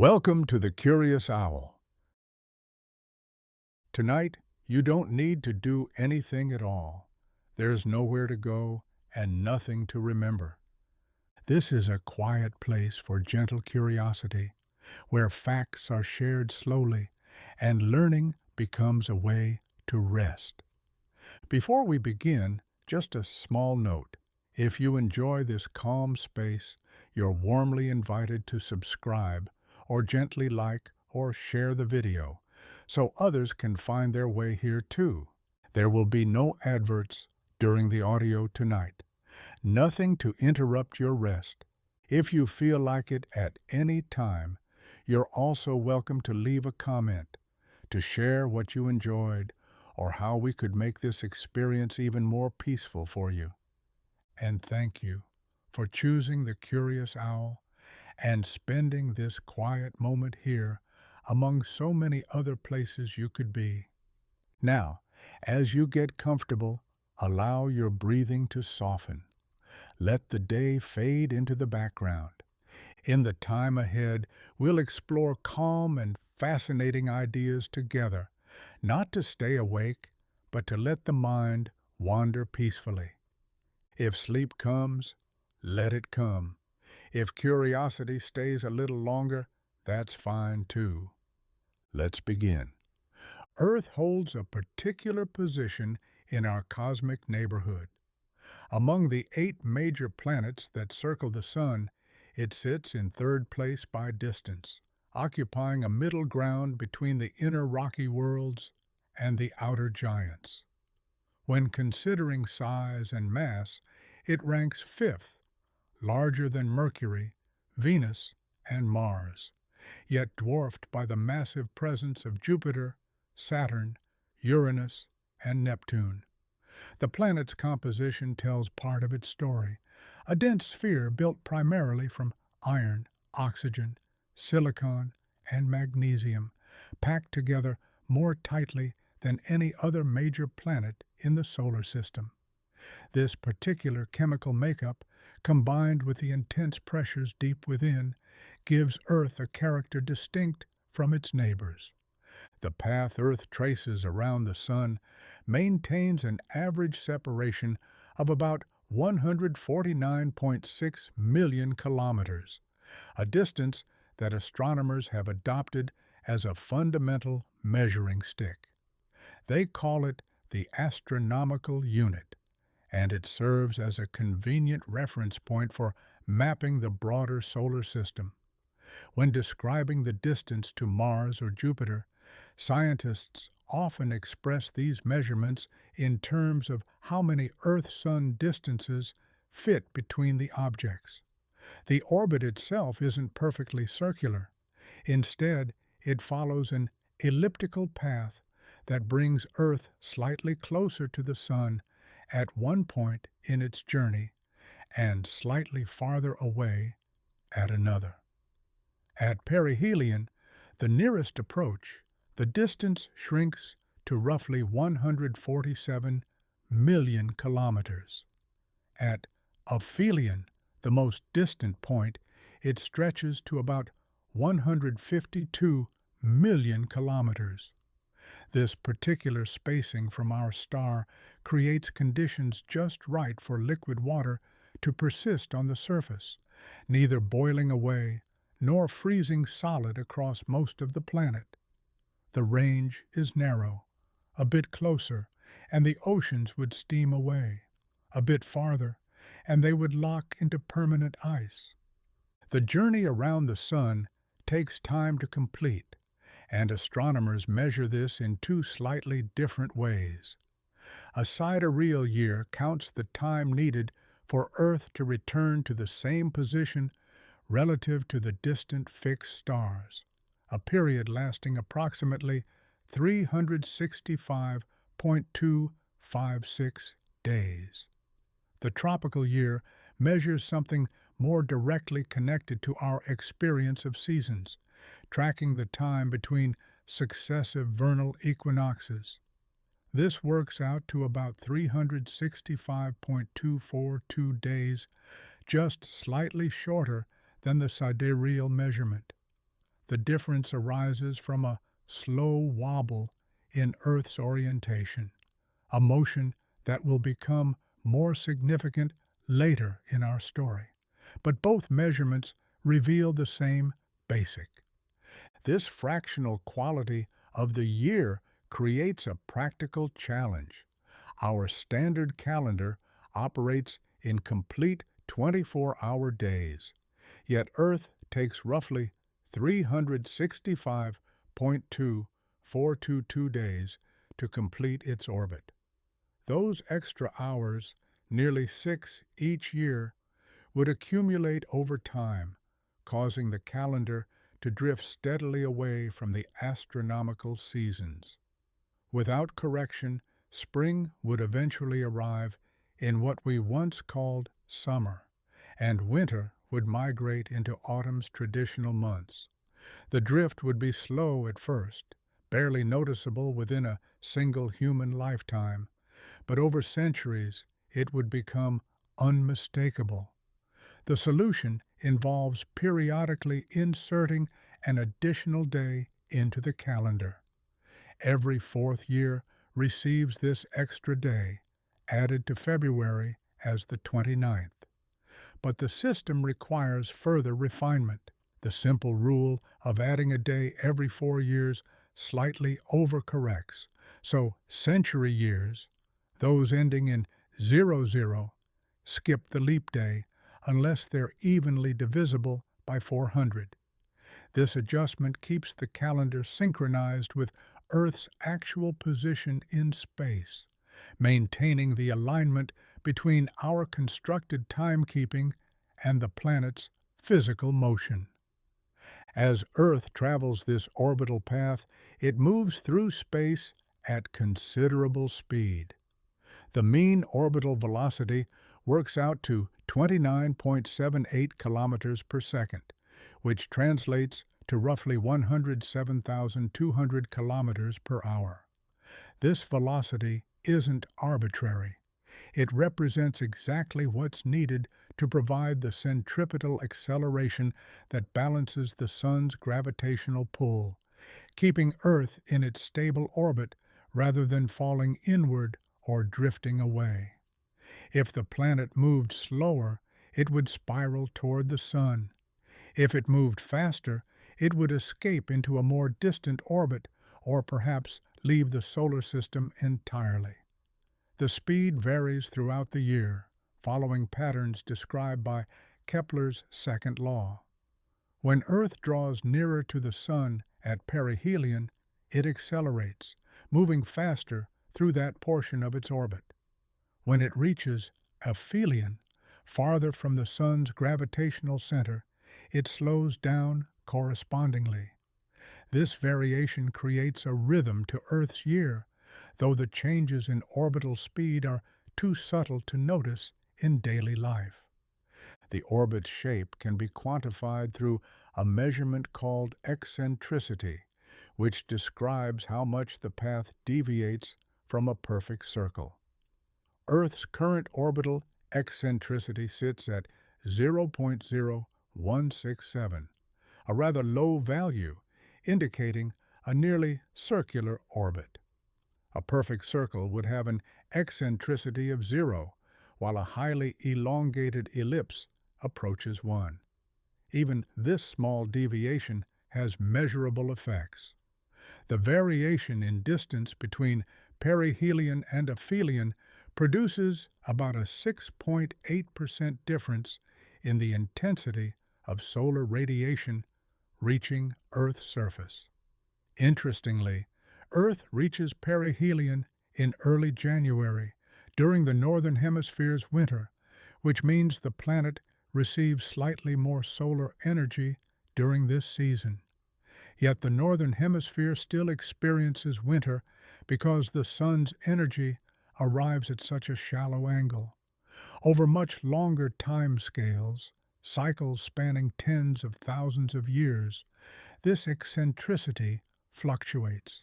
Welcome to the Curious Owl. Tonight, you don't need to do anything at all. There's nowhere to go and nothing to remember. This is a quiet place for gentle curiosity, where facts are shared slowly and learning becomes a way to rest. Before we begin, just a small note. If you enjoy this calm space, you're warmly invited to subscribe or gently like or share the video so others can find their way here too. There will be no adverts during the audio tonight. Nothing to interrupt your rest. If you feel like it at any time, you're also welcome to leave a comment, to share what you enjoyed, or how we could make this experience even more peaceful for you. And thank you for choosing the Curious Owl and spending this quiet moment here among so many other places you could be. Now, as you get comfortable, allow your breathing to soften. Let the day fade into the background. In the time ahead, we'll explore calm and fascinating ideas together, not to stay awake, but to let the mind wander peacefully. If sleep comes, let it come. If curiosity stays a little longer, that's fine too. Let's begin. Earth holds a particular position in our cosmic neighborhood. Among the 8 major planets that circle the Sun, it sits in third place by distance, occupying a middle ground between the inner rocky worlds and the outer giants. When considering size and mass, it ranks 5th, larger than Mercury, Venus, and Mars, yet dwarfed by the massive presence of Jupiter, Saturn, Uranus, and Neptune. The planet's composition tells part of its story, a dense sphere built primarily from iron, oxygen, silicon, and magnesium, packed together more tightly than any other major planet in the solar system. This particular chemical makeup, combined with the intense pressures deep within, gives Earth a character distinct from its neighbors. The path Earth traces around the Sun maintains an average separation of about 149.6 million kilometers, a distance that astronomers have adopted as a fundamental measuring stick. They call it the astronomical unit, and it serves as a convenient reference point for mapping the broader solar system. When describing the distance to Mars or Jupiter, scientists often express these measurements in terms of how many Earth-Sun distances fit between the objects. The orbit itself isn't perfectly circular. Instead, it follows an elliptical path that brings Earth slightly closer to the Sun at one point in its journey and slightly farther away at another. At perihelion, the nearest approach, the distance shrinks to roughly 147 million kilometers. At aphelion, the most distant point, it stretches to about 152 million kilometers. This particular spacing from our star creates conditions just right for liquid water to persist on the surface, neither boiling away nor freezing solid across most of the planet. The range is narrow. A bit closer, and the oceans would steam away. A bit farther, and they would lock into permanent ice. The journey around the Sun takes time to complete, and astronomers measure this in 2 slightly different ways. A sidereal year counts the time needed for Earth to return to the same position relative to the distant fixed stars, a period lasting approximately 365.256 days. The tropical year measures something more directly connected to our experience of seasons, tracking the time between successive vernal equinoxes. This works out to about 365.242 days, just slightly shorter than the sidereal measurement. the difference arises from a slow wobble in Earth's orientation, a motion that will become more significant later in our story. But both measurements reveal the same basic. This fractional quality of the year creates a practical challenge. Our standard calendar operates in complete 24-hour days, yet Earth takes roughly 365.2422 days to complete its orbit. Those extra hours, nearly 6 each year, would accumulate over time, causing the calendar to drift steadily away from the astronomical seasons. Without correction, spring would eventually arrive in what we once called summer, and winter would migrate into autumn's traditional months. The drift would be slow at first, barely noticeable within a single human lifetime, but over centuries it would become unmistakable. The solution involves periodically inserting an additional day into the calendar. Every fourth year receives this extra day, added to February as the 29th. But the system requires further refinement. The simple rule of adding a day every 4 years slightly overcorrects, so century years, those ending in 00, skip the leap day unless they're evenly divisible by 400. This adjustment keeps the calendar synchronized with Earth's actual position in space, maintaining the alignment between our constructed timekeeping and the planet's physical motion. As Earth travels this orbital path, it moves through space at considerable speed. The mean orbital velocity works out to 29.78 kilometers per second, which translates to roughly 107,200 kilometers per hour. This velocity isn't arbitrary. It represents exactly what's needed to provide the centripetal acceleration that balances the Sun's gravitational pull, keeping Earth in its stable orbit rather than falling inward or drifting away. If the planet moved slower, it would spiral toward the Sun. If it moved faster, it would escape into a more distant orbit or perhaps leave the solar system entirely. The speed varies throughout the year, following patterns described by Kepler's second law. When Earth draws nearer to the Sun at perihelion, it accelerates, moving faster through that portion of its orbit. When it reaches aphelion, farther from the Sun's gravitational center, it slows down correspondingly. This variation creates a rhythm to Earth's year, though the changes in orbital speed are too subtle to notice in daily life. The orbit's shape can be quantified through a measurement called eccentricity, which describes how much the path deviates from a perfect circle. Earth's current orbital eccentricity sits at 0.0167, a rather low value, indicating a nearly circular orbit. A perfect circle would have an eccentricity of 0, while a highly elongated ellipse approaches 1. Even this small deviation has measurable effects. The variation in distance between perihelion and aphelion produces about a 6.8% difference in the intensity of solar radiation reaching Earth's surface. Interestingly, Earth reaches perihelion in early January, during the Northern Hemisphere's winter, which means the planet receives slightly more solar energy during this season. Yet the Northern Hemisphere still experiences winter because the Sun's energy arrives at such a shallow angle. Over much longer time scales, cycles spanning tens of thousands of years, this eccentricity fluctuates.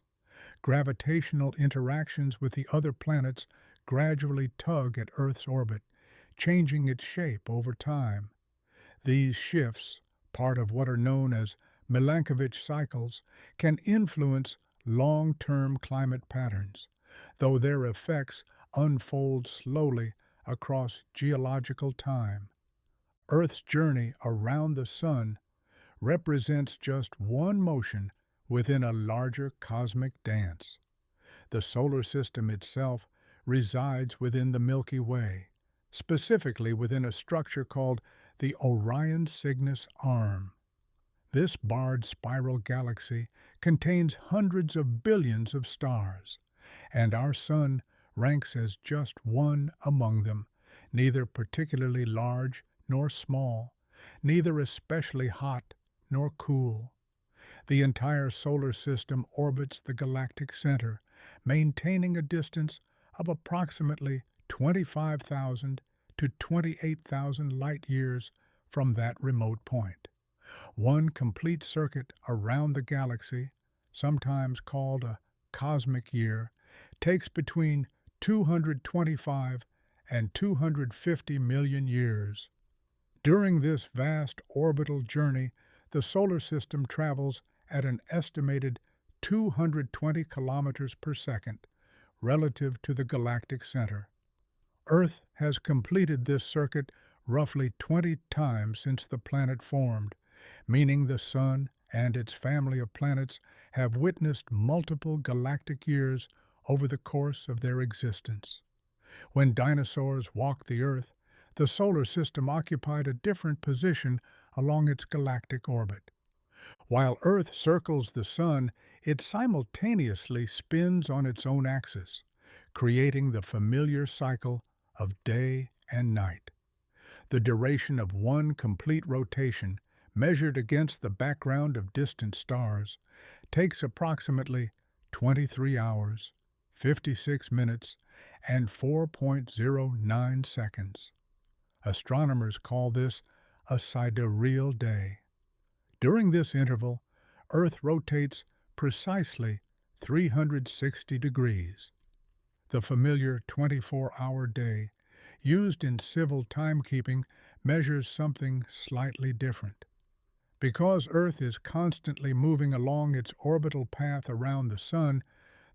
Gravitational interactions with the other planets gradually tug at Earth's orbit, changing its shape over time. These shifts, part of what are known as Milankovitch cycles can influence long-term climate patterns, though their effects unfold slowly across geological time. Earth's journey around the Sun represents just one motion within a larger cosmic dance. The solar system itself resides within the Milky Way, specifically within a structure called the Orion Cygnus Arm. This barred spiral galaxy contains hundreds of billions of stars, and our Sun ranks as just one among them, neither particularly large nor small, neither especially hot nor cool. The entire solar system orbits the galactic center, maintaining a distance of approximately 25,000 to 28,000 light-years from that remote point. One complete circuit around the galaxy, sometimes called a cosmic year, takes between 225 and 250 million years. During this vast orbital journey, the solar system travels at an estimated 220 kilometers per second relative to the galactic center. Earth has completed this circuit roughly 20 times since the planet formed, meaning the Sun and its family of planets have witnessed multiple galactic years over the course of their existence. When dinosaurs walked the Earth, the solar system occupied a different position along its galactic orbit. While Earth circles the Sun, it simultaneously spins on its own axis, creating the familiar cycle of day and night. The duration of one complete rotation, measured against the background of distant stars, takes approximately 23 hours, 56 minutes, and 4.09 seconds. Astronomers call this a sidereal day. During this interval, Earth rotates precisely 360 degrees. The familiar 24-hour day, used in civil timekeeping, measures something slightly different. Because Earth is constantly moving along its orbital path around the Sun,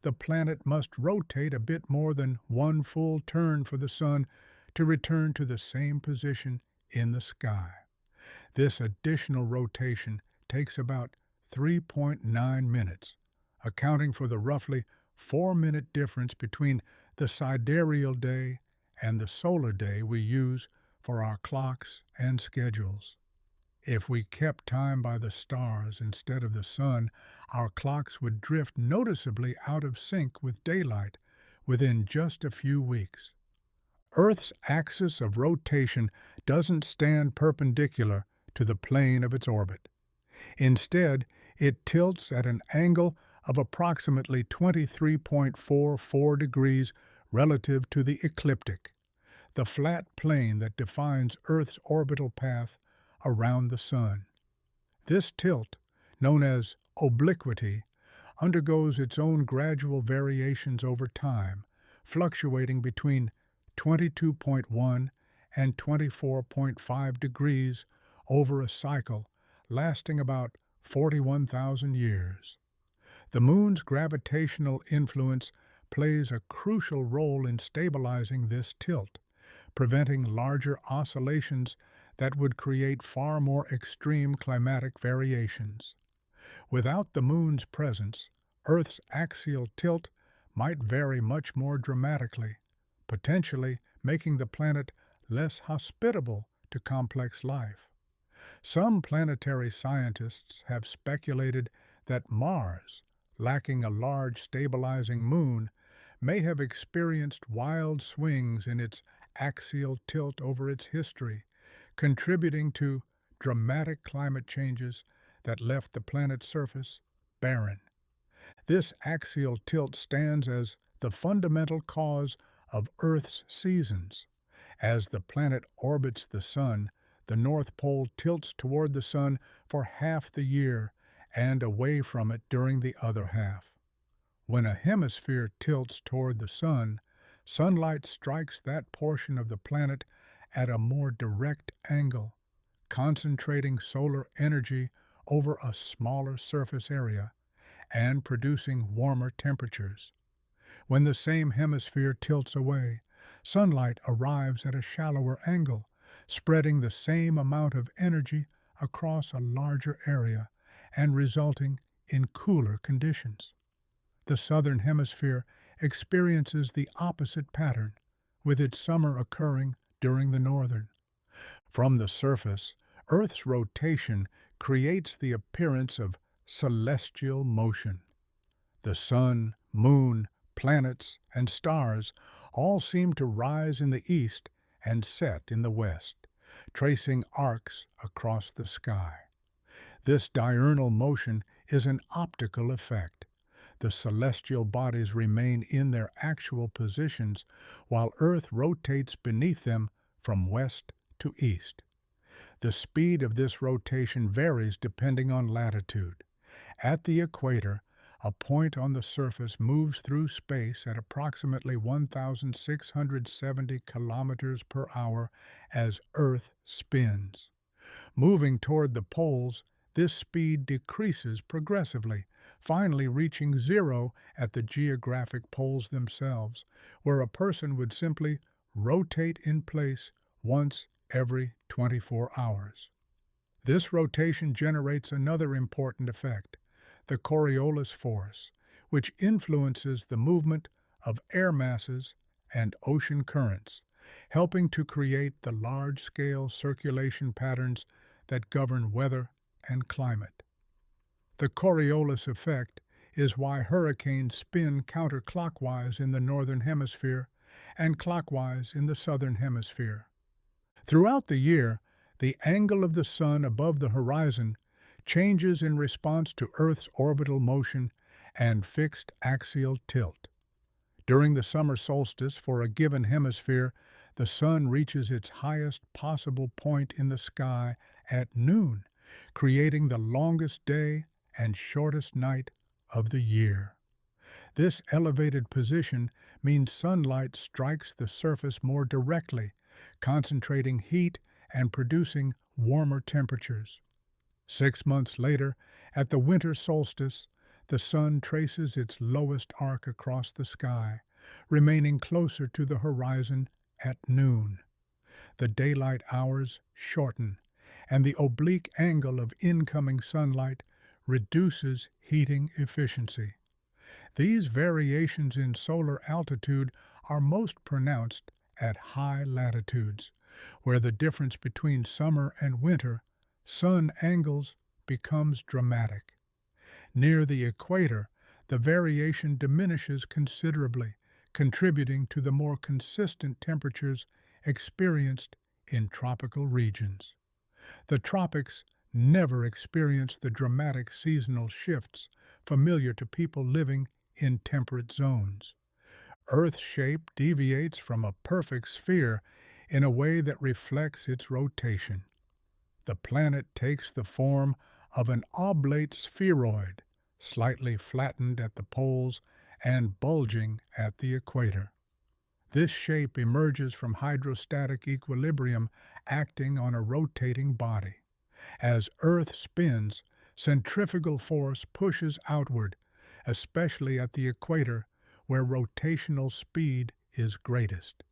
the planet must rotate a bit more than one full turn for the Sun to return to the same position in the sky. This additional rotation takes about 3.9 minutes, accounting for the roughly 4-minute difference between the sidereal day and the solar day we use for our clocks and schedules. If we kept time by the stars instead of the Sun, our clocks would drift noticeably out of sync with daylight within just a few weeks. Earth's axis of rotation doesn't stand perpendicular to the plane of its orbit. Instead, it tilts at an angle of approximately 23.44 degrees relative to the ecliptic, the flat plane that defines Earth's orbital path around the Sun. This tilt, known as obliquity, undergoes its own gradual variations over time, fluctuating between 22.1 and 24.5 degrees over a cycle lasting about 41,000 years. The Moon's gravitational influence plays a crucial role in stabilizing this tilt, preventing larger oscillations that would create far more extreme climatic variations. Without the Moon's presence, Earth's axial tilt might vary much more dramatically, potentially making the planet less hospitable to complex life. Some planetary scientists have speculated that Mars, lacking a large stabilizing moon, may have experienced wild swings in its axial tilt over its history, contributing to dramatic climate changes that left the planet's surface barren. This axial tilt stands as the fundamental cause of Earth's seasons. As the planet orbits the Sun, the North Pole tilts toward the Sun for half the year and away from it during the other half. When a hemisphere tilts toward the Sun, sunlight strikes that portion of the planet at a more direct angle, concentrating solar energy over a smaller surface area and producing warmer temperatures. When the same hemisphere tilts away, sunlight arrives at a shallower angle, spreading the same amount of energy across a larger area and resulting in cooler conditions. The southern hemisphere experiences the opposite pattern, with its summer occurring during the northern. From the surface, Earth's rotation creates the appearance of celestial motion. The sun, moon, planets, and stars all seem to rise in the east and set in the west, tracing arcs across the sky. This diurnal motion is an optical effect. The celestial bodies remain in their actual positions while Earth rotates beneath them from west to east. The speed of this rotation varies depending on latitude. At the equator, a point on the surface moves through space at approximately 1,670 kilometers per hour as Earth spins. Moving toward the poles, this speed decreases progressively, finally reaching zero at the geographic poles themselves, where a person would simply rotate in place once every 24 hours. This rotation generates another important effect, the Coriolis force, which influences the movement of air masses and ocean currents, helping to create the large-scale circulation patterns that govern weather and climate. The Coriolis effect is why hurricanes spin counterclockwise in the northern hemisphere and clockwise in the southern hemisphere. Throughout the year, the angle of the sun above the horizon changes in response to Earth's orbital motion and fixed axial tilt. During the summer solstice for a given hemisphere, the sun reaches its highest possible point in the sky at noon, creating the longest day and shortest night of the year. This elevated position means sunlight strikes the surface more directly, concentrating heat and producing warmer temperatures. 6 months later, at the winter solstice, the sun traces its lowest arc across the sky, remaining closer to the horizon at noon. The daylight hours shorten, and the oblique angle of incoming sunlight reduces heating efficiency. These variations in solar altitude are most pronounced at high latitudes, where the difference between summer and winter sun angles becomes dramatic. Near the equator, the variation diminishes considerably, contributing to the more consistent temperatures experienced in tropical regions. The tropics never experience the dramatic seasonal shifts familiar to people living in temperate zones. Earth's shape deviates from a perfect sphere in a way that reflects its rotation. The planet takes the form of an oblate spheroid, slightly flattened at the poles and bulging at the equator. This shape emerges from hydrostatic equilibrium acting on a rotating body. As Earth spins, centrifugal force pushes outward, especially at the equator, where rotational speed is greatest.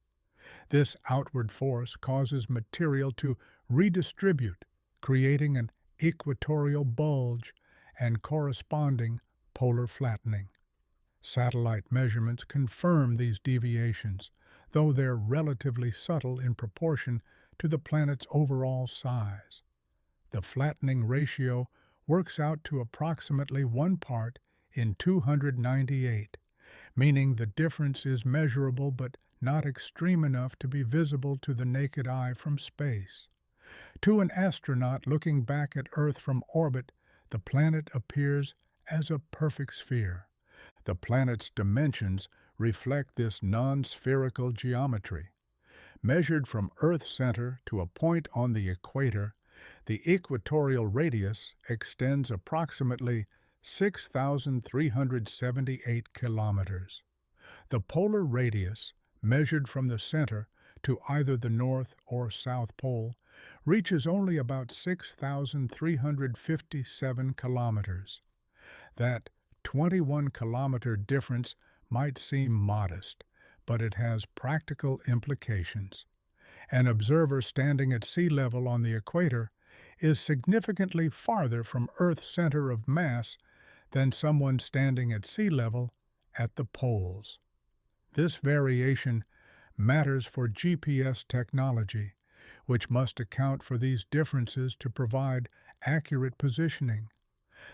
This outward force causes material to redistribute, creating an equatorial bulge and corresponding polar flattening. Satellite measurements confirm these deviations, though they're relatively subtle in proportion to the planet's overall size. The flattening ratio works out to approximately 1 part in 298, meaning the difference is measurable but not extreme enough to be visible to the naked eye from space. To an astronaut looking back at Earth from orbit, the planet appears as a perfect sphere. The planet's dimensions reflect this non-spherical geometry. Measured from Earth's center to a point on the equator, the equatorial radius extends approximately 6,378 kilometers. The polar radius, measured from the center to either the North or South Pole reaches only about 6,357 kilometers. That 21-kilometer difference might seem modest, but it has practical implications. An observer standing at sea level on the equator is significantly farther from Earth's center of mass than someone standing at sea level at the poles. This variation matters for GPS technology, which must account for these differences to provide accurate positioning.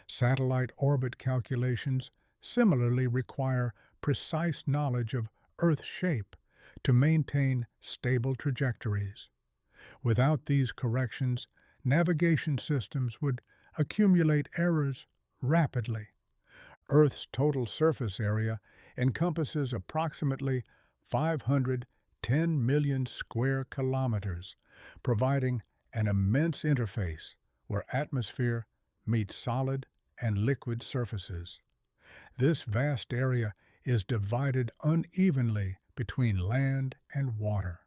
Satellite orbit calculations similarly require precise knowledge of Earth's shape to maintain stable trajectories. Without these corrections, navigation systems would accumulate errors rapidly. Earth's total surface area encompasses approximately 510 million square kilometers, providing an immense interface where atmosphere meets solid and liquid surfaces. This vast area is divided unevenly between land and water.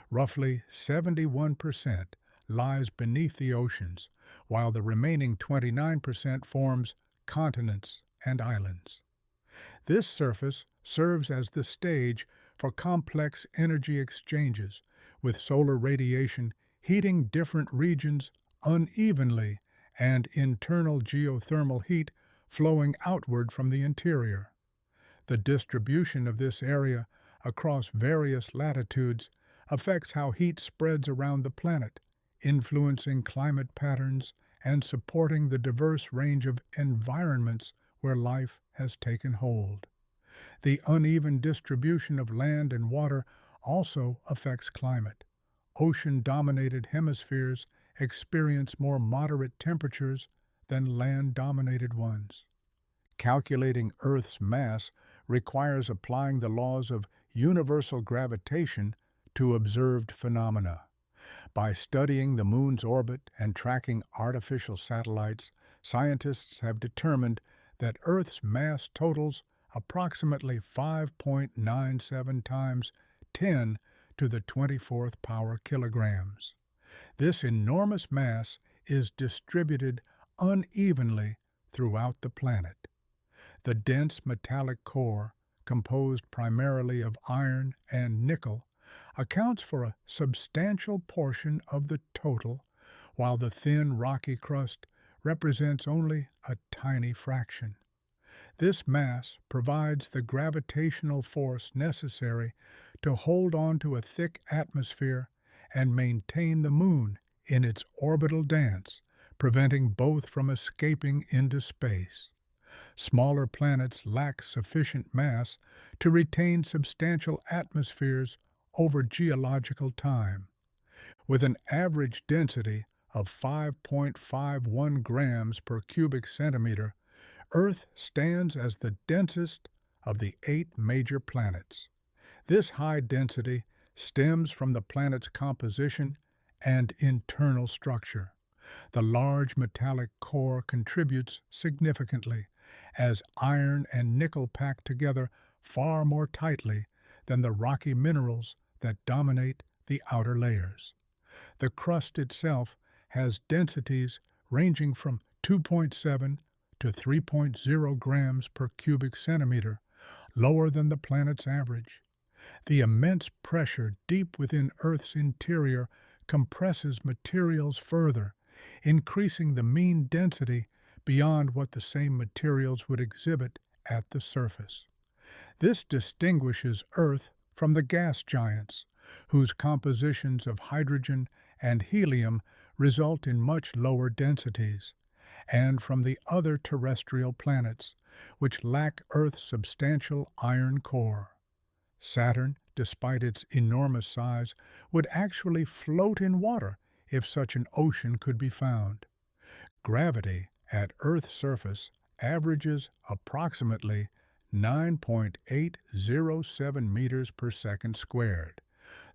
Roughly 71% lies beneath the oceans, while the remaining 29% forms continents and islands. This surface serves as the stage for complex energy exchanges, with solar radiation heating different regions unevenly and internal geothermal heat flowing outward from the interior. The distribution of this area across various latitudes affects how heat spreads around the planet, influencing climate patterns and supporting the diverse range of environments where life has taken hold. The uneven distribution of land and water also affects climate. Ocean-dominated hemispheres experience more moderate temperatures than land-dominated ones. Calculating Earth's mass requires applying the laws of universal gravitation to observed phenomena. By studying the Moon's orbit and tracking artificial satellites, scientists have determined that Earth's mass totals approximately 5.97 times 10 to the 24th power kilograms. This enormous mass is distributed unevenly throughout the planet. The dense metallic core, composed primarily of iron and nickel, accounts for a substantial portion of the total, while the thin rocky crust represents only a tiny fraction. This mass provides the gravitational force necessary to hold on to a thick atmosphere and maintain the Moon in its orbital dance, preventing both from escaping into space. Smaller planets lack sufficient mass to retain substantial atmospheres over geological time. With an average density of 5.51 grams per cubic centimeter, Earth stands as the densest of the 8 major planets. This high density stems from the planet's composition and internal structure. The large metallic core contributes significantly, as iron and nickel pack together far more tightly than the rocky minerals that dominate the outer layers. The crust itself has densities ranging from 2.7 to 3.0 grams per cubic centimeter, lower than the planet's average. The immense pressure deep within Earth's interior compresses materials further, increasing the mean density beyond what the same materials would exhibit at the surface. This distinguishes Earth from the gas giants, whose compositions of hydrogen and helium result in much lower densities, and from the other terrestrial planets, which lack Earth's substantial iron core. Saturn, despite its enormous size, would actually float in water if such an ocean could be found. Gravity at Earth's surface averages approximately 9.807 meters per second squared,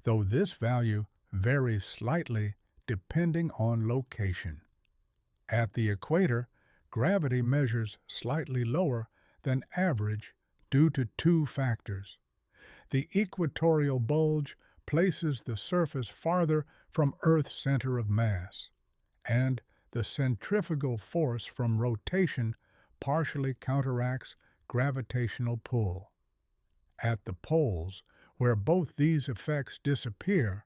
though this value varies slightly depending on location. At the equator, gravity measures slightly lower than average due to two factors. The equatorial bulge places the surface farther from Earth's center of mass, and the centrifugal force from rotation partially counteracts gravitational pull. At the poles, where both these effects disappear,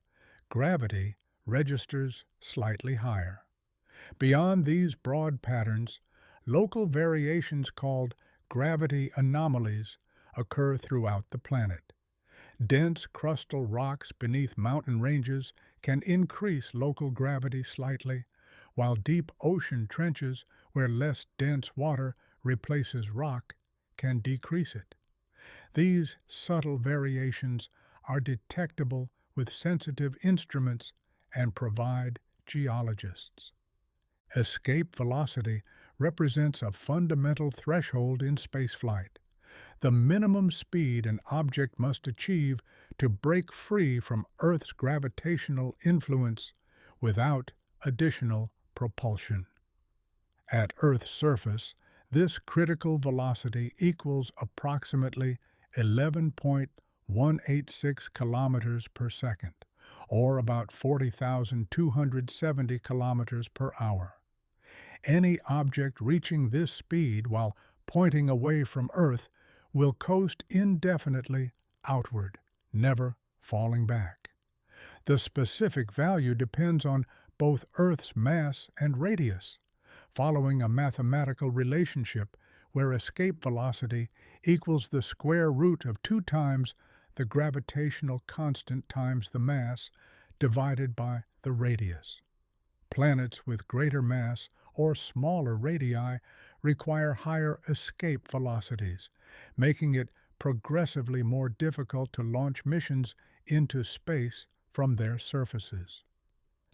gravity registers slightly higher. Beyond these broad patterns, local variations called gravity anomalies occur throughout the planet. Dense crustal rocks beneath mountain ranges can increase local gravity slightly, while deep ocean trenches where less dense water replaces rock can decrease it. These subtle variations are detectable with sensitive instruments and provide geologists. Escape velocity represents a fundamental threshold in spaceflight, the minimum speed an object must achieve to break free from Earth's gravitational influence without additional propulsion. At Earth's surface, this critical velocity equals approximately 11.186 kilometers per second, or about 40,270 kilometers per hour. Any object reaching this speed while pointing away from Earth will coast indefinitely outward, never falling back. The specific value depends on both Earth's mass and radius, following a mathematical relationship where escape velocity equals the square root of 2 times the gravitational constant times the mass divided by the radius. Planets with greater mass or smaller radii require higher escape velocities, making it progressively more difficult to launch missions into space from their surfaces.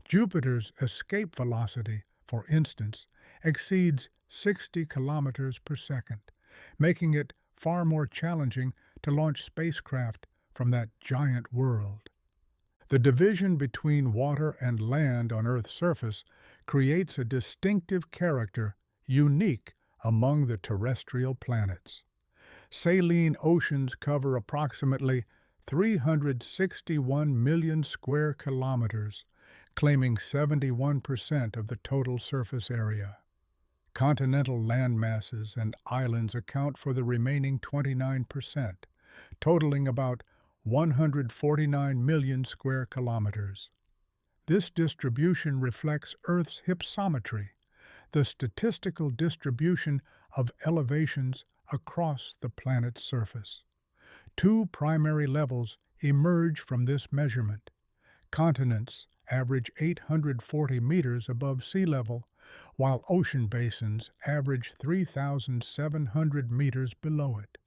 Jupiter's escape velocity, for instance, exceeds 60 kilometers per second, making it far more challenging to launch spacecraft from that giant world. The division between water and land on Earth's surface creates a distinctive character unique among the terrestrial planets. Saline oceans cover approximately 361 million square kilometers, claiming 71% of the total surface area. Continental landmasses and islands account for the remaining 29%, totaling about 149 million square kilometers. This distribution reflects Earth's hypsometry, the statistical distribution of elevations across the planet's surface. 2 primary levels emerge from this measurement. Continents average 840 meters above sea level, while ocean basins average 3,700 meters below it.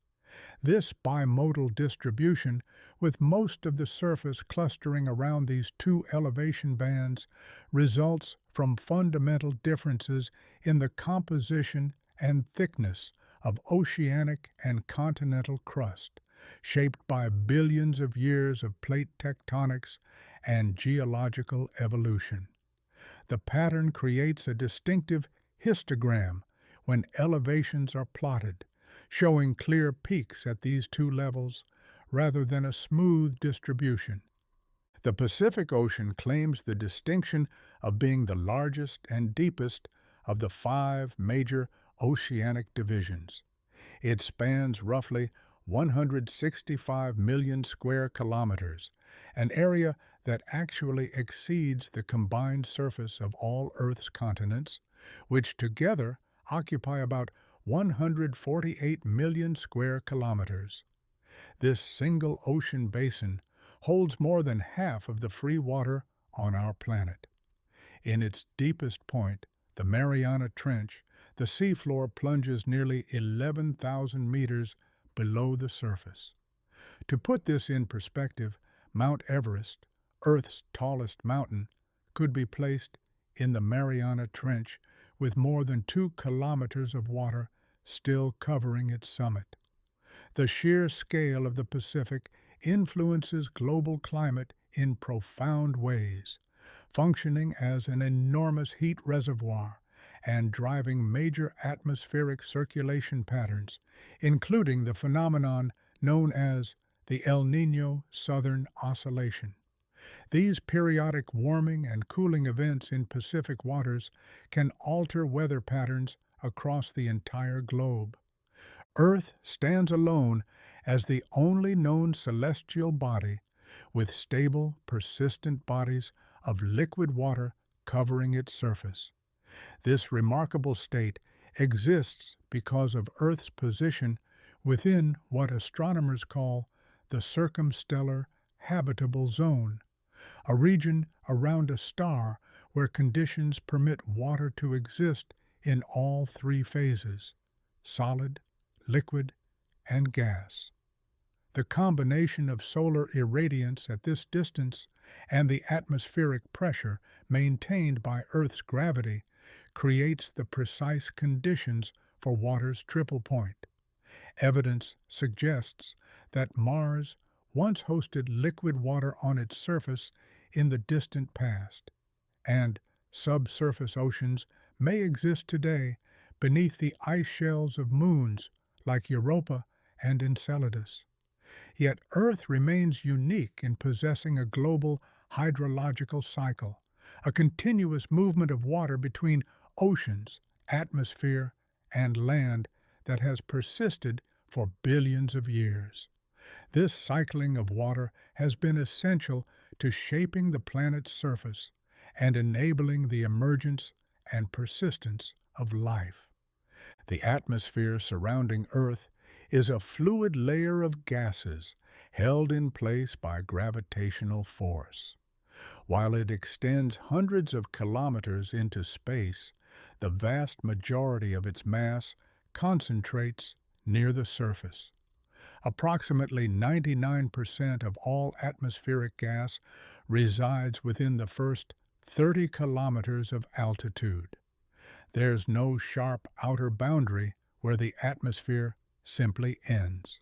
This bimodal distribution, with most of the surface clustering around these 2 elevation bands, results from fundamental differences in the composition and thickness of oceanic and continental crust, shaped by billions of years of plate tectonics and geological evolution. The pattern creates a distinctive histogram when elevations are plotted, showing clear peaks at these 2 levels rather than a smooth distribution. The Pacific Ocean claims the distinction of being the largest and deepest of the 5 major oceanic divisions. It spans roughly 165 million square kilometers, an area that actually exceeds the combined surface of all Earth's continents, which together occupy about 148 million square kilometers. This single ocean basin holds more than half of the free water on our planet. In its deepest point, the Mariana Trench, the seafloor plunges nearly 11,000 meters below the surface. To put this in perspective, Mount Everest, Earth's tallest mountain, could be placed in the Mariana Trench with more than 2 kilometers of water still covering its summit. The sheer scale of the Pacific influences global climate in profound ways, functioning as an enormous heat reservoir and driving major atmospheric circulation patterns, including the phenomenon known as the El Niño Southern Oscillation. These periodic warming and cooling events in Pacific waters can alter weather patterns across the entire globe. Earth stands alone as the only known celestial body with stable, persistent bodies of liquid water covering its surface. This remarkable state exists because of Earth's position within what astronomers call the circumstellar habitable zone, a region around a star where conditions permit water to exist in all three phases: solid, liquid, and gas. The combination of solar irradiance at this distance and the atmospheric pressure maintained by Earth's gravity creates the precise conditions for water's triple point. Evidence suggests that Mars once hosted liquid water on its surface in the distant past, and subsurface oceans may exist today beneath the ice shells of moons like Europa and Enceladus. Yet Earth remains unique in possessing a global hydrological cycle, a continuous movement of water between oceans, atmosphere, and land that has persisted for billions of years. This cycling of water has been essential to shaping the planet's surface and enabling the emergence and persistence of life. The atmosphere surrounding Earth is a fluid layer of gases held in place by gravitational force. While it extends hundreds of kilometers into space, the vast majority of its mass concentrates near the surface. Approximately 99% of all atmospheric gas resides within the first 30 kilometers of altitude. There's no sharp outer boundary where the atmosphere simply ends.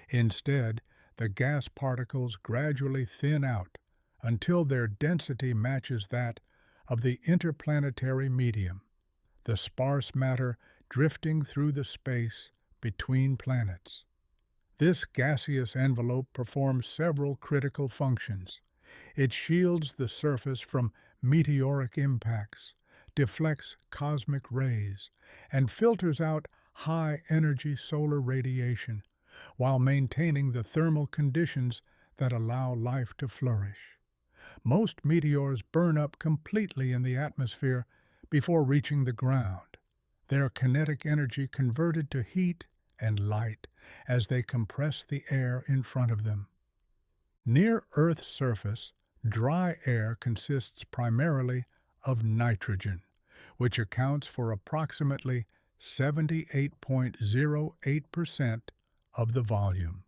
Instead, the gas particles gradually thin out until their density matches that of the interplanetary medium, the sparse matter drifting through the space between planets. This gaseous envelope performs several critical functions. It shields the surface from meteoric impacts, deflects cosmic rays, and filters out high-energy solar radiation, while maintaining the thermal conditions that allow life to flourish. Most meteors burn up completely in the atmosphere before reaching the ground, their kinetic energy converted to heat and light as they compress the air in front of them. Near Earth's surface, dry air consists primarily of nitrogen, which accounts for approximately 78.08% of the volume.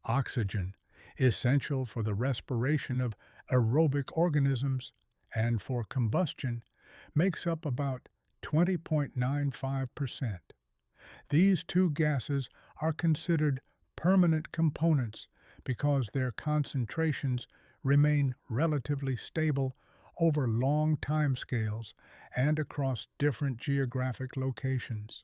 Oxygen, essential for the respiration of aerobic organisms and for combustion, makes up about 20.95%. These two gases are considered permanent components because their concentrations remain relatively stable over long timescales and across different geographic locations.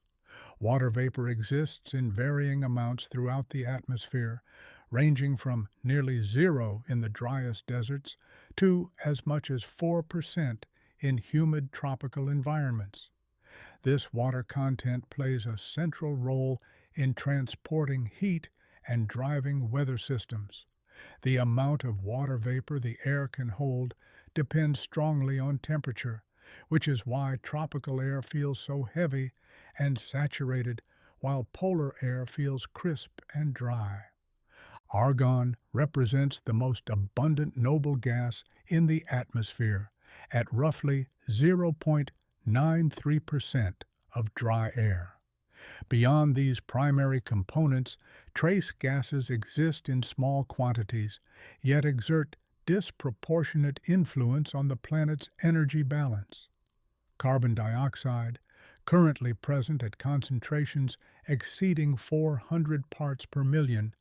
Water vapor exists in varying amounts throughout the atmosphere, ranging from nearly zero in the driest deserts to as much as 4% in humid tropical environments. This water content plays a central role in transporting heat and driving weather systems. The amount of water vapor the air can hold depends strongly on temperature, which is why tropical air feels so heavy and saturated while polar air feels crisp and dry. Argon represents the most abundant noble gas in the atmosphere at roughly 0.93% of dry air. Beyond these primary components, trace gases exist in small quantities, yet exert disproportionate influence on the planet's energy balance. Carbon dioxide, currently present at concentrations exceeding 400 parts per million,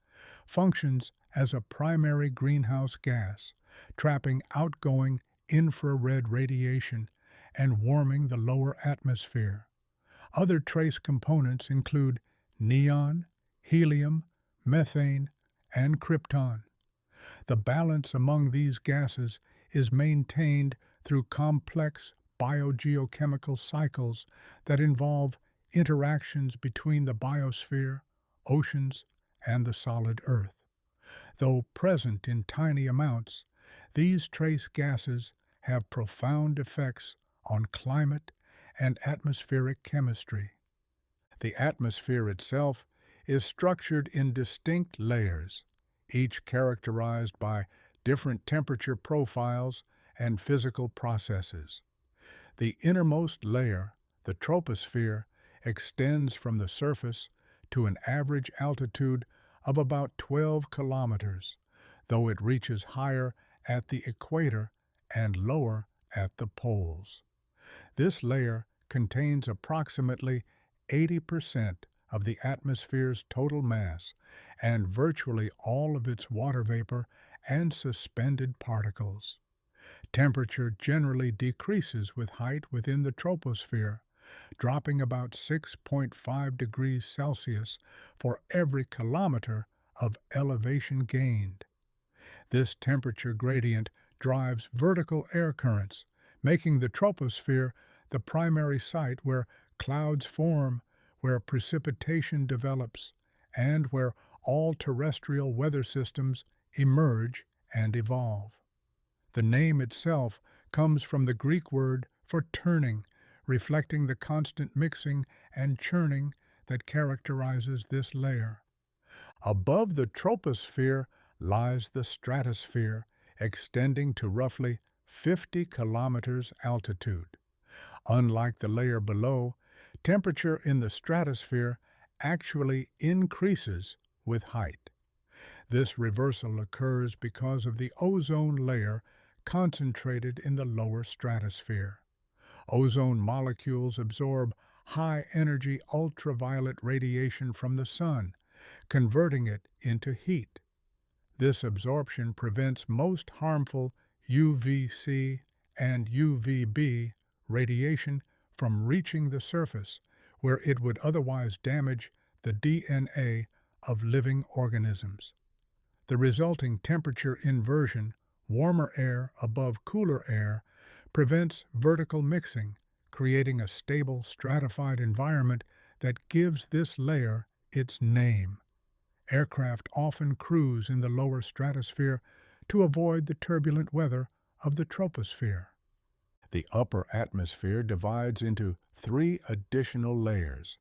functions as a primary greenhouse gas, trapping outgoing infrared radiation and warming the lower atmosphere. Other trace components include neon, helium, methane, and krypton. The balance among these gases is maintained through complex biogeochemical cycles that involve interactions between the biosphere, oceans, and the solid Earth. Though present in tiny amounts, these trace gases have profound effects on climate and atmospheric chemistry. The atmosphere itself is structured in distinct layers, each characterized by different temperature profiles and physical processes. The innermost layer, the troposphere, extends from the surface to an average altitude of about 12 kilometers, though it reaches higher at the equator and lower at the poles. This layer contains approximately 80% of the atmosphere's total mass and virtually all of its water vapor and suspended particles. Temperature generally decreases with height within the troposphere, dropping about 6.5 degrees Celsius for every kilometer of elevation gained. This temperature gradient drives vertical air currents, making the troposphere the primary site where clouds form, where precipitation develops, and where all terrestrial weather systems emerge and evolve. The name itself comes from the Greek word for turning, reflecting the constant mixing and churning that characterizes this layer. Above the troposphere lies the stratosphere, extending to roughly 50 kilometers altitude. Unlike the layer below, temperature in the stratosphere actually increases with height. This reversal occurs because of the ozone layer concentrated in the lower stratosphere. Ozone molecules absorb high-energy ultraviolet radiation from the sun, converting it into heat. This absorption prevents most harmful UVC and UVB radiation from reaching the surface, where it would otherwise damage the DNA of living organisms. The resulting temperature inversion, warmer air above cooler air, prevents vertical mixing, creating a stable stratified environment that gives this layer its name. Aircraft often cruise in the lower stratosphere to avoid the turbulent weather of the troposphere. The upper atmosphere divides into three additional layers.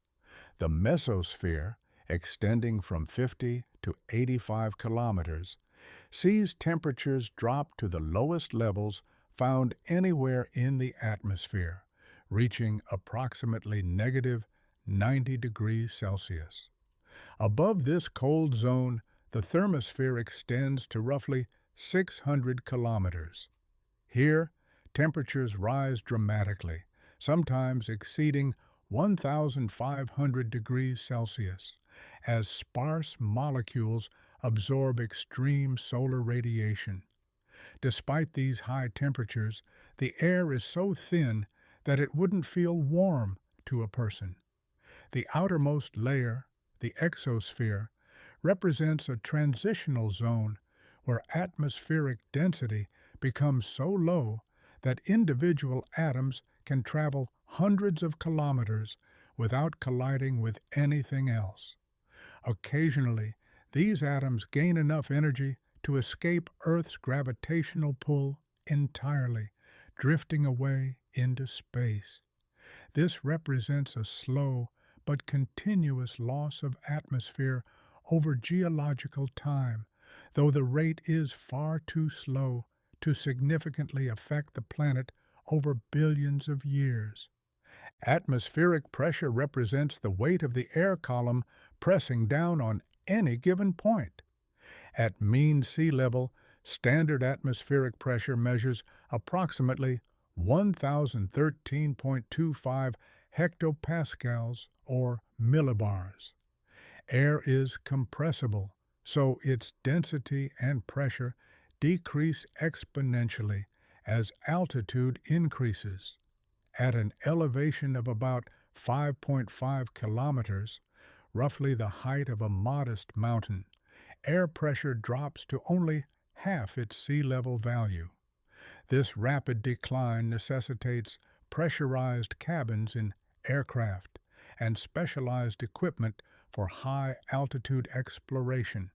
The mesosphere, extending from 50 to 85 kilometers, sees temperatures drop to the lowest levels found anywhere in the atmosphere, reaching approximately negative 90 degrees Celsius. Above this cold zone, the thermosphere extends to roughly 600 kilometers. Here, temperatures rise dramatically, sometimes exceeding 1,500 degrees Celsius, as sparse molecules absorb extreme solar radiation. Despite these high temperatures, the air is so thin that it wouldn't feel warm to a person. The outermost layer, the exosphere, represents a transitional zone where atmospheric density becomes so low that individual atoms can travel hundreds of kilometers without colliding with anything else. Occasionally, these atoms gain enough energy to escape Earth's gravitational pull entirely, drifting away into space. This represents a slow but continuous loss of atmosphere over geological time, though the rate is far too slow to significantly affect the planet over billions of years. Atmospheric pressure represents the weight of the air column pressing down on any given point. At mean sea level, standard atmospheric pressure measures approximately 1,013.25 hectopascals or millibars. Air is compressible, so its density and pressure decrease exponentially as altitude increases. At an elevation of about 5.5 kilometers, roughly the height of a modest mountain, air pressure drops to only half its sea level value. This rapid decline necessitates pressurized cabins in aircraft and specialized equipment for high-altitude exploration,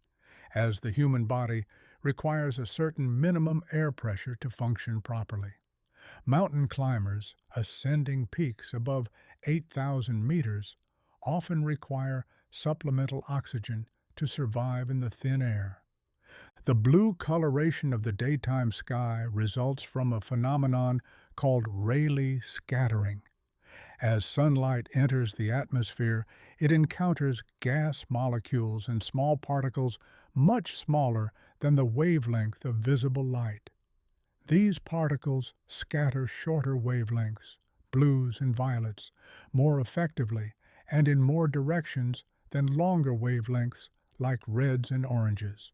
as the human body requires a certain minimum air pressure to function properly. Mountain climbers ascending peaks above 8,000 meters often require supplemental oxygen to survive in the thin air. The blue coloration of the daytime sky results from a phenomenon called Rayleigh scattering. As sunlight enters the atmosphere, it encounters gas molecules and small particles much smaller than the wavelength of visible light. These particles scatter shorter wavelengths, blues and violets, more effectively and in more directions than longer wavelengths like reds and oranges.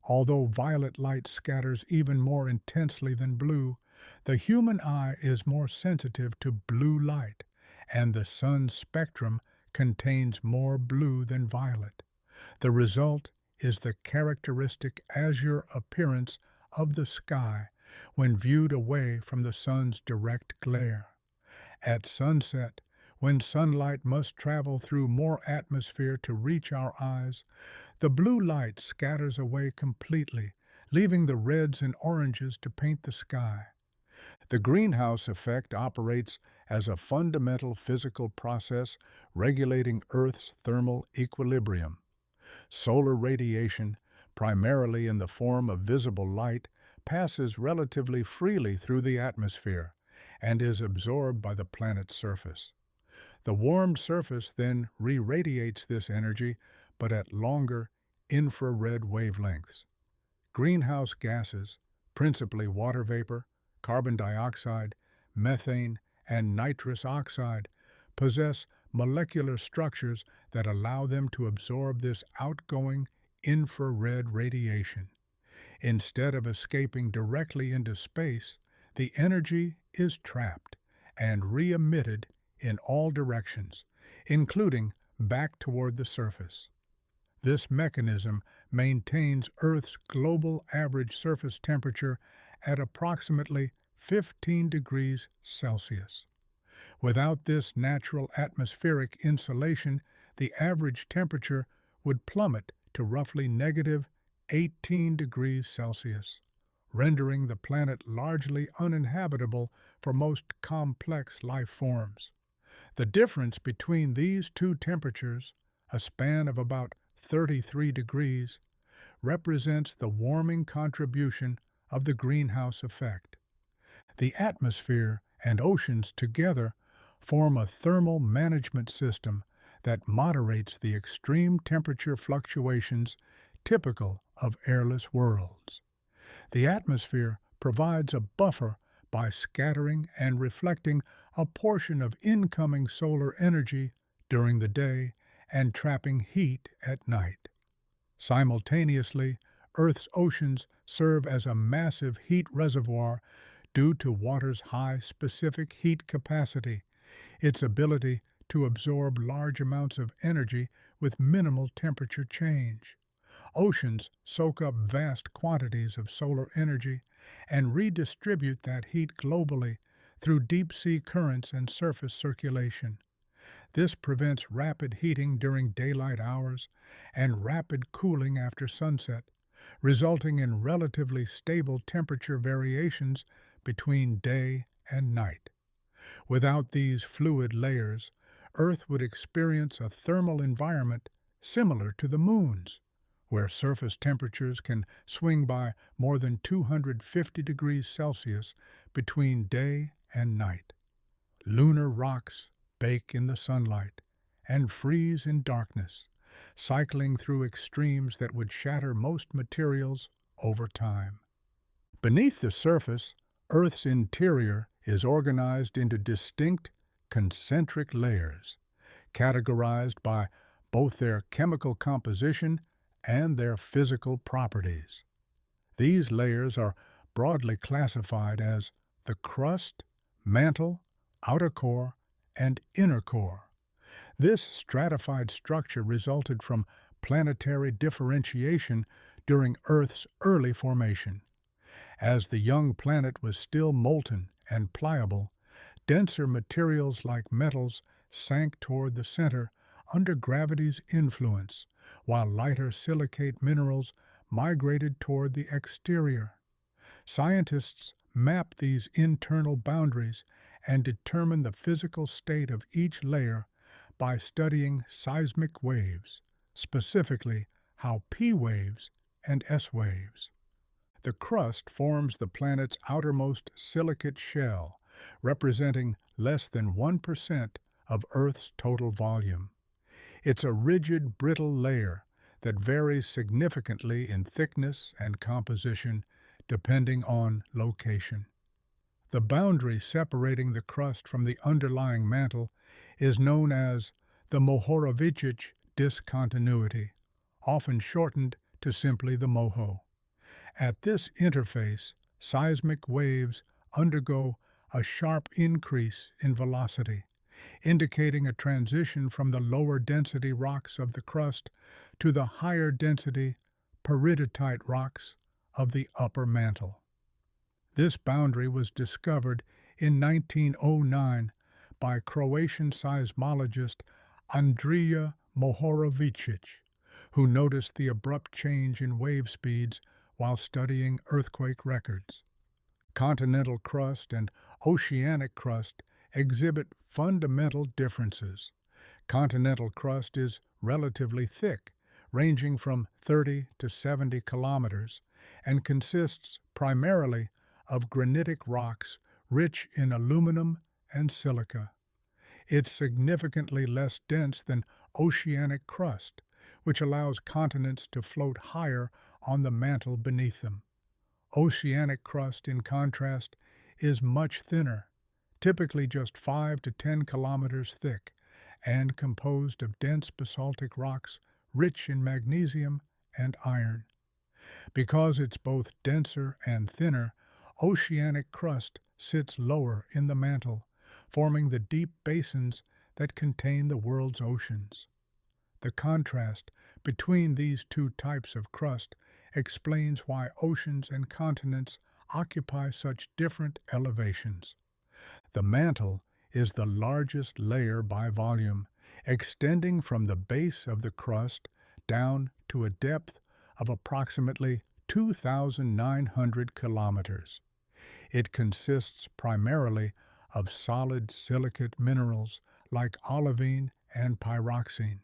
Although violet light scatters even more intensely than blue, the human eye is more sensitive to blue light, and the sun's spectrum contains more blue than violet. The result is the characteristic azure appearance of the sky when viewed away from the sun's direct glare. At sunset, when sunlight must travel through more atmosphere to reach our eyes, the blue light scatters away completely, leaving the reds and oranges to paint the sky. The greenhouse effect operates as a fundamental physical process regulating Earth's thermal equilibrium. Solar radiation, primarily in the form of visible light, passes relatively freely through the atmosphere and is absorbed by the planet's surface. The warmed surface then re-radiates this energy, but at longer infrared wavelengths. Greenhouse gases, principally water vapor, carbon dioxide, methane, and nitrous oxide, possess molecular structures that allow them to absorb this outgoing infrared radiation. Instead of escaping directly into space, the energy is trapped and re-emitted in all directions, including back toward the surface. This mechanism maintains Earth's global average surface temperature at approximately 15 degrees Celsius. Without this natural atmospheric insulation, the average temperature would plummet to roughly negative 18 degrees Celsius, rendering the planet largely uninhabitable for most complex life forms. The difference between these two temperatures, a span of about 33 degrees, represents the warming contribution of the greenhouse effect. The atmosphere and oceans together form a thermal management system that moderates the extreme temperature fluctuations typical of airless worlds. The atmosphere provides a buffer by scattering and reflecting a portion of incoming solar energy during the day and trapping heat at night. Simultaneously, Earth's oceans serve as a massive heat reservoir due to water's high specific heat capacity, its ability to absorb large amounts of energy with minimal temperature change. Oceans soak up vast quantities of solar energy and redistribute that heat globally through deep-sea currents and surface circulation. This prevents rapid heating during daylight hours and rapid cooling after sunset, resulting in relatively stable temperature variations between day and night. Without these fluid layers, Earth would experience a thermal environment similar to the Moon's, where surface temperatures can swing by more than 250 degrees Celsius between day and night. Lunar rocks bake in the sunlight and freeze in darkness, cycling through extremes that would shatter most materials over time. Beneath the surface, Earth's interior is organized into distinct concentric layers, categorized by both their chemical composition and their physical properties. These layers are broadly classified as the crust, mantle, outer core, and inner core. This stratified structure resulted from planetary differentiation during Earth's early formation. As the young planet was still molten and pliable, denser materials like metals sank toward the center under gravity's influence, while lighter silicate minerals migrated toward the exterior. Scientists map these internal boundaries and determine the physical state of each layer by studying seismic waves, specifically how P waves and S waves. The crust forms the planet's outermost silicate shell, representing less than 1% of Earth's total volume. It's a rigid, brittle layer that varies significantly in thickness and composition depending on location. The boundary separating the crust from the underlying mantle is known as the Mohorovičić discontinuity, often shortened to simply the MOHO. At this interface, seismic waves undergo a sharp increase in velocity, indicating a transition from the lower density rocks of the crust to the higher density peridotite rocks of the upper mantle. This boundary was discovered in 1909 by Croatian seismologist Andrija Mohorovičić, who noticed the abrupt change in wave speeds while studying earthquake records. Continental crust and oceanic crust exhibit fundamental differences. Continental crust is relatively thick, ranging from 30 to 70 kilometers, and consists primarily of granitic rocks rich in aluminum and silica. It's significantly less dense than oceanic crust, which allows continents to float higher on the mantle beneath them. Oceanic crust, in contrast, is much thinner, typically just 5 to 10 kilometers thick, and composed of dense basaltic rocks rich in magnesium and iron. Because it's both denser and thinner, oceanic crust sits lower in the mantle, forming the deep basins that contain the world's oceans. The contrast between these two types of crust explains why oceans and continents occupy such different elevations. The mantle is the largest layer by volume, extending from the base of the crust down to a depth of approximately 2,900 kilometers. It consists primarily of solid silicate minerals like olivine and pyroxene.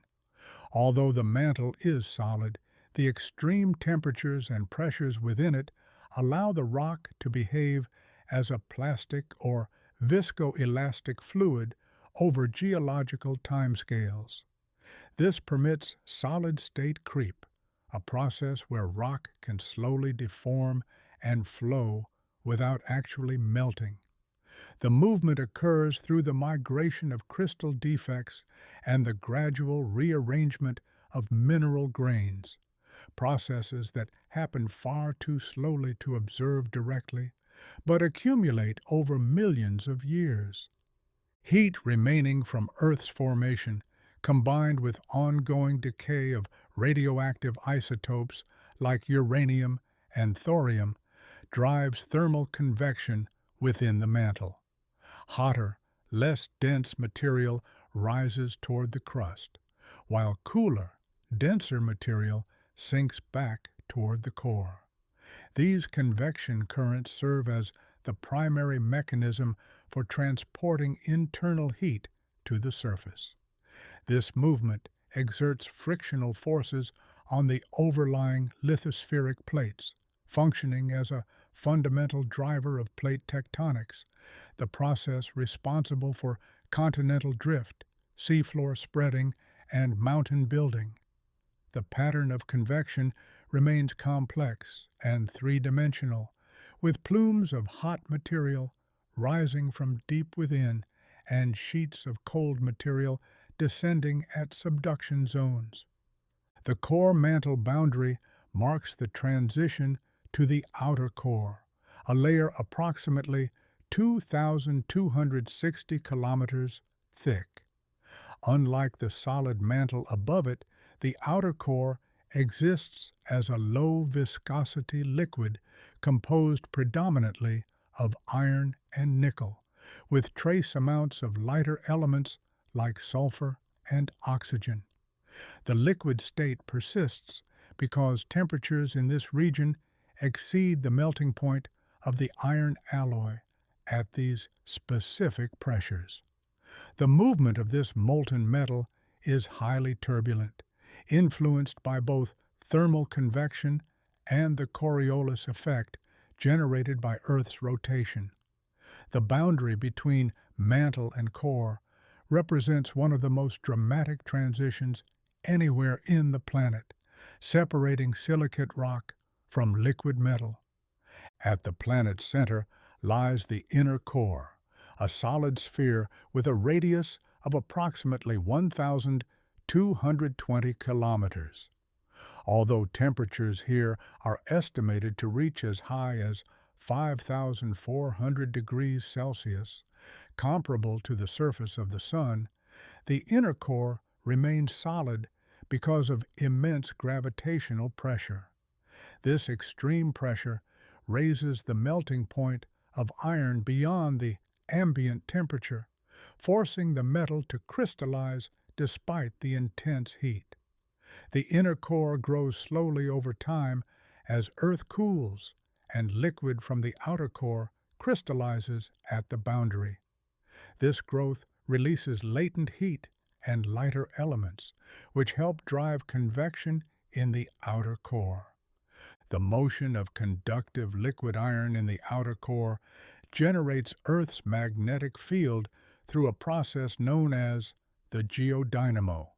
Although the mantle is solid, the extreme temperatures and pressures within it allow the rock to behave as a plastic or viscoelastic fluid over geological timescales. This permits solid-state creep, a process where rock can slowly deform and flow without actually melting. The movement occurs through the migration of crystal defects and the gradual rearrangement of mineral grains, processes that happen far too slowly to observe directly, but accumulate over millions of years. Heat remaining from Earth's formation, combined with ongoing decay of radioactive isotopes like uranium and thorium, drives thermal convection within the mantle. Hotter, less dense material rises toward the crust, while cooler, denser material sinks back toward the core. These convection currents serve as the primary mechanism for transporting internal heat to the surface. This movement exerts frictional forces on the overlying lithospheric plates, functioning as a fundamental driver of plate tectonics, the process responsible for continental drift, seafloor spreading, and mountain building. The pattern of convection remains complex and three-dimensional, with plumes of hot material rising from deep within and sheets of cold material descending at subduction zones. The core mantle boundary marks the transition to the outer core, a layer approximately 2,260 kilometers thick. Unlike the solid mantle above it, the outer core exists as a low-viscosity liquid composed predominantly of iron and nickel, with trace amounts of lighter elements like sulfur and oxygen. The liquid state persists because temperatures in this region exceed the melting point of the iron alloy at these specific pressures. The movement of this molten metal is highly turbulent, influenced by both thermal convection and the Coriolis effect generated by Earth's rotation. The boundary between mantle and core represents one of the most dramatic transitions anywhere in the planet, separating silicate rock from liquid metal. At the planet's center lies the inner core, a solid sphere with a radius of approximately 1,220 kilometers. Although temperatures here are estimated to reach as high as 5,400 degrees Celsius, comparable to the surface of the Sun, the inner core remains solid because of immense gravitational pressure. This extreme pressure raises the melting point of iron beyond the ambient temperature, forcing the metal to crystallize despite the intense heat. The inner core grows slowly over time as Earth cools, and liquid from the outer core crystallizes at the boundary. This growth releases latent heat and lighter elements, which help drive convection in the outer core. The motion of conductive liquid iron in the outer core generates Earth's magnetic field through a process known as the geodynamo.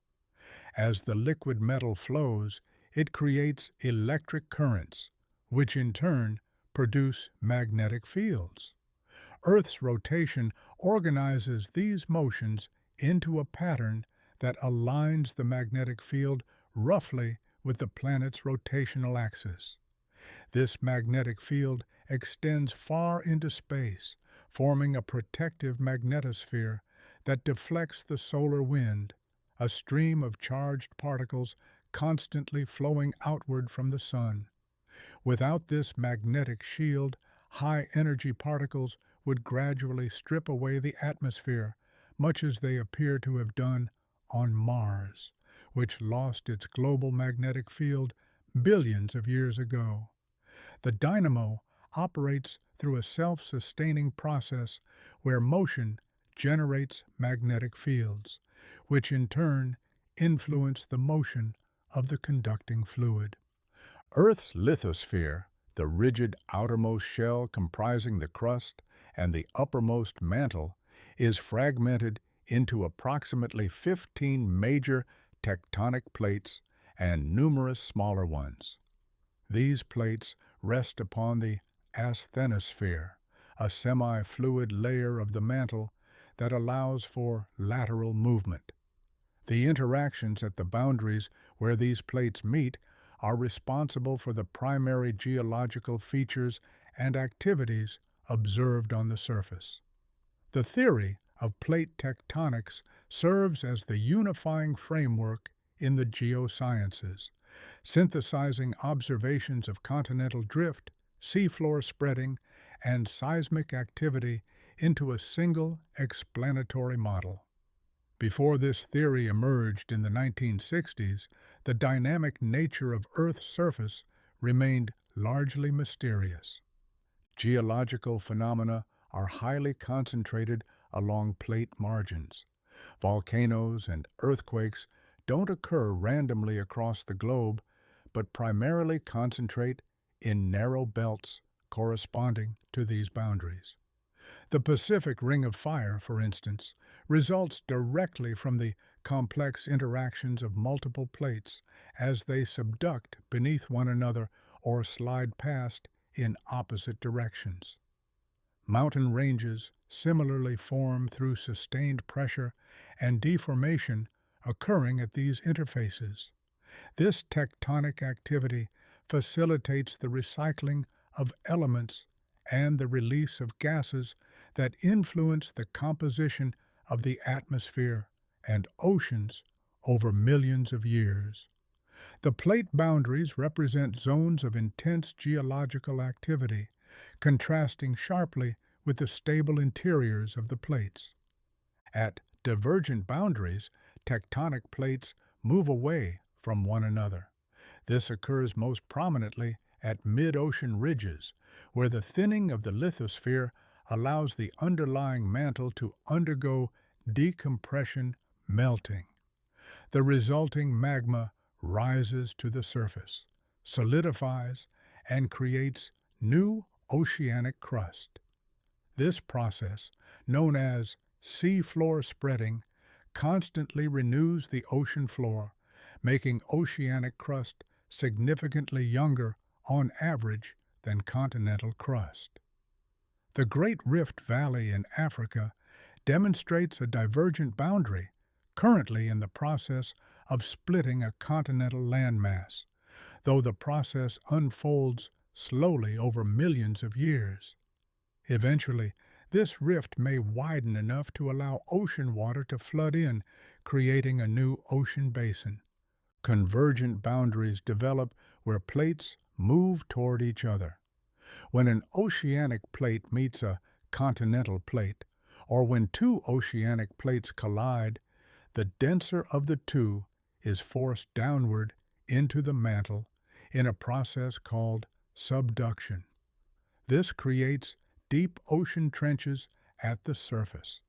As the liquid metal flows, it creates electric currents, which in turn produce magnetic fields. Earth's rotation organizes these motions into a pattern that aligns the magnetic field roughly with the planet's rotational axis. This magnetic field extends far into space, forming a protective magnetosphere that deflects the solar wind, a stream of charged particles constantly flowing outward from the Sun. Without this magnetic shield, high-energy particles would gradually strip away the atmosphere, much as they appear to have done on Mars, which lost its global magnetic field billions of years ago. The dynamo operates through a self-sustaining process where motion generates magnetic fields, which in turn influence the motion of the conducting fluid. Earth's lithosphere, the rigid outermost shell comprising the crust and the uppermost mantle, is fragmented into approximately 15 major tectonic plates and numerous smaller ones. These plates rest upon the asthenosphere, a semi-fluid layer of the mantle that allows for lateral movement. The interactions at the boundaries where these plates meet are responsible for the primary geological features and activities observed on the surface. The theory of plate tectonics serves as the unifying framework in the geosciences, synthesizing observations of continental drift, seafloor spreading, and seismic activity into a single explanatory model. Before this theory emerged in the 1960s, the dynamic nature of Earth's surface remained largely mysterious. Geological phenomena are highly concentrated along plate margins. Volcanoes and earthquakes don't occur randomly across the globe, but primarily concentrate in narrow belts corresponding to these boundaries. The Pacific Ring of Fire, for instance, results directly from the complex interactions of multiple plates as they subduct beneath one another or slide past in opposite directions. Mountain ranges similarly form through sustained pressure and deformation occurring at these interfaces. This tectonic activity facilitates the recycling of elements and the release of gases that influence the composition of the atmosphere and oceans over millions of years. The plate boundaries represent zones of intense geological activity, contrasting sharply with the stable interiors of the plates. At divergent boundaries, tectonic plates move away from one another. This occurs most prominently at mid-ocean ridges, where the thinning of the lithosphere allows the underlying mantle to undergo decompression melting. The resulting magma rises to the surface, solidifies, and creates new oceanic crust. This process, known as seafloor spreading, constantly renews the ocean floor, making oceanic crust significantly younger on average than continental crust. The Great Rift Valley in Africa demonstrates a divergent boundary, currently in the process of splitting a continental landmass, though the process unfolds slowly over millions of years. Eventually, this rift may widen enough to allow ocean water to flood in, creating a new ocean basin. Convergent boundaries develop where plates move toward each other. When an oceanic plate meets a continental plate, or when two oceanic plates collide, the denser of the two is forced downward into the mantle in a process called subduction. This creates deep ocean trenches at the surface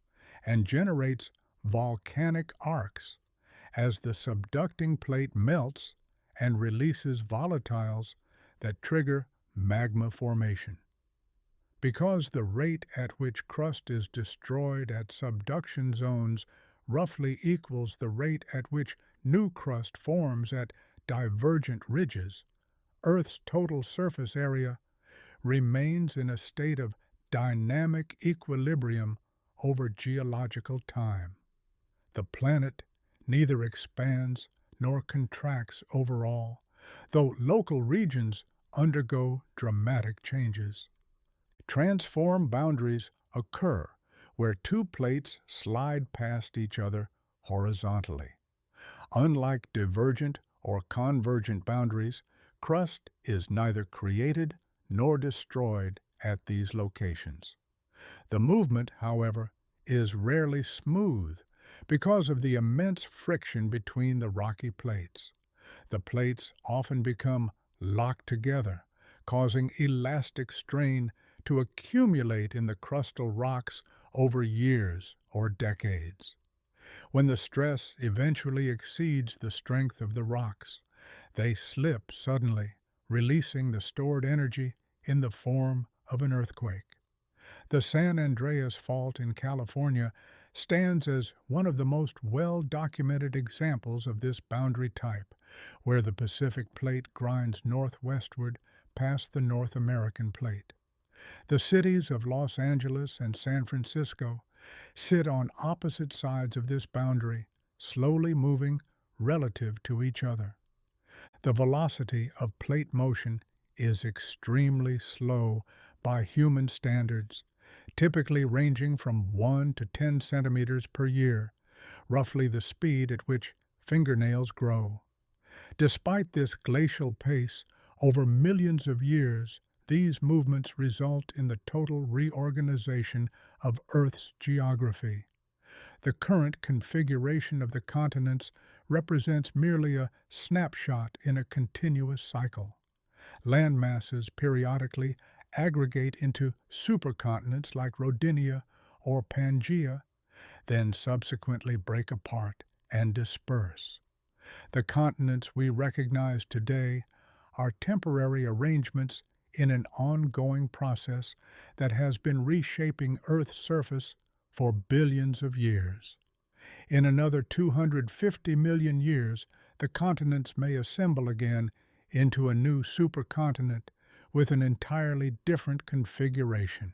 and generates volcanic arcs as the subducting plate melts and releases volatiles that trigger magma formation. Because the rate at which crust is destroyed at subduction zones roughly equals the rate at which new crust forms at divergent ridges, Earth's total surface area remains in a state of dynamic equilibrium over geological time. The planet neither expands nor contracts overall, though local regions undergo dramatic changes. Transform boundaries occur where two plates slide past each other horizontally. Unlike divergent or convergent boundaries, crust is neither created nor destroyed at these locations. The movement, however, is rarely smooth because of the immense friction between the rocky plates. The plates often become locked together, causing elastic strain to accumulate in the crustal rocks over years or decades. When the stress eventually exceeds the strength of the rocks, they slip suddenly, releasing the stored energy in the form of an earthquake. The San Andreas Fault in California stands as one of the most well-documented examples of this boundary type, where the Pacific Plate grinds northwestward past the North American Plate. The cities of Los Angeles and San Francisco sit on opposite sides of this boundary, slowly moving relative to each other. The velocity of plate motion is extremely slow by human standards, typically ranging from 1 to 10 centimeters per year, roughly the speed at which fingernails grow. Despite this glacial pace, over millions of years, these movements result in the total reorganization of Earth's geography. The current configuration of the continents represents merely a snapshot in a continuous cycle. Land masses periodically aggregate into supercontinents like Rodinia or Pangaea, then subsequently break apart and disperse. The continents we recognize today are temporary arrangements in an ongoing process that has been reshaping Earth's surface for billions of years. In another 250 million years, the continents may assemble again into a new supercontinent with an entirely different configuration.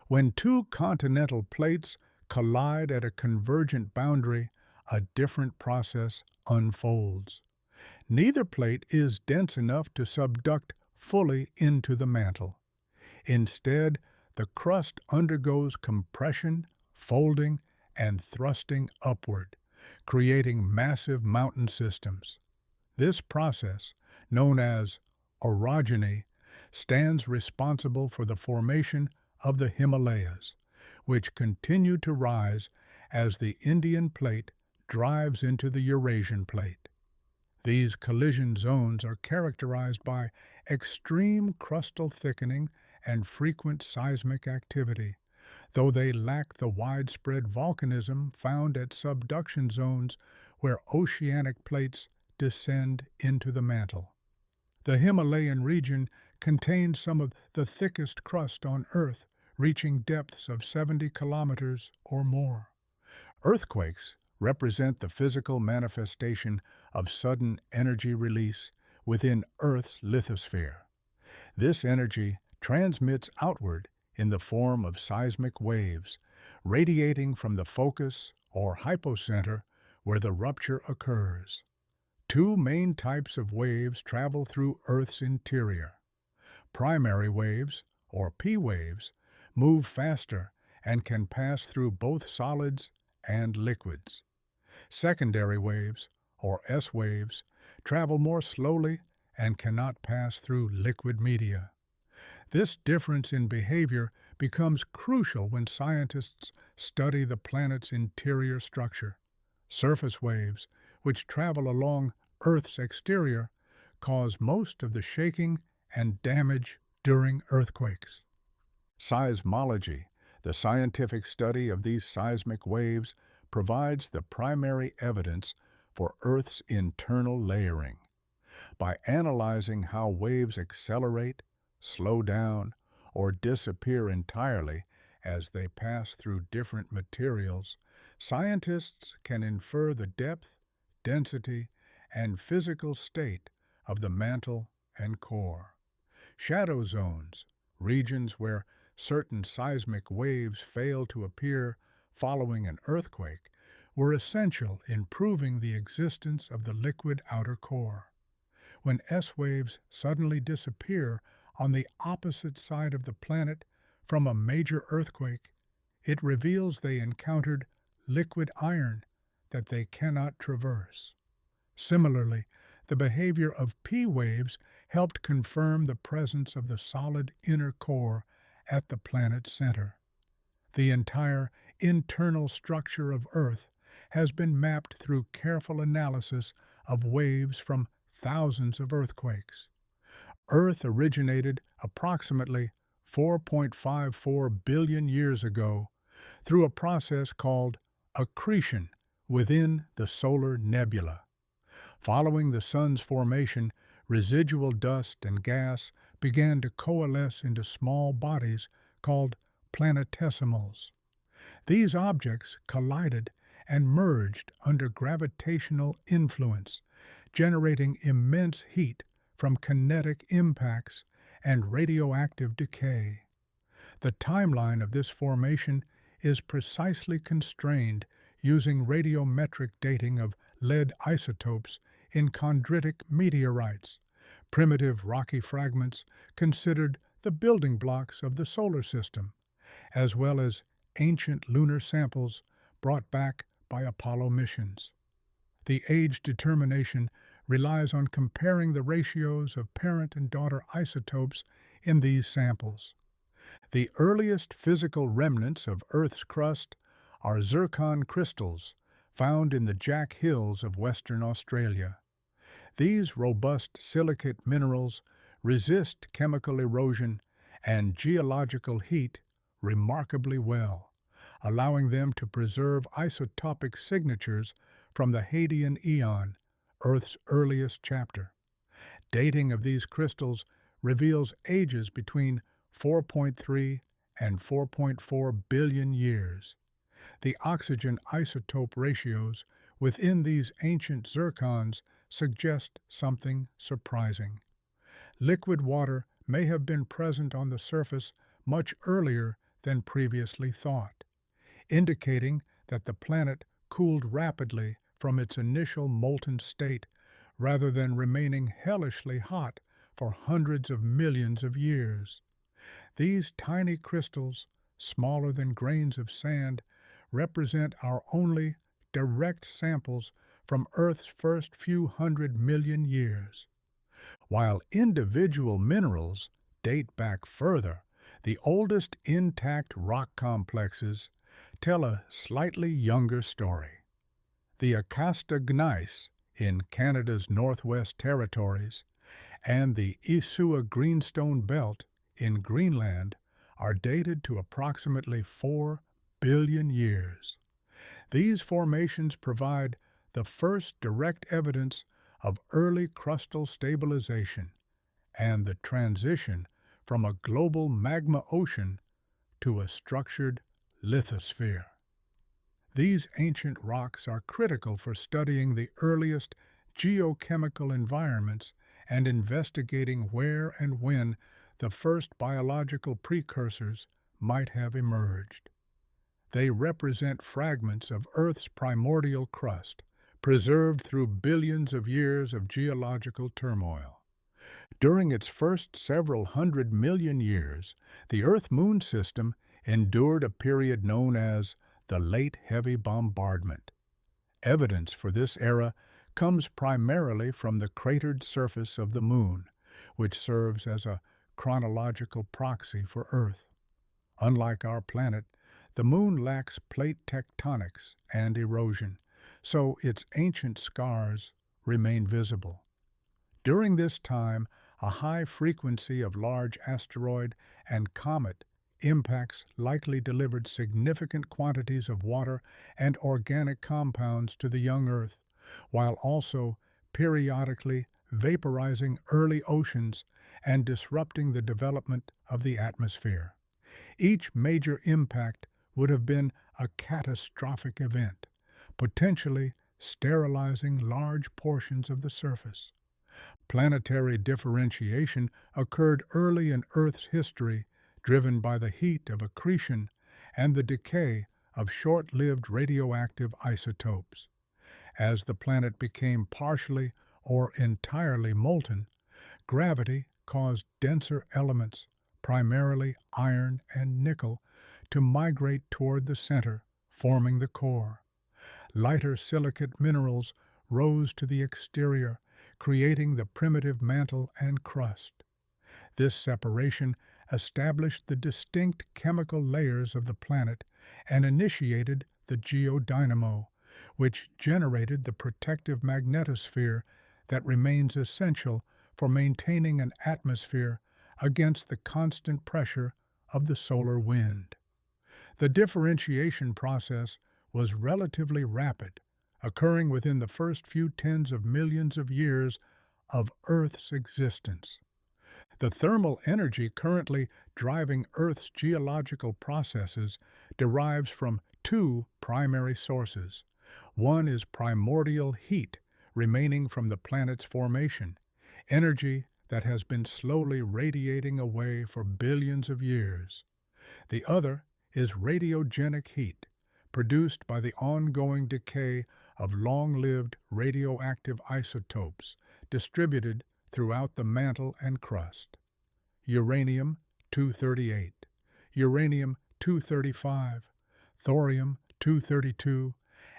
When two continental plates collide at a convergent boundary, a different process unfolds. Neither plate is dense enough to subduct fully into the mantle. Instead, the crust undergoes compression, folding, and thrusting upward, creating massive mountain systems. This process, known as orogeny, stands responsible for the formation of the Himalayas, which continue to rise as the Indian plate drives into the Eurasian plate. These collision zones are characterized by extreme crustal thickening and frequent seismic activity, though they lack the widespread volcanism found at subduction zones where oceanic plates descend into the mantle. The Himalayan region contains some of the thickest crust on Earth, reaching depths of 70 kilometers or more. Earthquakes represent the physical manifestation of sudden energy release within Earth's lithosphere. This energy transmits outward in the form of seismic waves, radiating from the focus or hypocenter where the rupture occurs. Two main types of waves travel through Earth's interior. Primary waves, or P waves, move faster and can pass through both solids and liquids. Secondary waves, or S waves, travel more slowly and cannot pass through liquid media. This difference in behavior becomes crucial when scientists study the planet's interior structure. Surface waves, which travel along Earth's exterior, cause most of the shaking and damage during earthquakes. Seismology, the scientific study of these seismic waves, provides the primary evidence for Earth's internal layering. By analyzing how waves accelerate, slow down, or disappear entirely as they pass through different materials, scientists can infer the depth, density, and physical state of the mantle and core. Shadow zones, regions where certain seismic waves fail to appear following an earthquake, were essential in proving the existence of the liquid outer core. When S waves suddenly disappear on the opposite side of the planet from a major earthquake, it reveals they encountered liquid iron that they cannot traverse. Similarly, the behavior of P waves helped confirm the presence of the solid inner core at the planet's center. The entire internal structure of Earth has been mapped through careful analysis of waves from thousands of earthquakes. Earth originated approximately 4.54 billion years ago through a process called accretion within the solar nebula. Following the Sun's formation, residual dust and gas began to coalesce into small bodies called planetesimals. These objects collided and merged under gravitational influence, generating immense heat from kinetic impacts and radioactive decay. The timeline of this formation is precisely constrained using radiometric dating of lead isotopes in chondritic meteorites, primitive rocky fragments considered the building blocks of the solar system, as well as ancient lunar samples brought back by Apollo missions. The age determination relies on comparing the ratios of parent and daughter isotopes in these samples. The earliest physical remnants of Earth's crust are zircon crystals found in the Jack Hills of Western Australia. These robust silicate minerals resist chemical erosion and geological heat remarkably well, allowing them to preserve isotopic signatures from the Hadean Eon, Earth's earliest chapter. Dating of these crystals reveals ages between 4.3 and 4.4 billion years. The oxygen isotope ratios within these ancient zircons suggest something surprising. Liquid water may have been present on the surface much earlier than previously thought, indicating that the planet cooled rapidly from its initial molten state rather than remaining hellishly hot for hundreds of millions of years. These tiny crystals, smaller than grains of sand, represent our only direct samples from Earth's first few 100 million years. While individual minerals date back further, the oldest intact rock complexes tell a slightly younger story. The Acasta gneiss in Canada's Northwest Territories and the Isua Greenstone Belt in Greenland are dated to approximately 4 billion years. These formations provide the first direct evidence of early crustal stabilization and the transition from a global magma ocean to a structured lithosphere. These ancient rocks are critical for studying the earliest geochemical environments and investigating where and when the first biological precursors might have emerged. They represent fragments of Earth's primordial crust, preserved through billions of years of geological turmoil. During its first several 100 million years, the Earth-Moon system endured a period known as the Late Heavy Bombardment. Evidence for this era comes primarily from the cratered surface of the Moon, which serves as a chronological proxy for Earth. Unlike our planet, the Moon lacks plate tectonics and erosion, so its ancient scars remain visible. During this time, a high frequency of large asteroid and comet impacts likely delivered significant quantities of water and organic compounds to the young Earth, while also periodically vaporizing early oceans and disrupting the development of the atmosphere. Each major impact would have been a catastrophic event, potentially sterilizing large portions of the surface. Planetary differentiation occurred early in Earth's history, driven by the heat of accretion and the decay of short-lived radioactive isotopes. As the planet became partially or entirely molten, gravity caused denser elements, primarily iron and nickel, to migrate toward the center, forming the core. Lighter silicate minerals rose to the exterior, creating the primitive mantle and crust. This separation established the distinct chemical layers of the planet and initiated the geodynamo, which generated the protective magnetosphere that remains essential for maintaining an atmosphere against the constant pressure of the solar wind. The differentiation process was relatively rapid, occurring within the first few tens of millions of years of Earth's existence. The thermal energy currently driving Earth's geological processes derives from two primary sources. One is primordial heat remaining from the planet's formation, energy that has been slowly radiating away for billions of years. The other is radiogenic heat, produced by the ongoing decay of long-lived radioactive isotopes distributed throughout the mantle and crust. Uranium-238, uranium-235, thorium-232,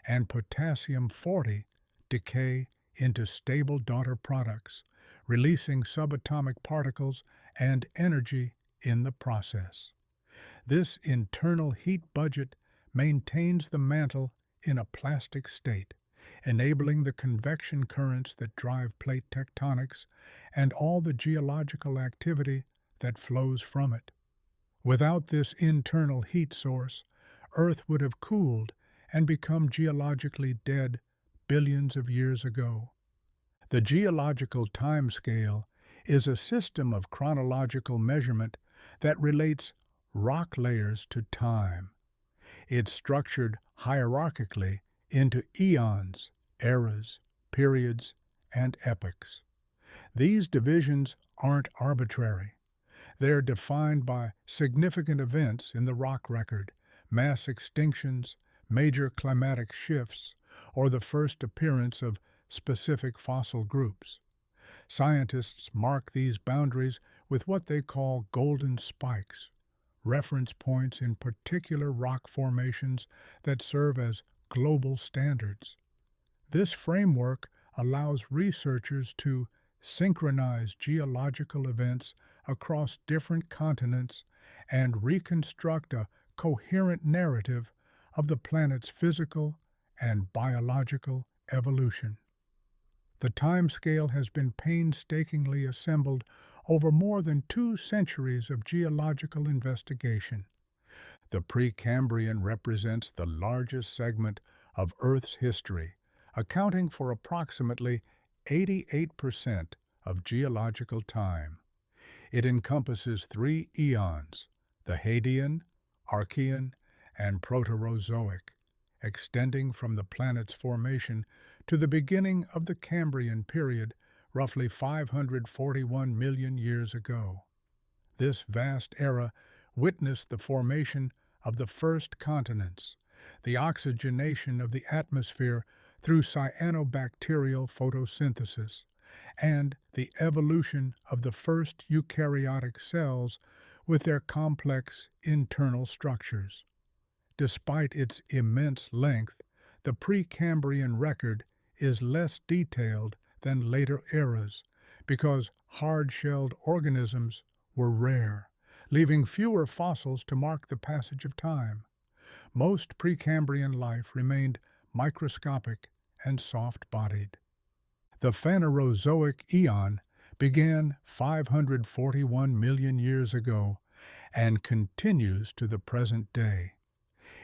and potassium-40 decay into stable daughter products, releasing subatomic particles and energy in the process. This internal heat budget maintains the mantle in a plastic state, enabling the convection currents that drive plate tectonics and all the geological activity that flows from it. Without this internal heat source, Earth would have cooled and become geologically dead billions of years ago. The geological timescale is a system of chronological measurement that relates rock layers to time. It's structured hierarchically into eons, eras, periods, and epochs. These divisions aren't arbitrary. They're defined by significant events in the rock record, mass extinctions, major climatic shifts, or the first appearance of specific fossil groups. Scientists mark these boundaries with what they call golden spikes, reference points in particular rock formations that serve as global standards. This framework allows researchers to synchronize geological events across different continents and reconstruct a coherent narrative of the planet's physical and biological evolution. The timescale has been painstakingly assembled over more than 2 centuries of geological investigation. The Precambrian represents the largest segment of Earth's history, accounting for approximately 88% of geological time. It encompasses 3 eons: the Hadean, Archean, and Proterozoic, extending from the planet's formation to the beginning of the Cambrian period, roughly 541 million years ago. This vast era witnessed the formation of the first continents, the oxygenation of the atmosphere through cyanobacterial photosynthesis, and the evolution of the first eukaryotic cells with their complex internal structures. Despite its immense length, the Precambrian record is less detailed than later eras because hard-shelled organisms were rare, leaving fewer fossils to mark the passage of time. Most Precambrian life remained microscopic and soft-bodied. The Phanerozoic eon began 541 million years ago and continues to the present day.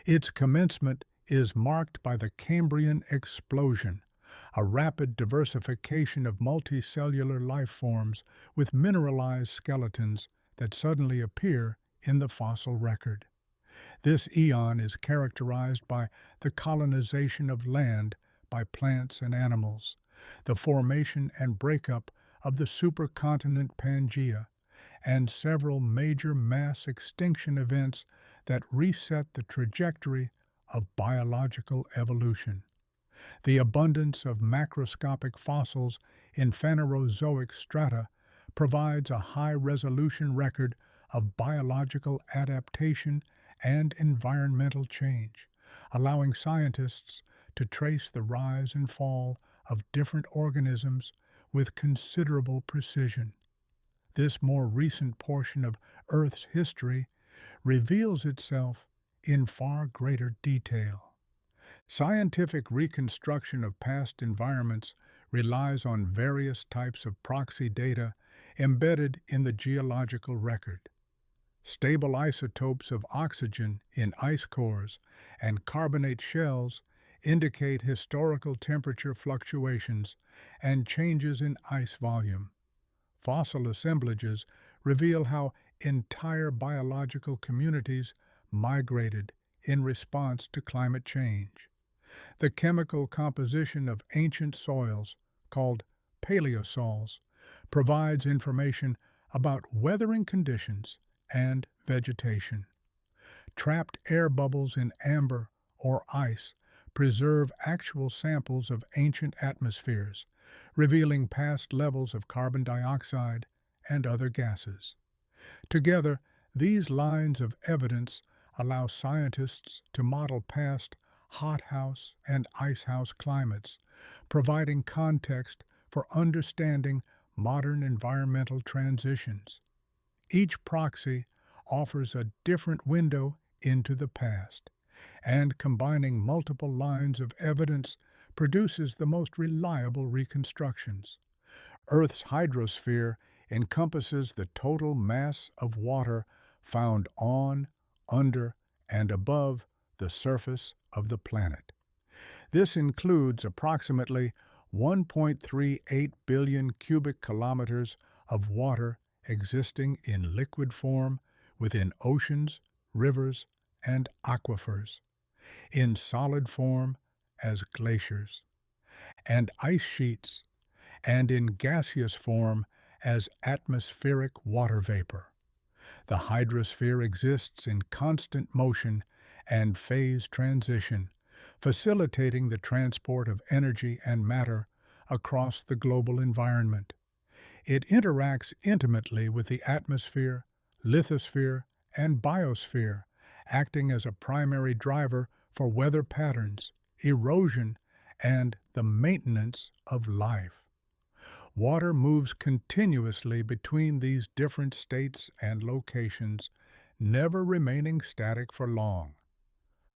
Its commencement is marked by the Cambrian explosion, a rapid diversification of multicellular life forms with mineralized skeletons that suddenly appear in the fossil record. This eon is characterized by the colonization of land by plants and animals, the formation and breakup of the supercontinent Pangaea, and several major mass extinction events that reset the trajectory of biological evolution. The abundance of macroscopic fossils in Phanerozoic strata provides a high-resolution record of biological adaptation and environmental change, allowing scientists to trace the rise and fall of different organisms with considerable precision. This more recent portion of Earth's history reveals itself in far greater detail. Scientific reconstruction of past environments relies on various types of proxy data embedded in the geological record. Stable isotopes of oxygen in ice cores and carbonate shells indicate historical temperature fluctuations and changes in ice volume. Fossil assemblages reveal how entire biological communities migrated in response to climate change. The chemical composition of ancient soils, called paleosols, provides information about weathering conditions and vegetation. Trapped air bubbles in amber or ice preserve actual samples of ancient atmospheres, revealing past levels of carbon dioxide and other gases. Together, these lines of evidence allow scientists to model past hothouse and icehouse climates, providing context for understanding modern environmental transitions. Each proxy offers a different window into the past, and combining multiple lines of evidence produces the most reliable reconstructions. Earth's hydrosphere encompasses the total mass of water found on, under, and above the surface of the planet. This includes approximately 1.38 billion cubic kilometers of water existing in liquid form within oceans, rivers, and aquifers, in solid form as glaciers, and ice sheets, and in gaseous form as atmospheric water vapor. The hydrosphere exists in constant motion and phase transition, facilitating the transport of energy and matter across the global environment. It interacts intimately with the atmosphere, lithosphere, and biosphere, acting as a primary driver for weather patterns, erosion, and the maintenance of life. Water moves continuously between these different states and locations, never remaining static for long.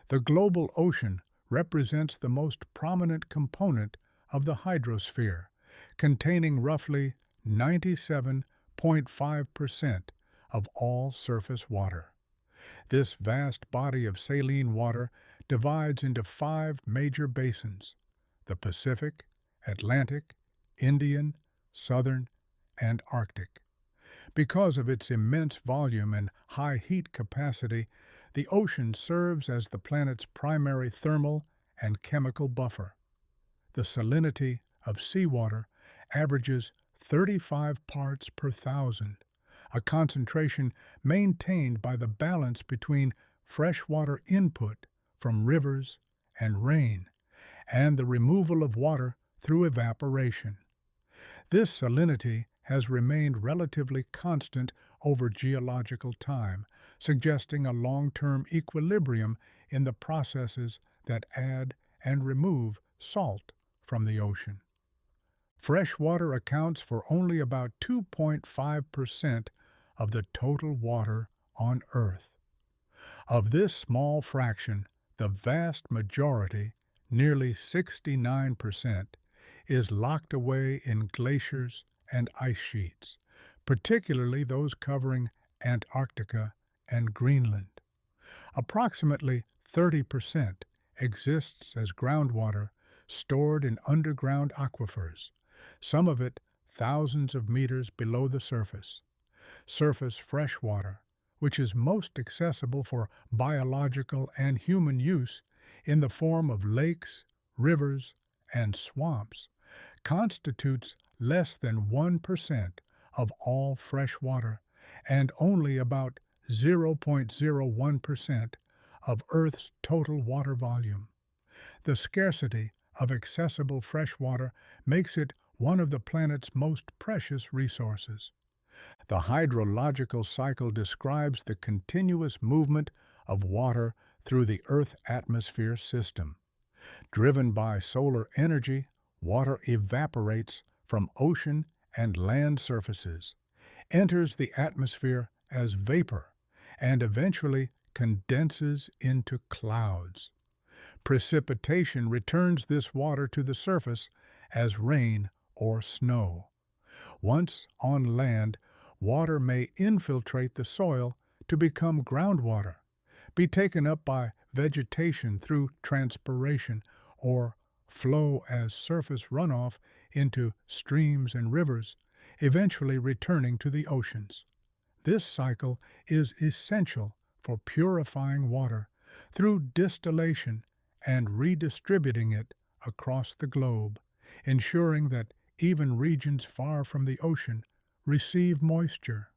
The global ocean represents the most prominent component of the hydrosphere, containing roughly 97.5% of all surface water. This vast body of saline water divides into five major basins: the Pacific, Atlantic, Indian, Southern, and Arctic. Because of its immense volume and high heat capacity, the ocean serves as the planet's primary thermal and chemical buffer. The salinity of seawater averages 35 parts per thousand, a concentration maintained by the balance between freshwater input from rivers and rain, and the removal of water through evaporation. This salinity has remained relatively constant over geological time, suggesting a long-term equilibrium in the processes that add and remove salt from the ocean. Fresh water accounts for only about 2.5% of the total water on Earth. Of this small fraction, the vast majority, nearly 69%, is locked away in glaciers and ice sheets, particularly those covering Antarctica and Greenland. Approximately 30% exists as groundwater stored in underground aquifers, some of it thousands of meters below the surface. Surface freshwater, which is most accessible for biological and human use in the form of lakes, rivers, and swamps, constitutes less than 1% of all fresh water and only about 0.01% of Earth's total water volume. The scarcity of accessible fresh water makes it one of the planet's most precious resources. The hydrological cycle describes the continuous movement of water through the Earth-atmosphere system. Driven by solar energy, water evaporates from ocean and land surfaces, enters the atmosphere as vapor, and eventually condenses into clouds. Precipitation returns this water to the surface as rain or snow. Once on land, water may infiltrate the soil to become groundwater, be taken up by vegetation through transpiration, or flow as surface runoff into streams and rivers, eventually returning to the oceans. This cycle is essential for purifying water through distillation and redistributing it across the globe, ensuring that even regions far from the ocean receive moisture.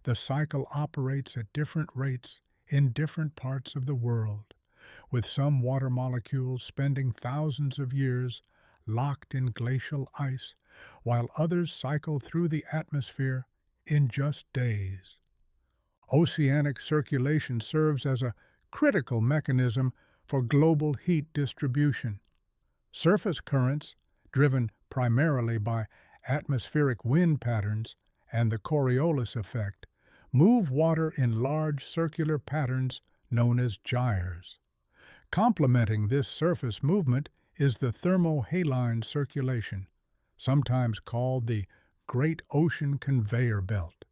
The cycle operates at different rates in different parts of the world, with some water molecules spending thousands of years locked in glacial ice, while others cycle through the atmosphere in just days. Oceanic circulation serves as a critical mechanism for global heat distribution. Surface currents, driven primarily by atmospheric wind patterns and the Coriolis effect, move water in large circular patterns known as gyres. Complementing this surface movement is the thermohaline circulation, sometimes called the Great Ocean Conveyor Belt.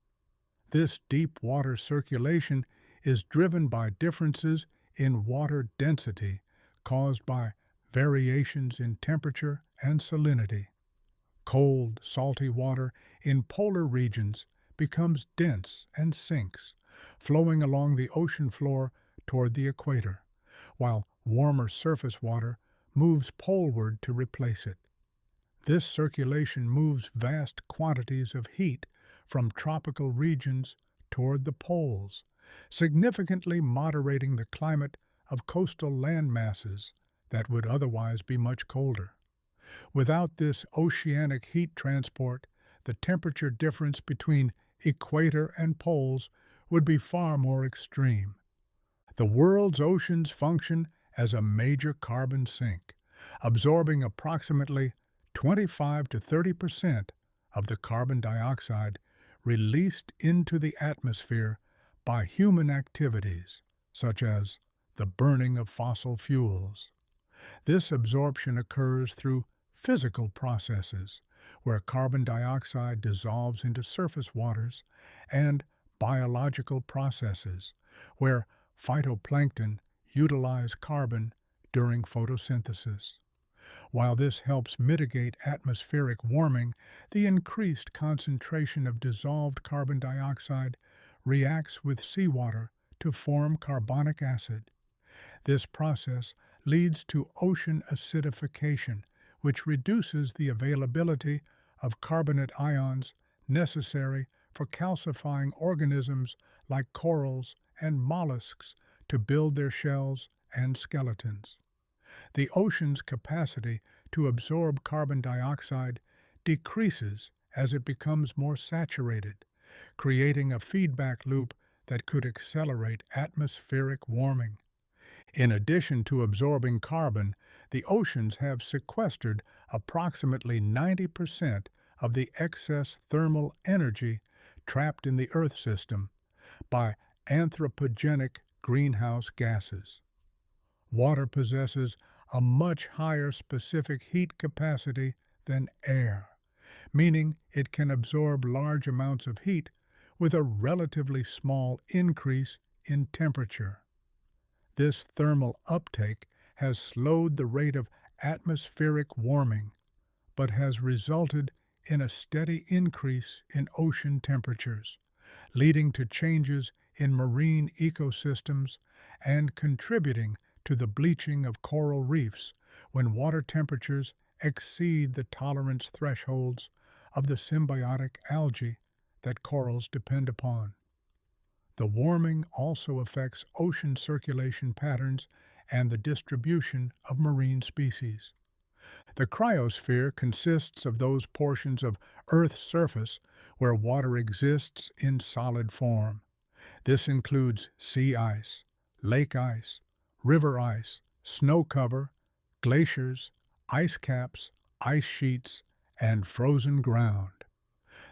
This deep water circulation is driven by differences in water density caused by variations in temperature and salinity. Cold, salty water in polar regions becomes dense and sinks, flowing along the ocean floor toward the equator, while warmer surface water moves poleward to replace it. This circulation moves vast quantities of heat from tropical regions toward the poles, significantly moderating the climate of coastal land masses that would otherwise be much colder. Without this oceanic heat transport, the temperature difference between equator and poles would be far more extreme. The world's oceans function as a major carbon sink, absorbing approximately 25 to 30% of the carbon dioxide released into the atmosphere by human activities, such as the burning of fossil fuels. This absorption occurs through physical processes, where carbon dioxide dissolves into surface waters, and biological processes, where phytoplankton utilize carbon during photosynthesis. While this helps mitigate atmospheric warming, the increased concentration of dissolved carbon dioxide reacts with seawater to form carbonic acid. This process leads to ocean acidification, which reduces the availability of carbonate ions necessary for calcifying organisms like corals and mollusks to build their shells and skeletons. The ocean's capacity to absorb carbon dioxide decreases as it becomes more saturated, creating a feedback loop that could accelerate atmospheric warming. In addition to absorbing carbon, the oceans have sequestered approximately 90% of the excess thermal energy trapped in the Earth system by anthropogenic greenhouse gases. Water possesses a much higher specific heat capacity than air, meaning it can absorb large amounts of heat with a relatively small increase in temperature. This thermal uptake has slowed the rate of atmospheric warming, but has resulted in a steady increase in ocean temperatures, leading to changes in marine ecosystems and contributing to the bleaching of coral reefs when water temperatures exceed the tolerance thresholds of the symbiotic algae that corals depend upon. The warming also affects ocean circulation patterns and the distribution of marine species. The cryosphere consists of those portions of Earth's surface where water exists in solid form. This includes sea ice, lake ice, river ice, snow cover, glaciers, ice caps, ice sheets, and frozen ground.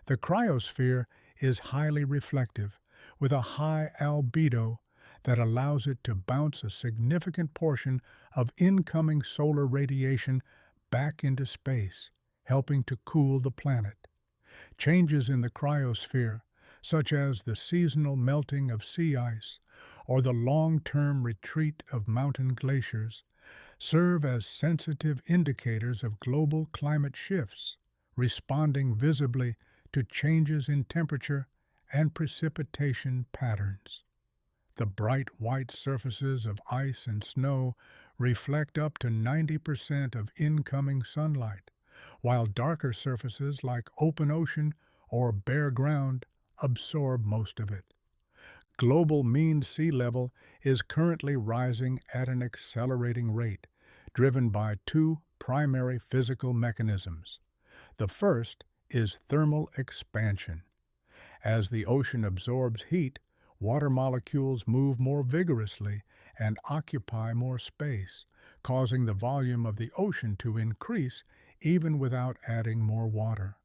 The cryosphere is highly reflective, with a high albedo that allows it to bounce a significant portion of incoming solar radiation back into space, helping to cool the planet. Changes in the cryosphere, such as the seasonal melting of sea ice or the long-term retreat of mountain glaciers, serve as sensitive indicators of global climate shifts, responding visibly to changes in temperature and precipitation patterns. The bright white surfaces of ice and snow reflect up to 90% of incoming sunlight, while darker surfaces like open ocean or bare ground absorb most of it. Global mean sea level is currently rising at an accelerating rate, driven by two primary physical mechanisms. The first is thermal expansion. As the ocean absorbs heat, water molecules move more vigorously and occupy more space, causing the volume of the ocean to increase even without adding more water.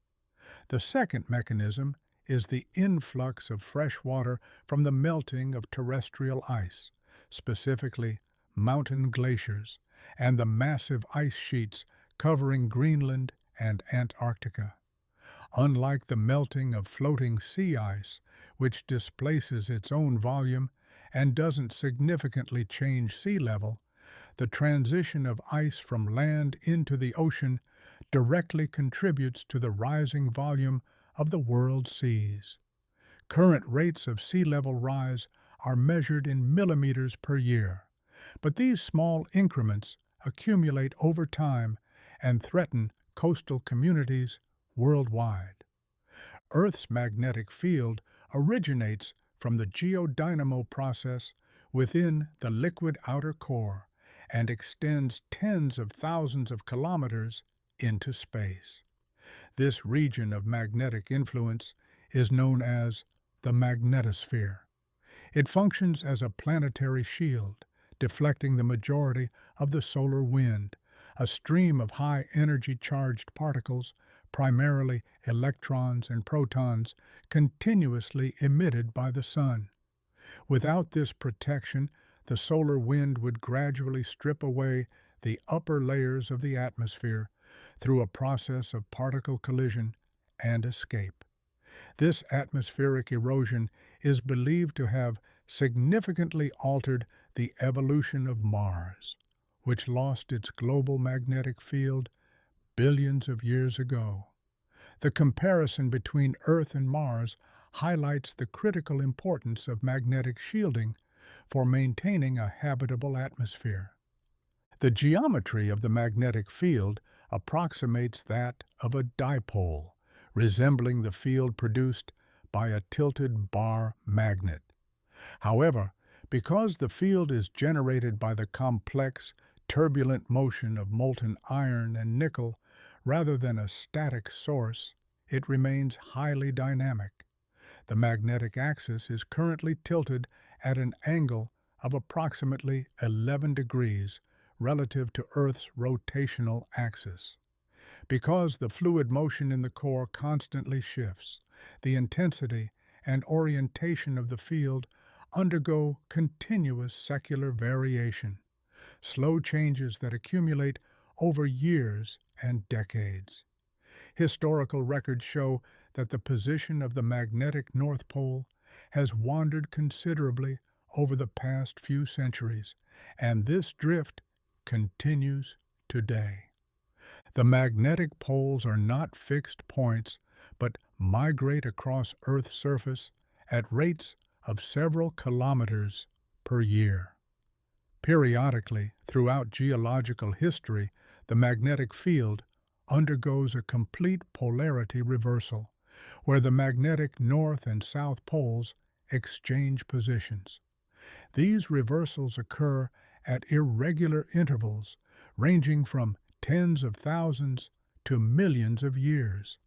The second mechanism is the influx of fresh water from the melting of terrestrial ice, specifically mountain glaciers, and the massive ice sheets covering Greenland and Antarctica. Unlike the melting of floating sea ice, which displaces its own volume and doesn't significantly change sea level, the transition of ice from land into the ocean directly contributes to the rising volume of the world's seas. Current rates of sea level rise are measured in millimeters per year, but these small increments accumulate over time and threaten coastal communities worldwide. Earth's magnetic field originates from the geodynamo process within the liquid outer core and extends tens of thousands of kilometers into space. This region of magnetic influence is known as the magnetosphere. It functions as a planetary shield, deflecting the majority of the solar wind, a stream of high-energy charged particles, primarily electrons and protons, continuously emitted by the sun. Without this protection, the solar wind would gradually strip away the upper layers of the atmosphere through a process of particle collision and escape. This atmospheric erosion is believed to have significantly altered the evolution of Mars, which lost its global magnetic field billions of years ago. The comparison between Earth and Mars highlights the critical importance of magnetic shielding for maintaining a habitable atmosphere. The geometry of the magnetic field approximates that of a dipole, resembling the field produced by a tilted bar magnet. However, because the field is generated by the complex, turbulent motion of molten iron and nickel rather than a static source, it remains highly dynamic. The magnetic axis is currently tilted at an angle of approximately 11 degrees relative to Earth's rotational axis. Because the fluid motion in the core constantly shifts, the intensity and orientation of the field undergo continuous secular variation, slow changes that accumulate over years and decades. Historical records show that the position of the magnetic North Pole has wandered considerably over the past few centuries, and this drift continues today. The magnetic poles are not fixed points, but migrate across Earth's surface at rates of several kilometers per year. Periodically, throughout geological history, the magnetic field undergoes a complete polarity reversal, where the magnetic north and south poles exchange positions. These reversals occur at irregular intervals, ranging from tens of thousands to millions of years.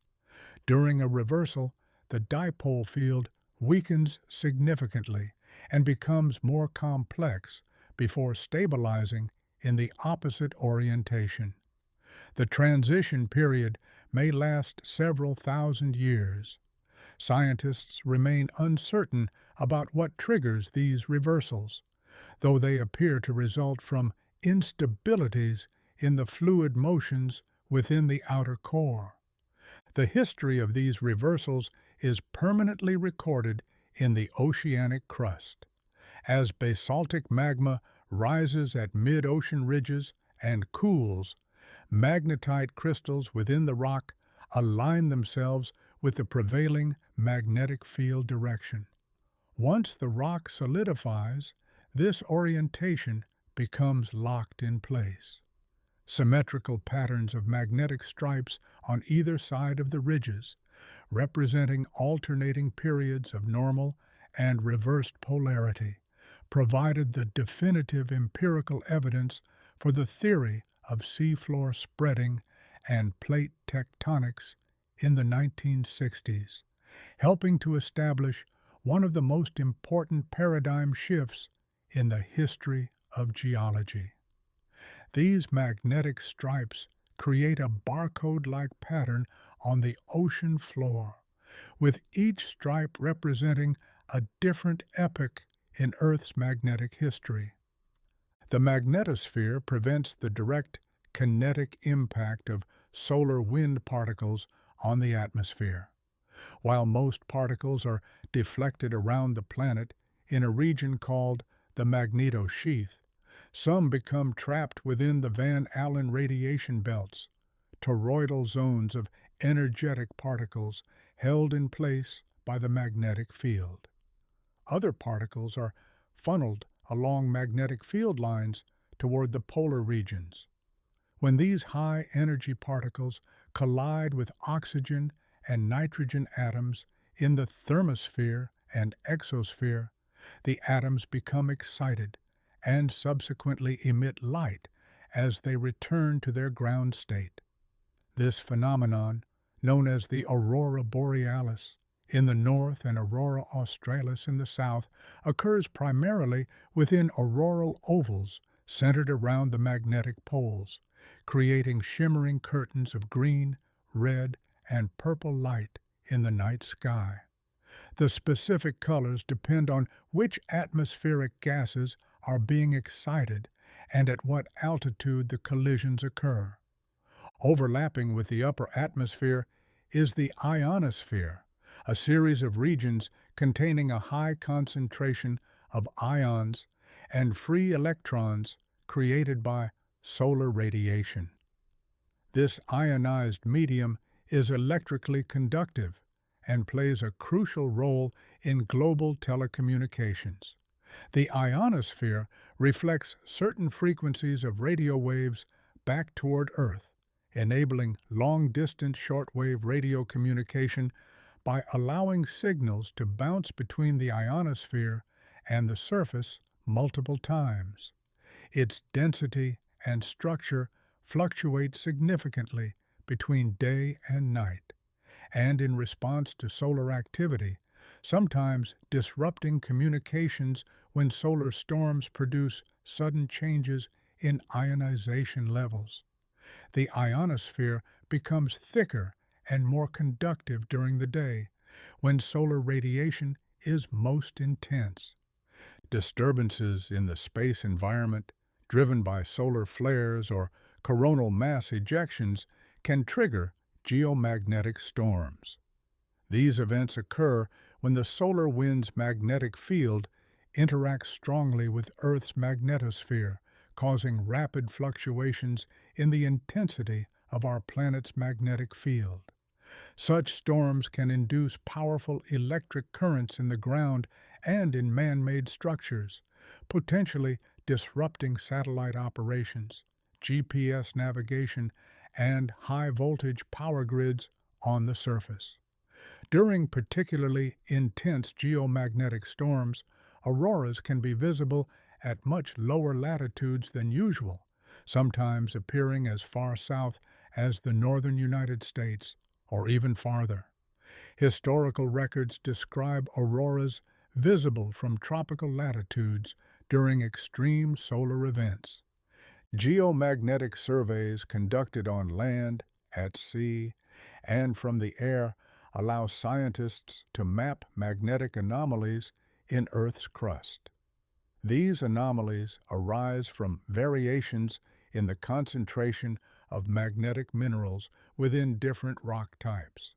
During a reversal, the dipole field weakens significantly and becomes more complex before stabilizing in the opposite orientation. The transition period may last several thousand years. Scientists remain uncertain about what triggers these reversals, though they appear to result from instabilities in the fluid motions within the outer core. The history of these reversals is permanently recorded in the oceanic crust. As basaltic magma rises at mid-ocean ridges and cools, magnetite crystals within the rock align themselves with the prevailing magnetic field direction. Once the rock solidifies, this orientation becomes locked in place. Symmetrical patterns of magnetic stripes on either side of the ridges, representing alternating periods of normal and reversed polarity, provided the definitive empirical evidence for the theory of seafloor spreading and plate tectonics in the 1960s, helping to establish one of the most important paradigm shifts in the history of geology. These magnetic stripes create a barcode-like pattern on the ocean floor, with each stripe representing a different epoch in Earth's magnetic history. The magnetosphere prevents the direct kinetic impact of solar wind particles on the atmosphere. While most particles are deflected around the planet in a region called the magnetosheath, some become trapped within the Van Allen radiation belts, toroidal zones of energetic particles held in place by the magnetic field. Other particles are funneled along magnetic field lines toward the polar regions. When these high-energy particles collide with oxygen and nitrogen atoms in the thermosphere and exosphere, the atoms become excited and subsequently emit light as they return to their ground state. This phenomenon, known as the aurora borealis in the north and aurora australis in the south, occurs primarily within auroral ovals centered around the magnetic poles, creating shimmering curtains of green, red, and purple light in the night sky. The specific colors depend on which atmospheric gases are being excited and at what altitude the collisions occur. Overlapping with the upper atmosphere is the ionosphere, a series of regions containing a high concentration of ions and free electrons created by solar radiation. This ionized medium is electrically conductive and plays a crucial role in global telecommunications. The ionosphere reflects certain frequencies of radio waves back toward Earth, enabling long-distance shortwave radio communication by allowing signals to bounce between the ionosphere and the surface multiple times. Its density and structure fluctuate significantly between day and night, and in response to solar activity, sometimes disrupting communications when solar storms produce sudden changes in ionization levels. The ionosphere becomes thicker and more conductive during the day, when solar radiation is most intense. Disturbances in the space environment, driven by solar flares or coronal mass ejections, can trigger geomagnetic storms. These events occur when the solar wind's magnetic field interacts strongly with Earth's magnetosphere, causing rapid fluctuations in the intensity of our planet's magnetic field. Such storms can induce powerful electric currents in the ground and in man-made structures, potentially disrupting satellite operations, GPS navigation, and high-voltage power grids on the surface. During particularly intense geomagnetic storms, auroras can be visible at much lower latitudes than usual, sometimes appearing as far south as the northern United States or even farther. Historical records describe auroras visible from tropical latitudes during extreme solar events. Geomagnetic surveys conducted on land, at sea, and from the air allow scientists to map magnetic anomalies in Earth's crust. These anomalies arise from variations in the concentration of magnetic minerals within different rock types.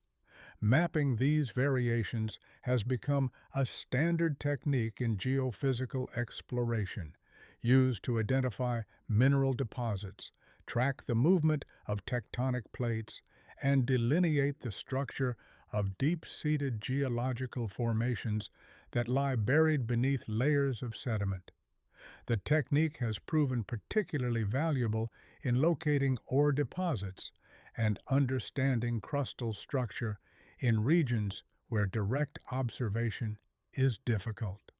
Mapping these variations has become a standard technique in geophysical exploration, used to identify mineral deposits, track the movement of tectonic plates, and delineate the structure of deep-seated geological formations that lie buried beneath layers of sediment. The technique has proven particularly valuable in locating ore deposits and understanding crustal structure in regions where direct observation is difficult.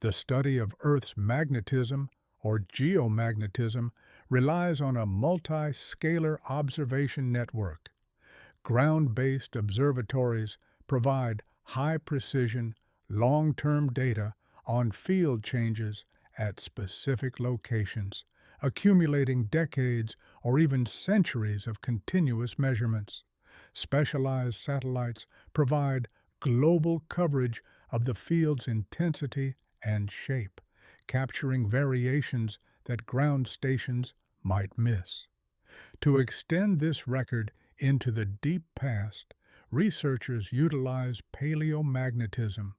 The study of Earth's magnetism, or geomagnetism, relies on a multi-scalar observation network. Ground-based observatories provide high-precision, long-term data on field changes at specific locations, accumulating decades or even centuries of continuous measurements. Specialized satellites provide global coverage of the field's intensity and shape, capturing variations that ground stations might miss. To extend this record into the deep past, researchers utilize paleomagnetism,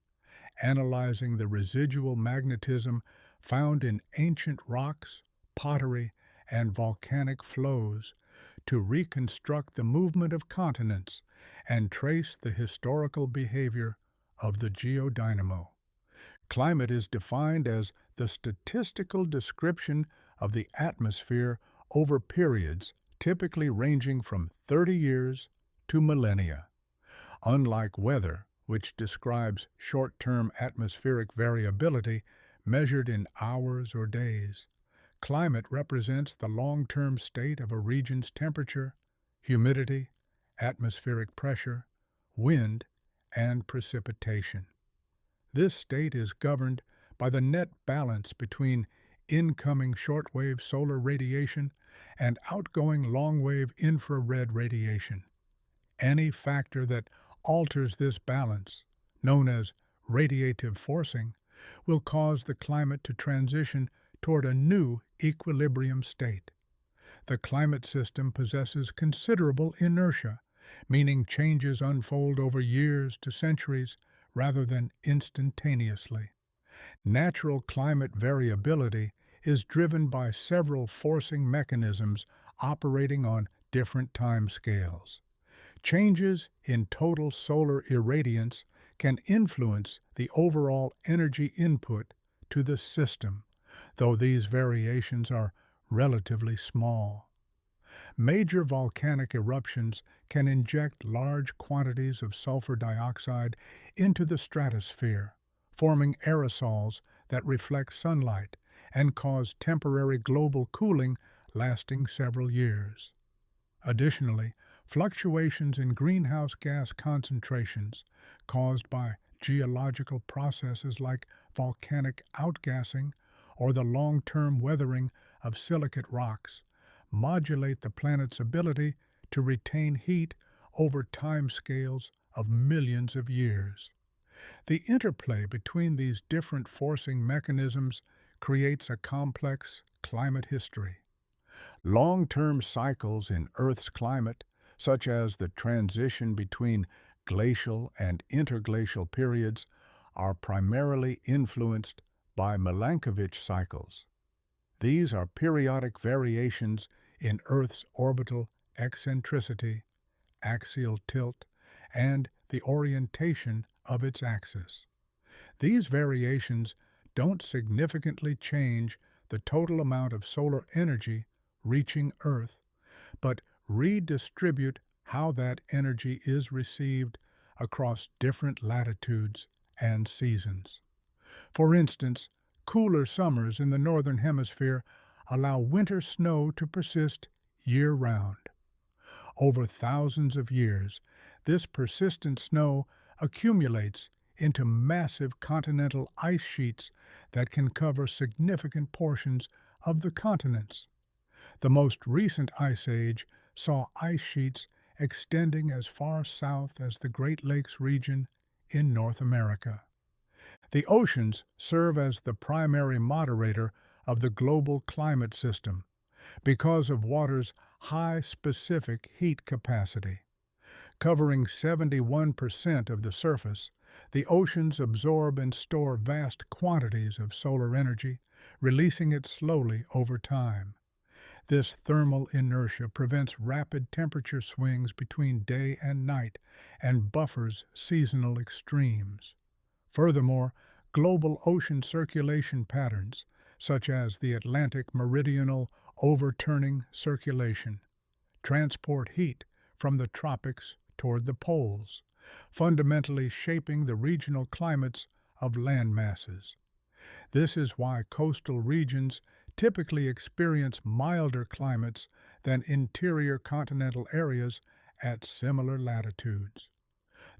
analyzing the residual magnetism found in ancient rocks, pottery, and volcanic flows to reconstruct the movement of continents and trace the historical behavior of the geodynamo. Climate is defined as the statistical description of the atmosphere over periods typically ranging from 30 years to millennia. Unlike weather, which describes short-term atmospheric variability measured in hours or days, climate represents the long-term state of a region's temperature, humidity, atmospheric pressure, wind, and precipitation. This state is governed by the net balance between incoming shortwave solar radiation and outgoing long-wave infrared radiation. Any factor that alters this balance, known as radiative forcing, will cause the climate to transition toward a new equilibrium state. The climate system possesses considerable inertia, meaning changes unfold over years to centuries rather than instantaneously. Natural climate variability is driven by several forcing mechanisms operating on different time scales. Changes in total solar irradiance can influence the overall energy input to the system, though these variations are relatively small. Major volcanic eruptions can inject large quantities of sulfur dioxide into the stratosphere, forming aerosols that reflect sunlight and cause temporary global cooling lasting several years. Additionally, fluctuations in greenhouse gas concentrations caused by geological processes like volcanic outgassing or the long-term weathering of silicate rocks modulate the planet's ability to retain heat over timescales of millions of years. The interplay between these different forcing mechanisms creates a complex climate history. Long-term cycles in Earth's climate, such as the transition between glacial and interglacial periods, are primarily influenced by Milankovitch cycles. These are periodic variations in Earth's orbital eccentricity, axial tilt, and the orientation of its axis. These variations don't significantly change the total amount of solar energy reaching Earth, but redistribute how that energy is received across different latitudes and seasons. For instance, cooler summers in the Northern Hemisphere allow winter snow to persist year-round. Over thousands of years, this persistent snow accumulates into massive continental ice sheets that can cover significant portions of the continents. The most recent ice age saw ice sheets extending as far south as the Great Lakes region in North America. The oceans serve as the primary moderator of the global climate system because of water's high specific heat capacity. Covering 71% of the surface, the oceans absorb and store vast quantities of solar energy, releasing it slowly over time. This thermal inertia prevents rapid temperature swings between day and night and buffers seasonal extremes. Furthermore, global ocean circulation patterns, such as the Atlantic meridional overturning circulation, transport heat from the tropics toward the poles, fundamentally shaping the regional climates of land masses. This is why coastal regions typically experience milder climates than interior continental areas at similar latitudes.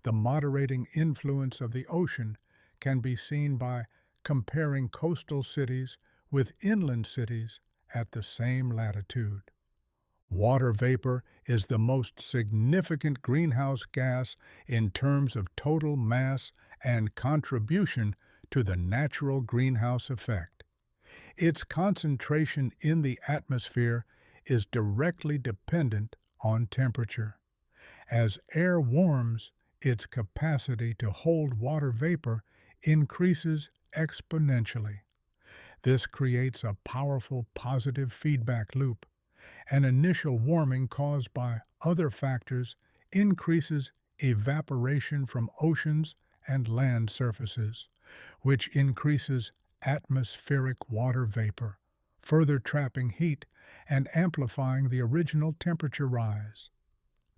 The moderating influence of the ocean can be seen by comparing coastal cities with inland cities at the same latitude. Water vapor is the most significant greenhouse gas in terms of total mass and contribution to the natural greenhouse effect. Its concentration in the atmosphere is directly dependent on temperature. As air warms, its capacity to hold water vapor increases exponentially. This creates a powerful positive feedback loop. An initial warming caused by other factors increases evaporation from oceans and land surfaces, which increases atmospheric water vapor, further trapping heat and amplifying the original temperature rise.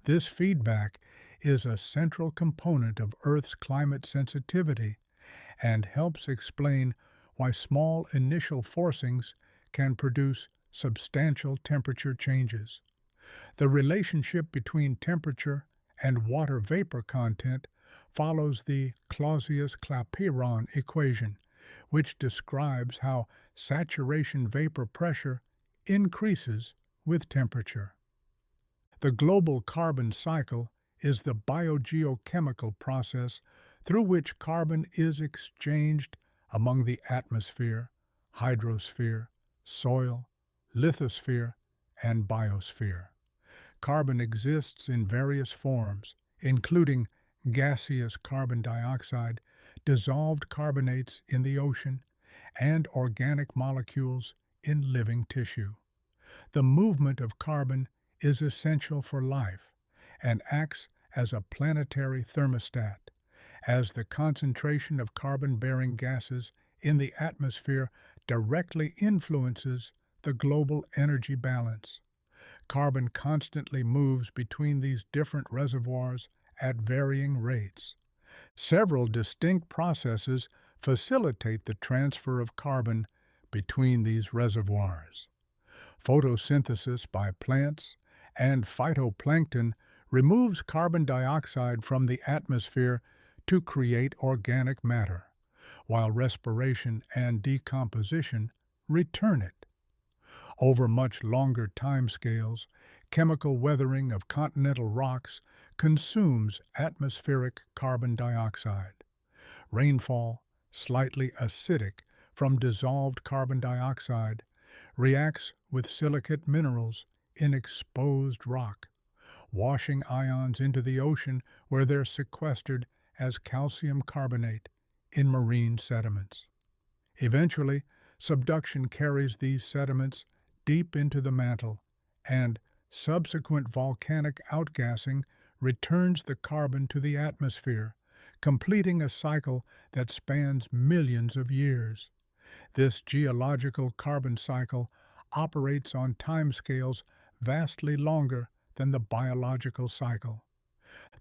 This feedback is a central component of Earth's climate sensitivity and helps explain why small initial forcings can produce substantial temperature changes. The relationship between temperature and water vapor content follows the Clausius-Clapeyron equation, which describes how saturation vapor pressure increases with temperature. The global carbon cycle is the biogeochemical process through which carbon is exchanged among the atmosphere, hydrosphere, soil, lithosphere, and biosphere. Carbon exists in various forms, including gaseous carbon dioxide, dissolved carbonates in the ocean, and organic molecules in living tissue. The movement of carbon is essential for life and acts as a planetary thermostat, as the concentration of carbon-bearing gases in the atmosphere directly influences the global energy balance. Carbon constantly moves between these different reservoirs at varying rates. Several distinct processes facilitate the transfer of carbon between these reservoirs. Photosynthesis by plants and phytoplankton removes carbon dioxide from the atmosphere to create organic matter, while respiration and decomposition return it. Over much longer timescales, chemical weathering of continental rocks consumes atmospheric carbon dioxide. Rainfall, slightly acidic from dissolved carbon dioxide, reacts with silicate minerals in exposed rock, washing ions into the ocean where they're sequestered as calcium carbonate in marine sediments. Eventually, subduction carries these sediments deep into the mantle, and subsequent volcanic outgassing returns the carbon to the atmosphere, completing a cycle that spans millions of years. This geological carbon cycle operates on timescales vastly longer than the biological cycle.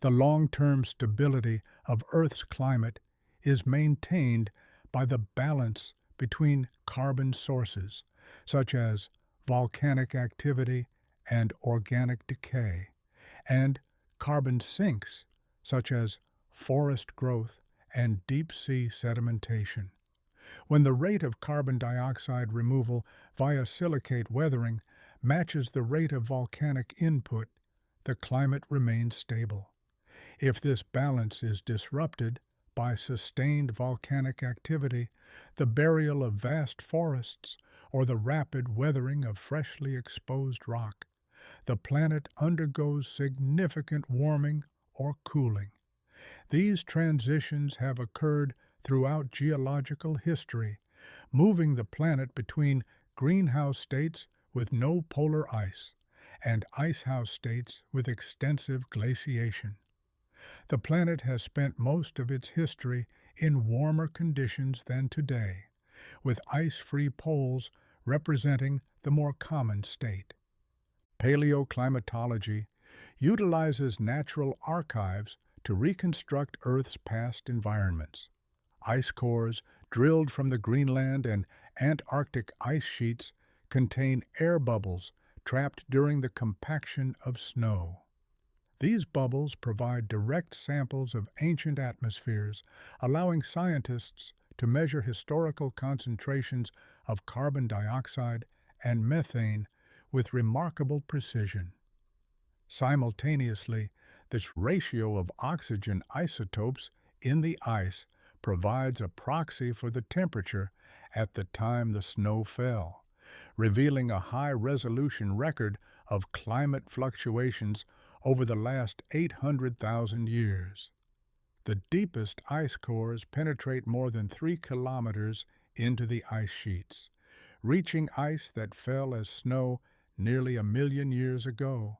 The long-term stability of Earth's climate is maintained by the balance between carbon sources, such as volcanic activity and organic decay, and carbon sinks, such as forest growth and deep-sea sedimentation. When the rate of carbon dioxide removal via silicate weathering matches the rate of volcanic input, the climate remains stable. If this balance is disrupted by sustained volcanic activity, the burial of vast forests, or the rapid weathering of freshly exposed rock, the planet undergoes significant warming or cooling. These transitions have occurred throughout geological history, moving the planet between greenhouse states with no polar ice and icehouse states with extensive glaciation. The planet has spent most of its history in warmer conditions than today, with ice-free poles representing the more common state. Paleoclimatology utilizes natural archives to reconstruct Earth's past environments. Ice cores drilled from the Greenland and Antarctic ice sheets contain air bubbles trapped during the compaction of snow. These bubbles provide direct samples of ancient atmospheres, allowing scientists to measure historical concentrations of carbon dioxide and methane with remarkable precision. Simultaneously, this ratio of oxygen isotopes in the ice provides a proxy for the temperature at the time the snow fell, revealing a high-resolution record of climate fluctuations over the last 800,000 years. The deepest ice cores penetrate more than 3 kilometers into the ice sheets, reaching ice that fell as snow nearly 1 million years ago.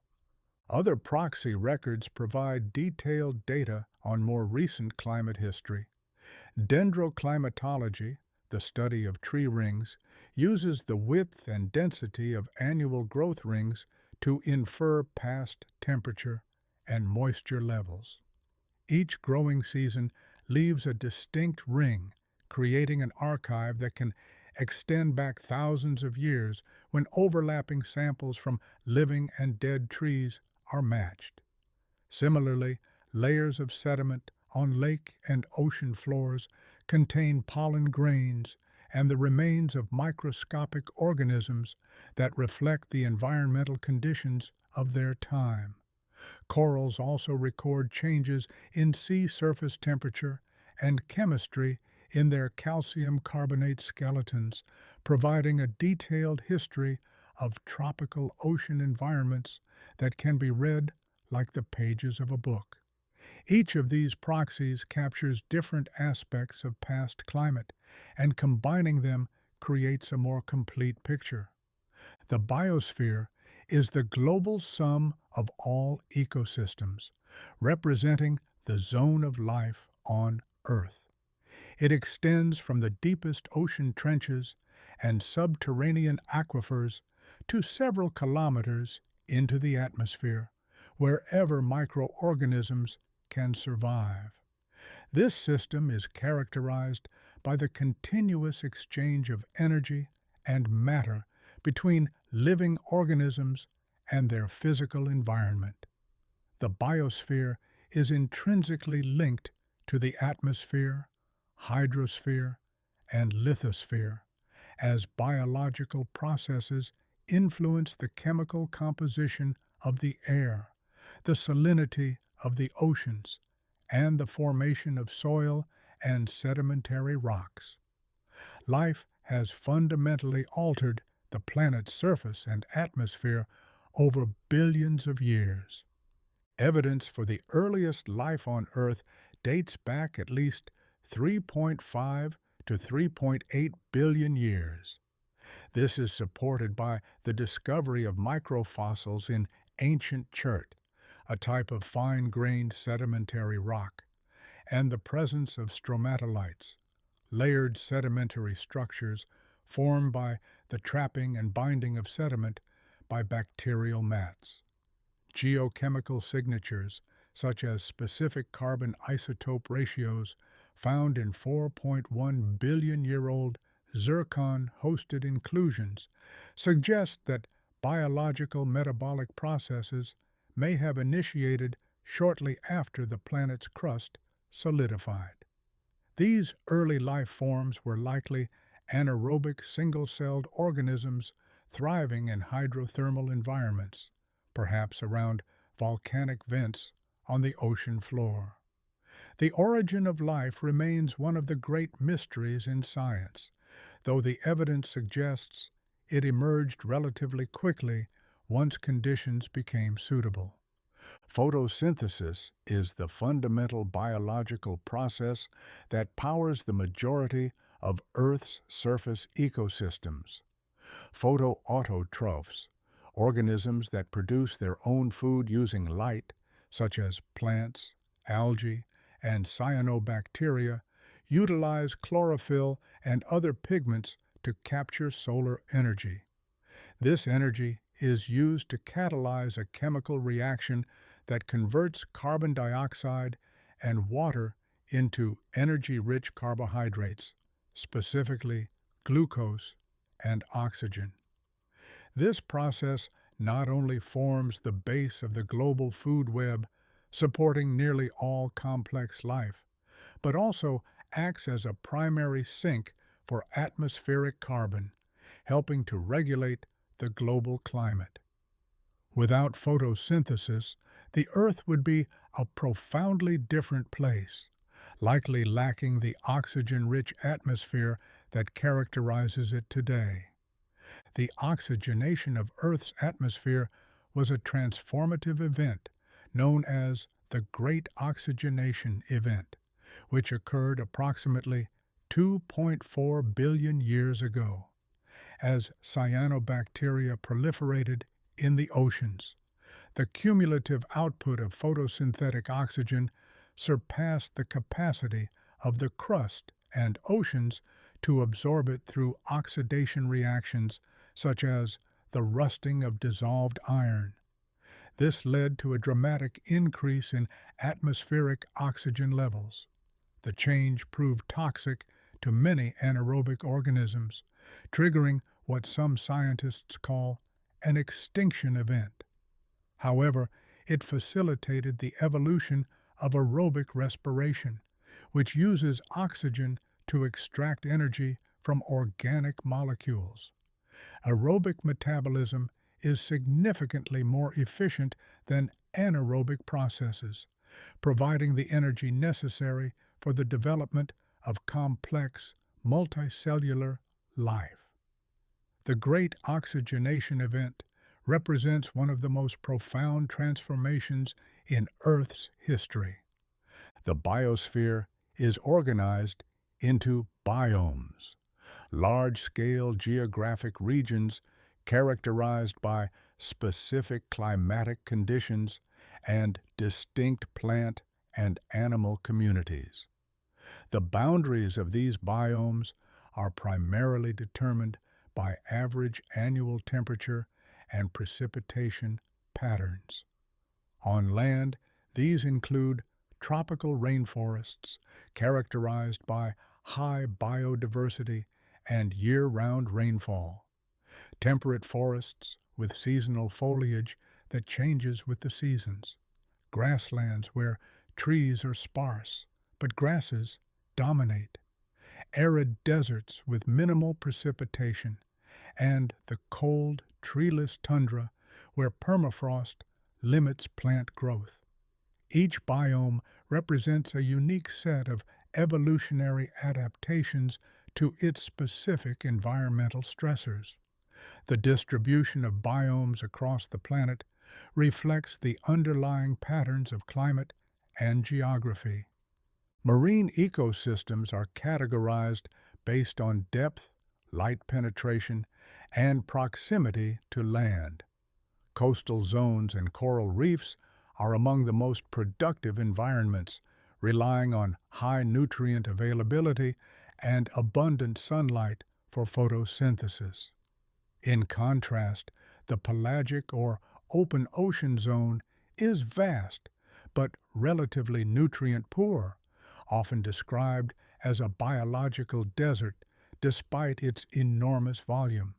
Other proxy records provide detailed data on more recent climate history. Dendroclimatology, the study of tree rings, uses the width and density of annual growth rings to infer past temperature and moisture levels. Each growing season leaves a distinct ring, creating an archive that can extend back thousands of years when overlapping samples from living and dead trees are matched. Similarly, layers of sediment on lake and ocean floors contain pollen grains and the remains of microscopic organisms that reflect the environmental conditions of their time. Corals also record changes in sea surface temperature and chemistry in their calcium carbonate skeletons, providing a detailed history of tropical ocean environments that can be read like the pages of a book. Each of these proxies captures different aspects of past climate, and combining them creates a more complete picture. The biosphere is the global sum of all ecosystems, representing the zone of life on Earth. It extends from the deepest ocean trenches and subterranean aquifers to several kilometers into the atmosphere, wherever microorganisms can survive. This system is characterized by the continuous exchange of energy and matter between living organisms and their physical environment. The biosphere is intrinsically linked to the atmosphere, hydrosphere, and lithosphere, as biological processes influence the chemical composition of the air, the salinity of the oceans, and the formation of soil and sedimentary rocks. Life has fundamentally altered the planet's surface and atmosphere over billions of years. Evidence for the earliest life on Earth dates back at least 3.5 to 3.8 billion years. This is supported by the discovery of microfossils in ancient chert, a type of fine-grained sedimentary rock, and the presence of stromatolites, layered sedimentary structures formed by the trapping and binding of sediment by bacterial mats. Geochemical signatures, such as specific carbon isotope ratios found in 4.1 billion-year-old zircon-hosted inclusions, suggest that biological metabolic processes may have initiated shortly after the planet's crust solidified. These early life forms were likely anaerobic single-celled organisms thriving in hydrothermal environments, perhaps around volcanic vents on the ocean floor. The origin of life remains one of the great mysteries in science, though the evidence suggests it emerged relatively quickly once conditions became suitable. Photosynthesis is the fundamental biological process that powers the majority of Earth's surface ecosystems. Photoautotrophs, organisms that produce their own food using light, such as plants, algae, and cyanobacteria, utilize chlorophyll and other pigments to capture solar energy. This energy is used to catalyze a chemical reaction that converts carbon dioxide and water into energy-rich carbohydrates, specifically glucose and oxygen. This process not only forms the base of the global food web, supporting nearly all complex life, but also acts as a primary sink for atmospheric carbon, helping to regulate the global climate. Without photosynthesis, the Earth would be a profoundly different place, likely lacking the oxygen-rich atmosphere that characterizes it today. The oxygenation of Earth's atmosphere was a transformative event known as the Great Oxygenation Event, which occurred approximately 2.4 billion years ago, as cyanobacteria proliferated in the oceans. The cumulative output of photosynthetic oxygen surpassed the capacity of the crust and oceans to absorb it through oxidation reactions such as the rusting of dissolved iron. This led to a dramatic increase in atmospheric oxygen levels. The change proved toxic to many anaerobic organisms, triggering what some scientists call an extinction event. However, it facilitated the evolution of aerobic respiration, which uses oxygen to extract energy from organic molecules. Aerobic metabolism is significantly more efficient than anaerobic processes, providing the energy necessary for the development of complex, multicellular life. The Great Oxygenation Event represents one of the most profound transformations in Earth's history. The biosphere is organized into biomes, large-scale geographic regions characterized by specific climatic conditions and distinct plant and animal communities. The boundaries of these biomes are primarily determined by average annual temperature and precipitation patterns. On land, these include tropical rainforests characterized by high biodiversity and year-round rainfall, temperate forests with seasonal foliage that changes with the seasons, grasslands where trees are sparse but grasses dominate, arid deserts with minimal precipitation, and the cold, treeless tundra where permafrost limits plant growth. Each biome represents a unique set of evolutionary adaptations to its specific environmental stressors. The distribution of biomes across the planet reflects the underlying patterns of climate and geography. Marine ecosystems are categorized based on depth, light penetration, and proximity to land. Coastal zones and coral reefs are among the most productive environments, relying on high nutrient availability and abundant sunlight for photosynthesis. In contrast, the pelagic or open ocean zone is vast but relatively nutrient poor, often described as a biological desert despite its enormous volume.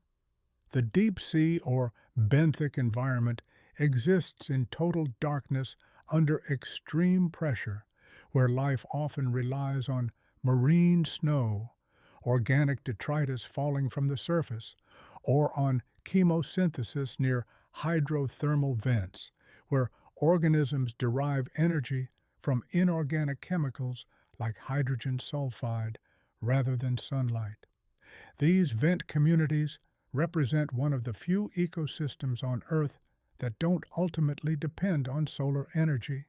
The deep sea or benthic environment exists in total darkness under extreme pressure, where life often relies on marine snow, organic detritus falling from the surface, or on chemosynthesis near hydrothermal vents, where organisms derive energy from inorganic chemicals like hydrogen sulfide rather than sunlight. These vent communities represent one of the few ecosystems on Earth that don't ultimately depend on solar energy.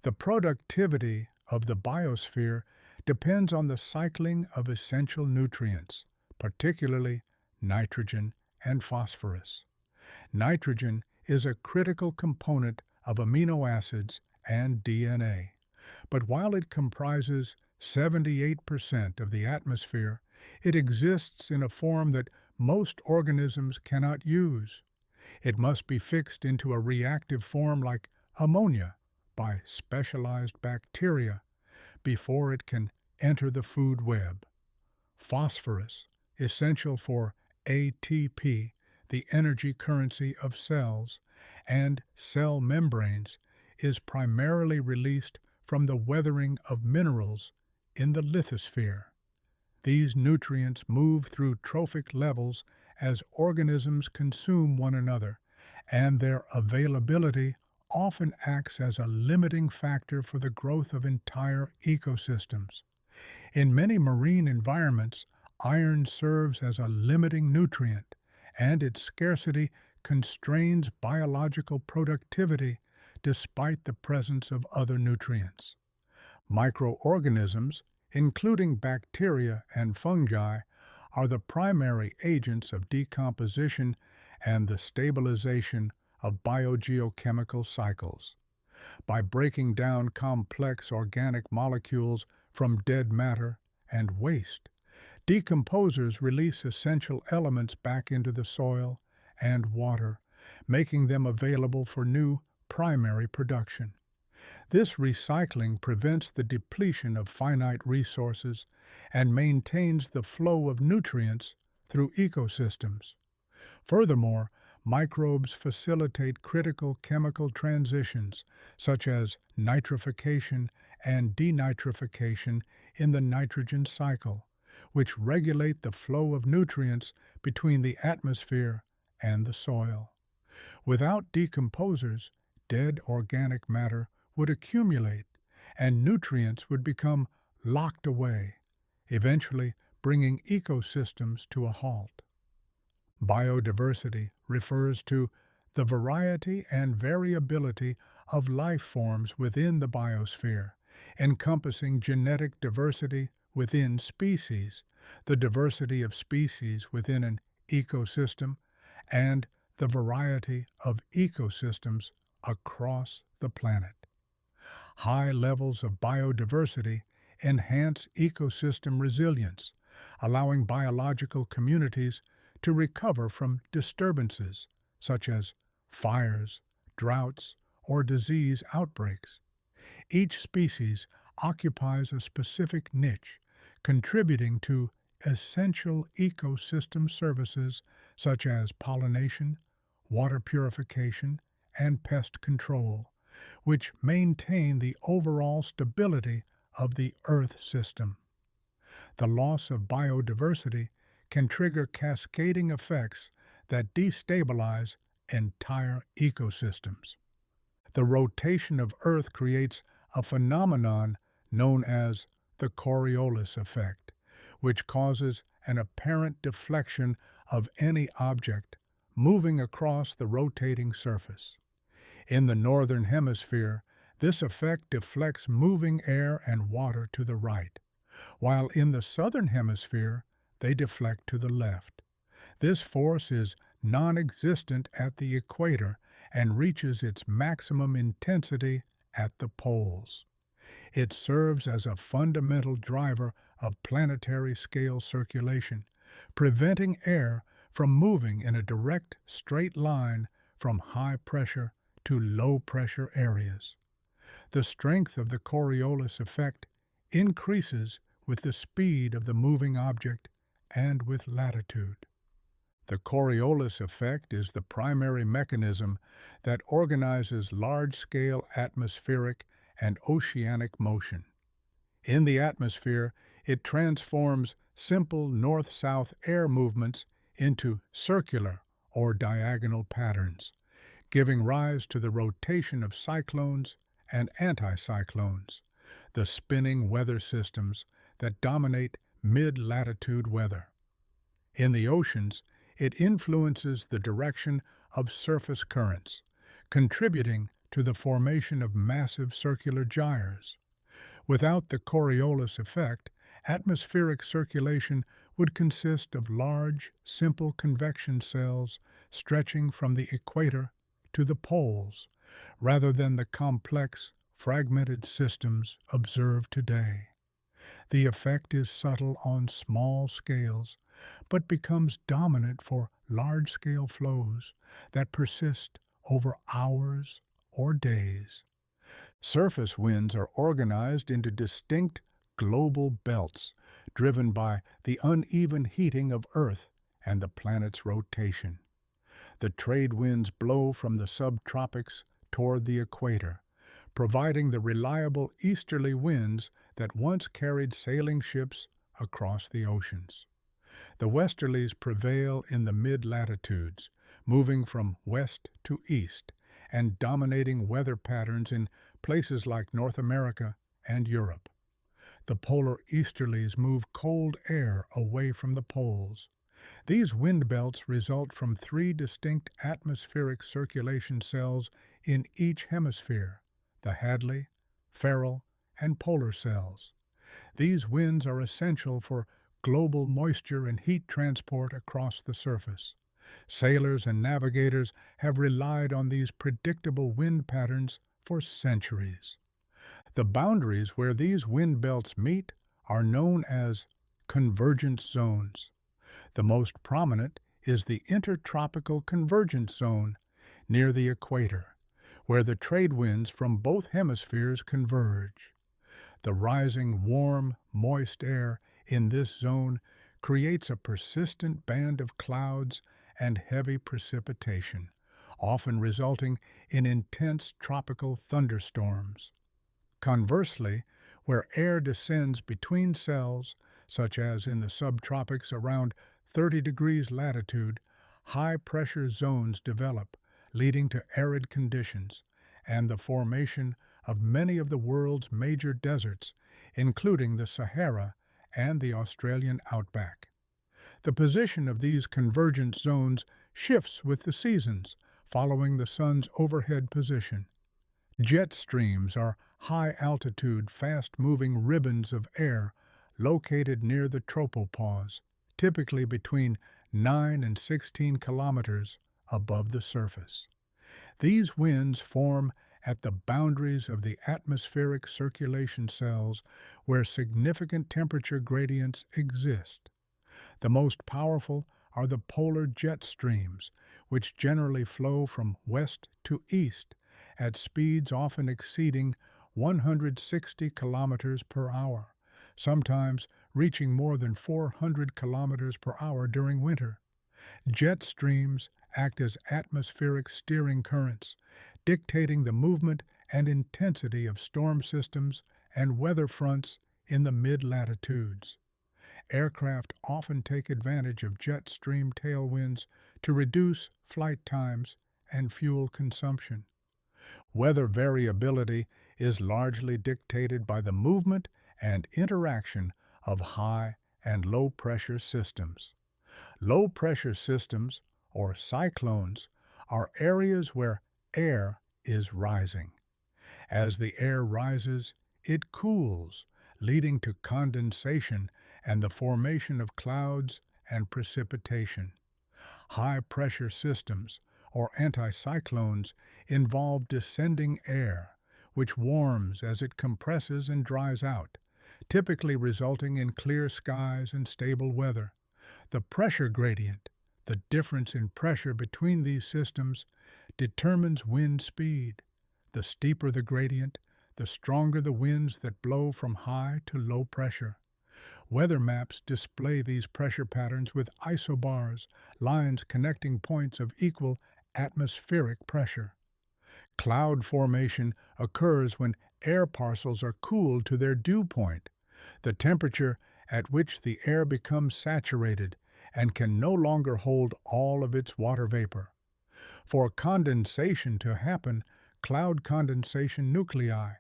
The productivity of the biosphere depends on the cycling of essential nutrients, particularly nitrogen and phosphorus. Nitrogen is a critical component of amino acids and DNA, but while it comprises 78% of the atmosphere, it exists in a form that most organisms cannot use. It must be fixed into a reactive form like ammonia by specialized bacteria before it can enter the food web. Phosphorus, essential for ATP, the energy currency of cells, and cell membranes, is primarily released from the weathering of minerals in the lithosphere. These nutrients move through trophic levels as organisms consume one another, and their availability often acts as a limiting factor for the growth of entire ecosystems. In many marine environments, iron serves as a limiting nutrient, and its scarcity constrains biological productivity despite the presence of other nutrients. Microorganisms, including bacteria and fungi, are the primary agents of decomposition and the stabilization of biogeochemical cycles. By breaking down complex organic molecules from dead matter and waste, decomposers release essential elements back into the soil and water, making them available for new primary production. This recycling prevents the depletion of finite resources and maintains the flow of nutrients through ecosystems. Furthermore, microbes facilitate critical chemical transitions such as nitrification and denitrification in the nitrogen cycle, which regulate the flow of nutrients between the atmosphere and the soil. Without decomposers, dead organic matter would accumulate and nutrients would become locked away, eventually bringing ecosystems to a halt. Biodiversity refers to the variety and variability of life forms within the biosphere, encompassing genetic diversity within species, the diversity of species within an ecosystem, and the variety of ecosystems across the planet. High levels of biodiversity enhance ecosystem resilience, allowing biological communities to recover from disturbances such as fires, droughts, or disease outbreaks. Each species occupies a specific niche, contributing to essential ecosystem services such as pollination, water purification, and pest control, which maintain the overall stability of the Earth system. The loss of biodiversity can trigger cascading effects that destabilize entire ecosystems. The rotation of Earth creates a phenomenon known as the Coriolis effect, which causes an apparent deflection of any object moving across the rotating surface. In the northern hemisphere, this effect deflects moving air and water to the right, while in the southern hemisphere, they deflect to the left. This force is non-existent at the equator and reaches its maximum intensity at the poles. It serves as a fundamental driver of planetary scale circulation, preventing air from moving in a direct straight line from high pressure to low pressure areas. The strength of the Coriolis effect increases with the speed of the moving object and with latitude. The Coriolis effect is the primary mechanism that organizes large-scale atmospheric and oceanic motion. In the atmosphere, it transforms simple north-south air movements into circular or diagonal patterns, giving rise to the rotation of cyclones and anticyclones, the spinning weather systems that dominate mid-latitude weather. In the oceans, it influences the direction of surface currents, contributing to the formation of massive circular gyres. Without the Coriolis effect, atmospheric circulation would consist of large, simple convection cells stretching from the equator to the poles, rather than the complex, fragmented systems observed today. The effect is subtle on small scales, but becomes dominant for large-scale flows that persist over hours or days. Surface winds are organized into distinct global belts, driven by the uneven heating of Earth and the planet's rotation. The trade winds blow from the subtropics toward the equator, providing the reliable easterly winds that once carried sailing ships across the oceans. The westerlies prevail in the mid-latitudes, moving from west to east and dominating weather patterns in places like North America and Europe. The polar easterlies move cold air away from the poles. These wind belts result from three distinct atmospheric circulation cells in each hemisphere: the Hadley, Ferrel, and polar cells. These winds are essential for global moisture and heat transport across the surface. Sailors and navigators have relied on these predictable wind patterns for centuries. The boundaries where these wind belts meet are known as convergence zones. The most prominent is the intertropical convergence zone near the equator, where the trade winds from both hemispheres converge. The rising warm, moist air in this zone creates a persistent band of clouds and heavy precipitation, often resulting in intense tropical thunderstorms. Conversely, where air descends between cells, such as in the subtropics around 30 degrees latitude, high-pressure zones develop, leading to arid conditions and the formation of many of the world's major deserts, including the Sahara and the Australian outback. The position of these convergent zones shifts with the seasons, following the sun's overhead position. Jet streams are high-altitude, fast-moving ribbons of air located near the tropopause, typically between 9 and 16 kilometers above the surface. These winds form at the boundaries of the atmospheric circulation cells where significant temperature gradients exist. The most powerful are the polar jet streams, which generally flow from west to east at speeds often exceeding 160 kilometers per hour, sometimes reaching more than 400 kilometers per hour during winter. Jet streams act as atmospheric steering currents, dictating the movement and intensity of storm systems and weather fronts in the mid-latitudes. Aircraft often take advantage of jet stream tailwinds to reduce flight times and fuel consumption. Weather variability is largely dictated by the movement and interaction of high and low pressure systems. Low pressure systems, or cyclones, are areas where air is rising. As the air rises, it cools, leading to condensation and the formation of clouds and precipitation. High-pressure systems, or anticyclones, involve descending air, which warms as it compresses and dries out, typically resulting in clear skies and stable weather. The pressure gradient, the difference in pressure between these systems, determines wind speed. The steeper the gradient, the stronger the winds that blow from high to low pressure. Weather maps display these pressure patterns with isobars, lines connecting points of equal atmospheric pressure. Cloud formation occurs when air parcels are cooled to their dew point, the temperature at which the air becomes saturated and can no longer hold all of its water vapor. For condensation to happen, cloud condensation nuclei,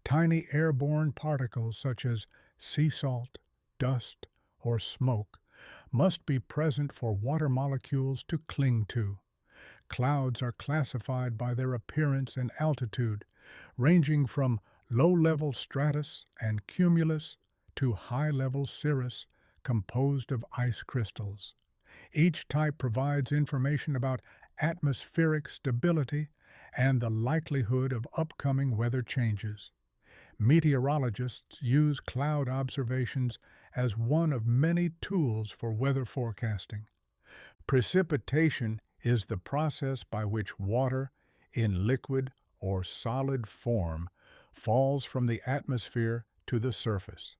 tiny airborne particles such as sea salt, dust, or smoke, must be present for water molecules to cling to. Clouds are classified by their appearance and altitude, ranging from low-level stratus and cumulus to high-level cirrus composed of ice crystals. Each type provides information about atmospheric stability and the likelihood of upcoming weather changes. Meteorologists use cloud observations as one of many tools for weather forecasting. Precipitation is the process by which water, in liquid or solid form, falls from the atmosphere to the surface.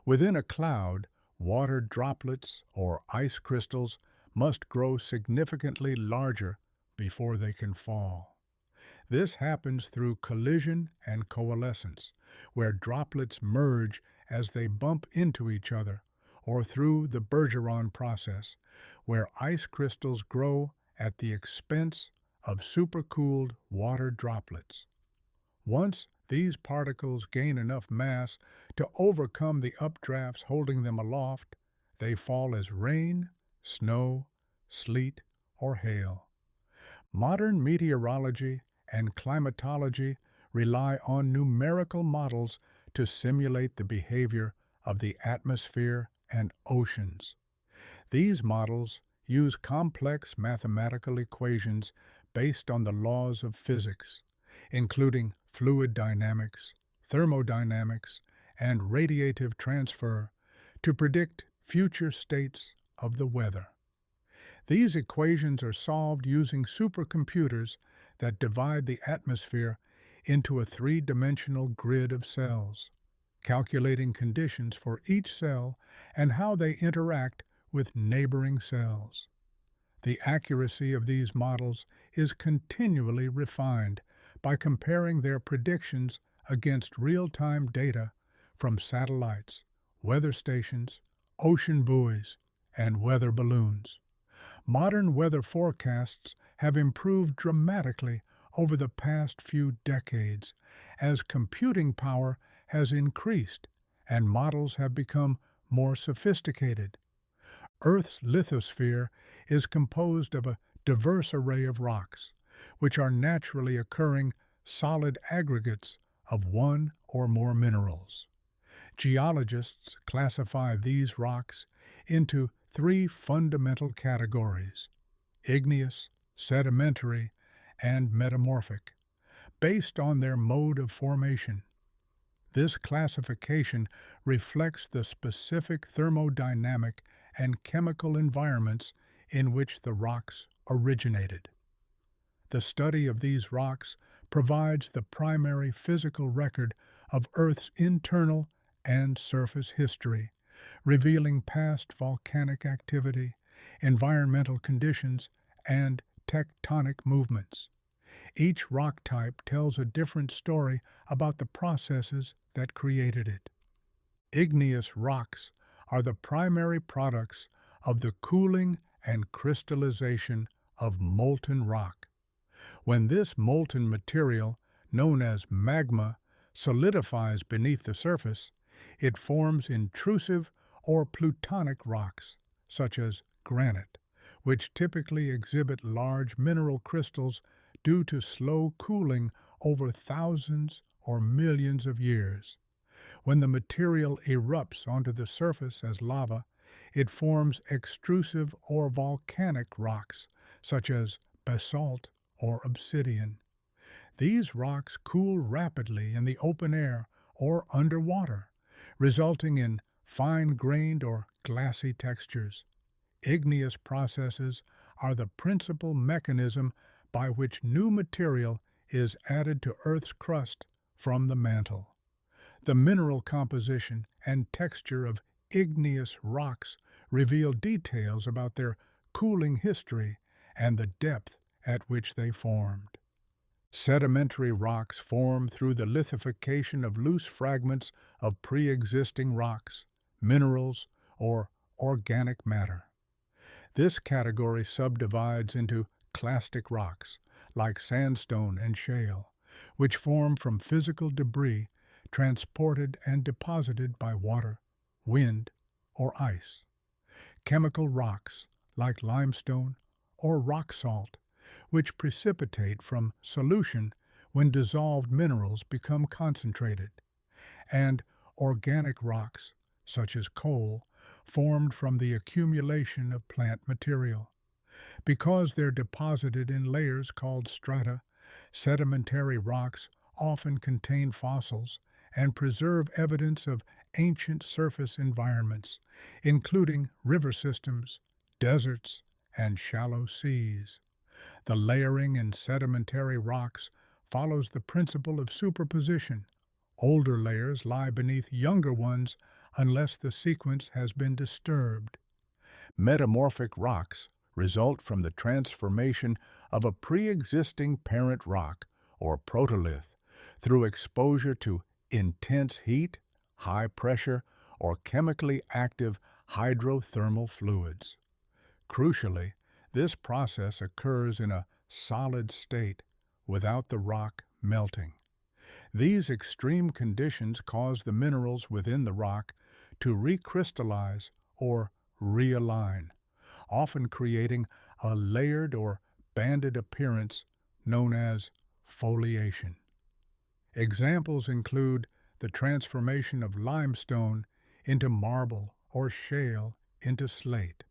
Within a cloud, water droplets or ice crystals must grow significantly larger before they can fall. This happens through collision and coalescence, where droplets merge as they bump into each other, or through the Bergeron process, where ice crystals grow at the expense of supercooled water droplets. Once these particles gain enough mass to overcome the updrafts holding them aloft, they fall as rain, snow, sleet, or hail. Modern meteorology and climatology rely on numerical models to simulate the behavior of the atmosphere and oceans. These models use complex mathematical equations based on the laws of physics, including fluid dynamics, thermodynamics, and radiative transfer, to predict future states of the weather. These equations are solved using supercomputers that divide the atmosphere into a three-dimensional grid of cells, calculating conditions for each cell and how they interact with neighboring cells. The accuracy of these models is continually refined by comparing their predictions against real-time data from satellites, weather stations, ocean buoys, and weather balloons. Modern weather forecasts have improved dramatically over the past few decades as computing power has increased and models have become more sophisticated. Earth's lithosphere is composed of a diverse array of rocks, which are naturally occurring solid aggregates of one or more minerals. Geologists classify these rocks into three fundamental categories: igneous, sedimentary, and metamorphic, based on their mode of formation. This classification reflects the specific thermodynamic and chemical environments in which the rocks originated. The study of these rocks provides the primary physical record of Earth's internal and surface history, revealing past volcanic activity, environmental conditions, and tectonic movements. Each rock type tells a different story about the processes that created it. Igneous rocks are the primary products of the cooling and crystallization of molten rock. When this molten material, known as magma, solidifies beneath the surface, it forms intrusive or plutonic rocks, such as granite, which typically exhibit large mineral crystals due to slow cooling over thousands or millions of years. When the material erupts onto the surface as lava, it forms extrusive or volcanic rocks, such as basalt or obsidian. These rocks cool rapidly in the open air or underwater, resulting in fine-grained or glassy textures. Igneous processes are the principal mechanism by which new material is added to Earth's crust from the mantle. The mineral composition and texture of igneous rocks reveal details about their cooling history and the depth at which they formed. Sedimentary rocks form through the lithification of loose fragments of pre-existing rocks, minerals, or organic matter. This category subdivides into clastic rocks, like sandstone and shale, which form from physical debris transported and deposited by water, wind, or ice. Chemical rocks, like limestone or rock salt, which precipitate from solution when dissolved minerals become concentrated. And organic rocks, such as coal, formed from the accumulation of plant material. Because they're deposited in layers called strata, sedimentary rocks often contain fossils and preserve evidence of ancient surface environments, including river systems, deserts, and shallow seas. The layering in sedimentary rocks follows the principle of superposition. Older layers lie beneath younger ones unless the sequence has been disturbed. Metamorphic rocks result from the transformation of a pre-existing parent rock, or protolith, through exposure to intense heat, high pressure, or chemically active hydrothermal fluids. Crucially, this process occurs in a solid state without the rock melting. These extreme conditions cause the minerals within the rock to recrystallize or realign, often creating a layered or banded appearance known as foliation. Examples include the transformation of limestone into marble or shale into slate.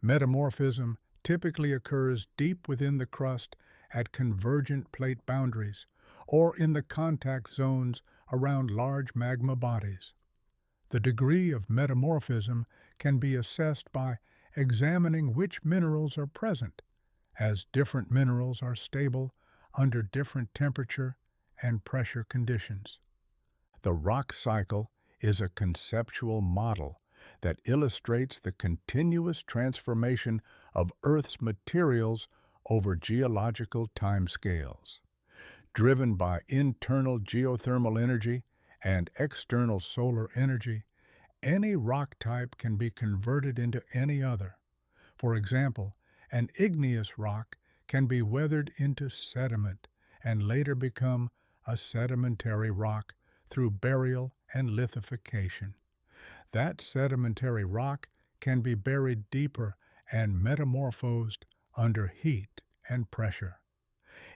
Metamorphism typically occurs deep within the crust at convergent plate boundaries or in the contact zones around large magma bodies. The degree of metamorphism can be assessed by examining which minerals are present, as different minerals are stable under different temperature and pressure conditions. The rock cycle is a conceptual model that illustrates the continuous transformation of Earth's materials over geological timescales. Driven by internal geothermal energy and external solar energy, any rock type can be converted into any other. For example, an igneous rock can be weathered into sediment and later become a sedimentary rock through burial and lithification. That sedimentary rock can be buried deeper and metamorphosed under heat and pressure.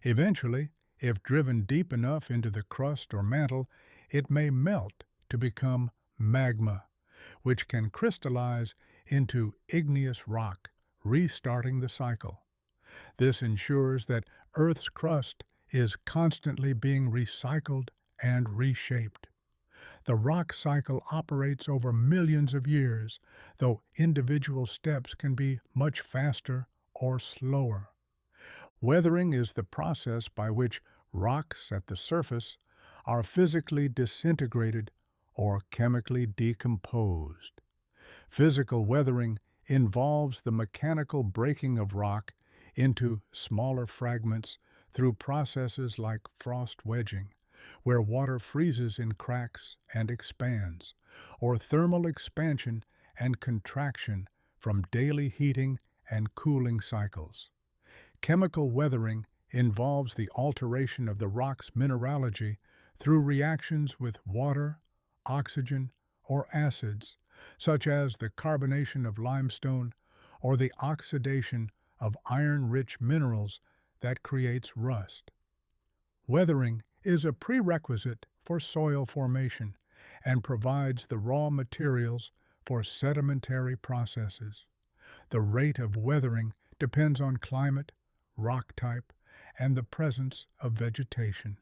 Eventually, if driven deep enough into the crust or mantle, it may melt to become magma, which can crystallize into igneous rock, restarting the cycle. This ensures that Earth's crust is constantly being recycled and reshaped. The rock cycle operates over millions of years, though individual steps can be much faster or slower. Weathering is the process by which rocks at the surface are physically disintegrated or chemically decomposed. Physical weathering involves the mechanical breaking of rock into smaller fragments through processes like frost wedging, where water freezes in cracks and expands, or thermal expansion and contraction from daily heating and cooling cycles. Chemical weathering involves the alteration of the rock's mineralogy through reactions with water, oxygen, or acids, such as the carbonation of limestone or the oxidation of iron-rich minerals that creates rust. Weathering is a prerequisite for soil formation and provides the raw materials for sedimentary processes. The rate of weathering depends on climate, rock type, and the presence of vegetation.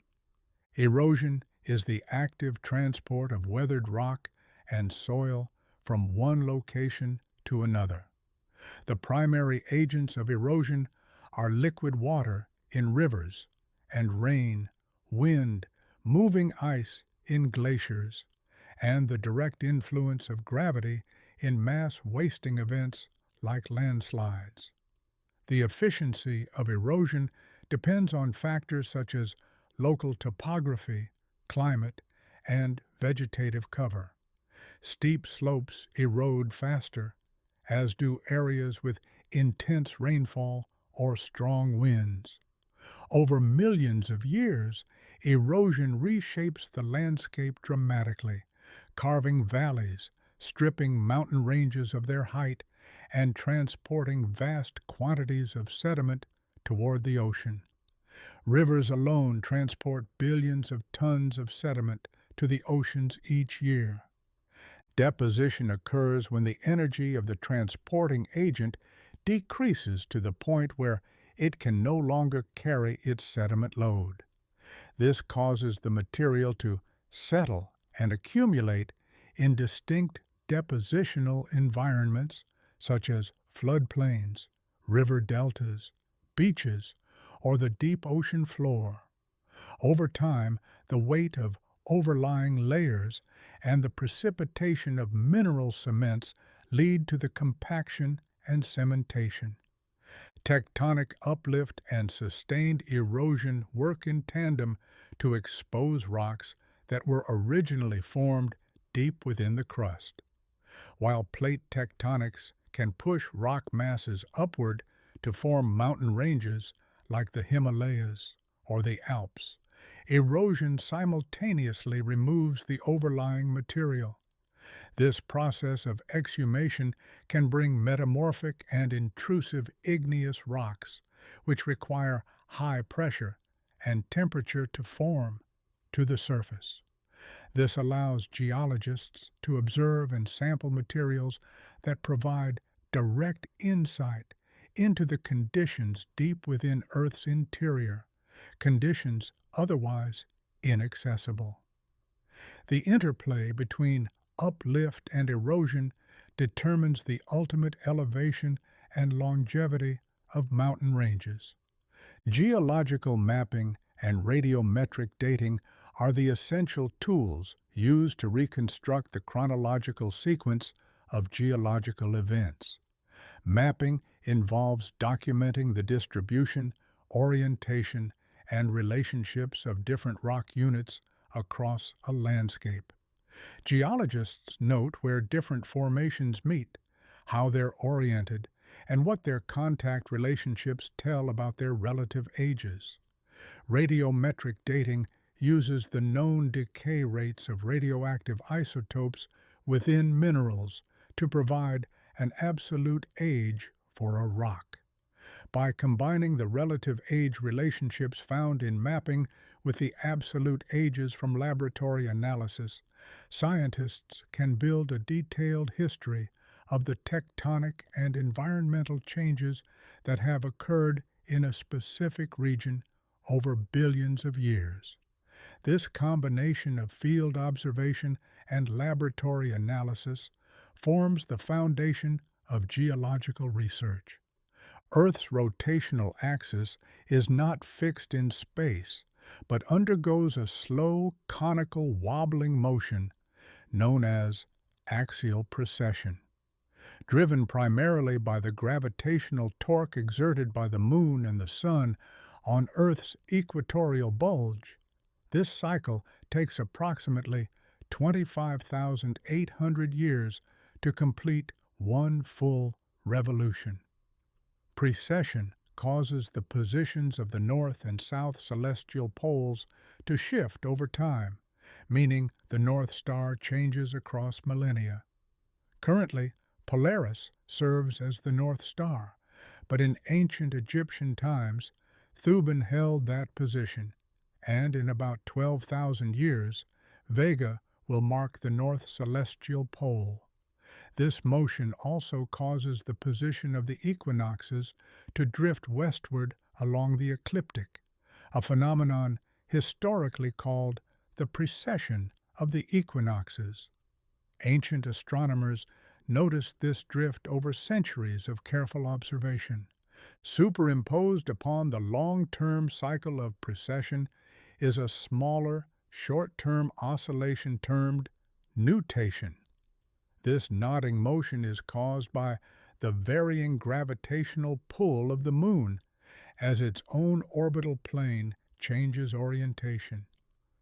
Erosion is the active transport of weathered rock and soil from one location to another. The primary agents of erosion are liquid water in rivers and rain, wind, moving ice in glaciers, and the direct influence of gravity in mass wasting events like landslides. The efficiency of erosion depends on factors such as local topography, climate, and vegetative cover. Steep slopes erode faster, as do areas with intense rainfall or strong winds. Over millions of years, erosion reshapes the landscape dramatically, carving valleys, stripping mountain ranges of their height, and transporting vast quantities of sediment toward the ocean. Rivers alone transport billions of tons of sediment to the oceans each year. Deposition occurs when the energy of the transporting agent decreases to the point where it can no longer carry its sediment load. This causes the material to settle and accumulate in distinct depositional environments such as floodplains, river deltas, beaches, or the deep ocean floor. Over time, the weight of overlying layers and the precipitation of mineral cements lead to the compaction and cementation. Tectonic uplift and sustained erosion work in tandem to expose rocks that were originally formed deep within the crust. While plate tectonics can push rock masses upward to form mountain ranges like the Himalayas or the Alps, erosion simultaneously removes the overlying material. This process of exhumation can bring metamorphic and intrusive igneous rocks, which require high pressure and temperature to form, to the surface. This allows geologists to observe and sample materials that provide direct insight into the conditions deep within Earth's interior, conditions otherwise inaccessible. The interplay between uplift and erosion determines the ultimate elevation and longevity of mountain ranges. Geological mapping and radiometric dating are the essential tools used to reconstruct the chronological sequence of geological events. Mapping involves documenting the distribution, orientation, and relationships of different rock units across a landscape. Geologists note where different formations meet, how they're oriented, and what their contact relationships tell about their relative ages. Radiometric dating uses the known decay rates of radioactive isotopes within minerals to provide an absolute age for a rock. By combining the relative age relationships found in mapping with the absolute ages from laboratory analysis, scientists can build a detailed history of the tectonic and environmental changes that have occurred in a specific region over billions of years. This combination of field observation and laboratory analysis forms the foundation of geological research. Earth's rotational axis is not fixed in space, but undergoes a slow, conical wobbling motion known as axial precession. Driven primarily by the gravitational torque exerted by the Moon and the Sun on Earth's equatorial bulge, this cycle takes approximately 25,800 years to complete one full revolution. Precession causes the positions of the north and south celestial poles to shift over time, meaning the North Star changes across millennia. Currently, Polaris serves as the North Star, but in ancient Egyptian times, Thuban held that position, and in about 12,000 years, Vega will mark the north celestial pole. This motion also causes the position of the equinoxes to drift westward along the ecliptic, a phenomenon historically called the precession of the equinoxes. Ancient astronomers noticed this drift over centuries of careful observation. Superimposed upon the long-term cycle of precession is a smaller, short-term oscillation termed nutation. This nodding motion is caused by the varying gravitational pull of the Moon as its own orbital plane changes orientation.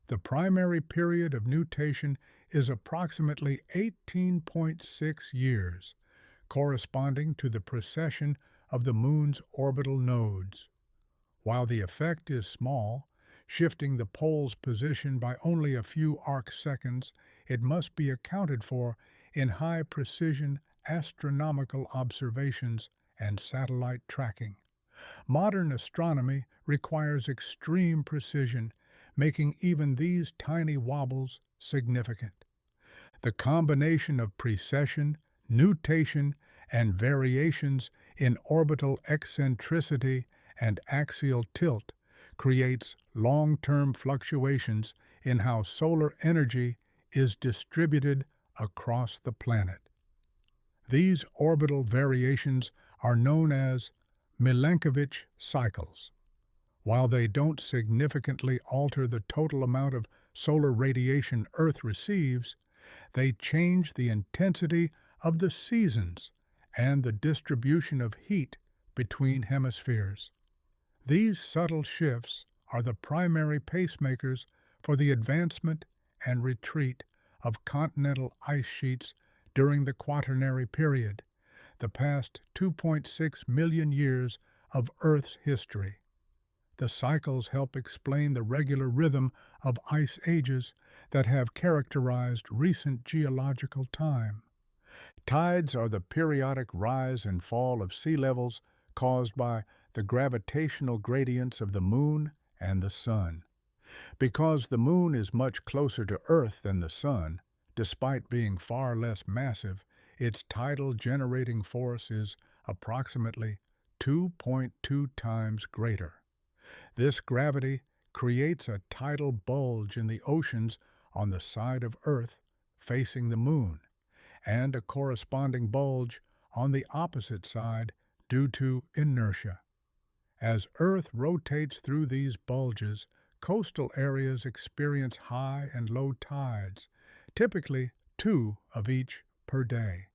The primary period of nutation is approximately 18.6 years, corresponding to the precession of the Moon's orbital nodes. While the effect is small, shifting the pole's position by only a few arc seconds, it must be accounted for in high-precision astronomical observations and satellite tracking. Modern astronomy requires extreme precision, making even these tiny wobbles significant. The combination of precession, nutation, and variations in orbital eccentricity and axial tilt creates long-term fluctuations in how solar energy is distributed across the planet. These orbital variations are known as Milankovitch cycles. While they don't significantly alter the total amount of solar radiation Earth receives, they change the intensity of the seasons and the distribution of heat between hemispheres. These subtle shifts are the primary pacemakers for the advancement and retreat of continental ice sheets during the Quaternary period, the past 2.6 million years of Earth's history. The cycles help explain the regular rhythm of ice ages that have characterized recent geological time. Tides are the periodic rise and fall of sea levels caused by the gravitational gradients of the Moon and the Sun. Because the Moon is much closer to Earth than the Sun, despite being far less massive, its tidal generating force is approximately 2.2 times greater. This gravity creates a tidal bulge in the oceans on the side of Earth facing the Moon, and a corresponding bulge on the opposite side due to inertia. As Earth rotates through these bulges, coastal areas experience high and low tides, typically 2 of each per day.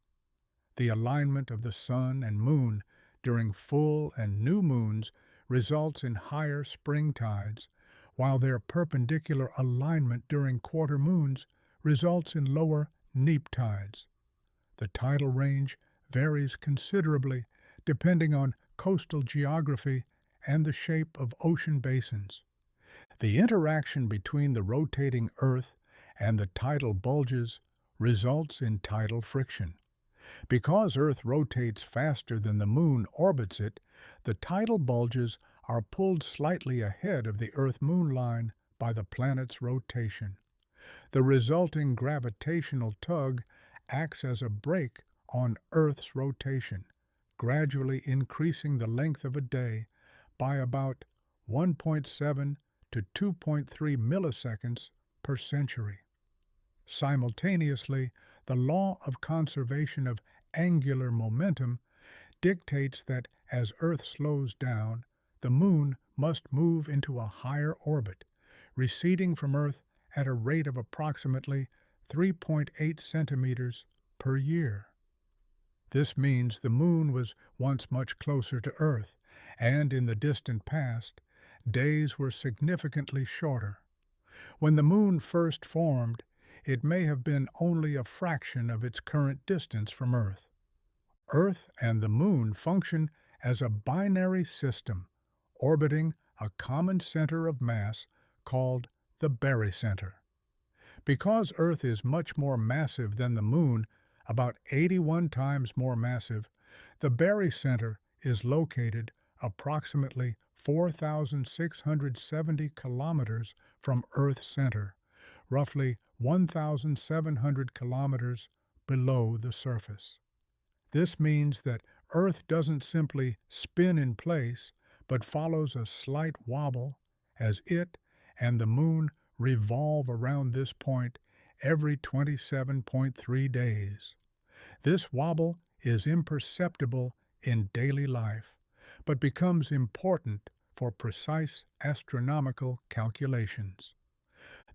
The alignment of the sun and moon during full and new moons results in higher spring tides, while their perpendicular alignment during quarter moons results in lower neap tides. The tidal range varies considerably depending on coastal geography and the shape of ocean basins. The interaction between the rotating Earth and the tidal bulges results in tidal friction. Because Earth rotates faster than the Moon orbits it, the tidal bulges are pulled slightly ahead of the Earth-Moon line by the planet's rotation. The resulting gravitational tug acts as a brake on Earth's rotation, gradually increasing the length of a day by about 1.7 to 2.3 milliseconds per century. Simultaneously, the law of conservation of angular momentum dictates that as Earth slows down, the Moon must move into a higher orbit, receding from Earth at a rate of approximately 3.8 centimeters per year. This means the Moon was once much closer to Earth, and in the distant past, days were significantly shorter. When the Moon first formed, it may have been only a fraction of its current distance from Earth. Earth and the Moon function as a binary system, orbiting a common center of mass called the barycenter. Because Earth is much more massive than the Moon, about 81 times more massive, the barycenter is located approximately 4,670 kilometers from Earth's center, roughly 1,700 kilometers below the surface. This means that Earth doesn't simply spin in place, but follows a slight wobble as it and the Moon revolve around this point every 27.3 days. This wobble is imperceptible in daily life, but becomes important for precise astronomical calculations.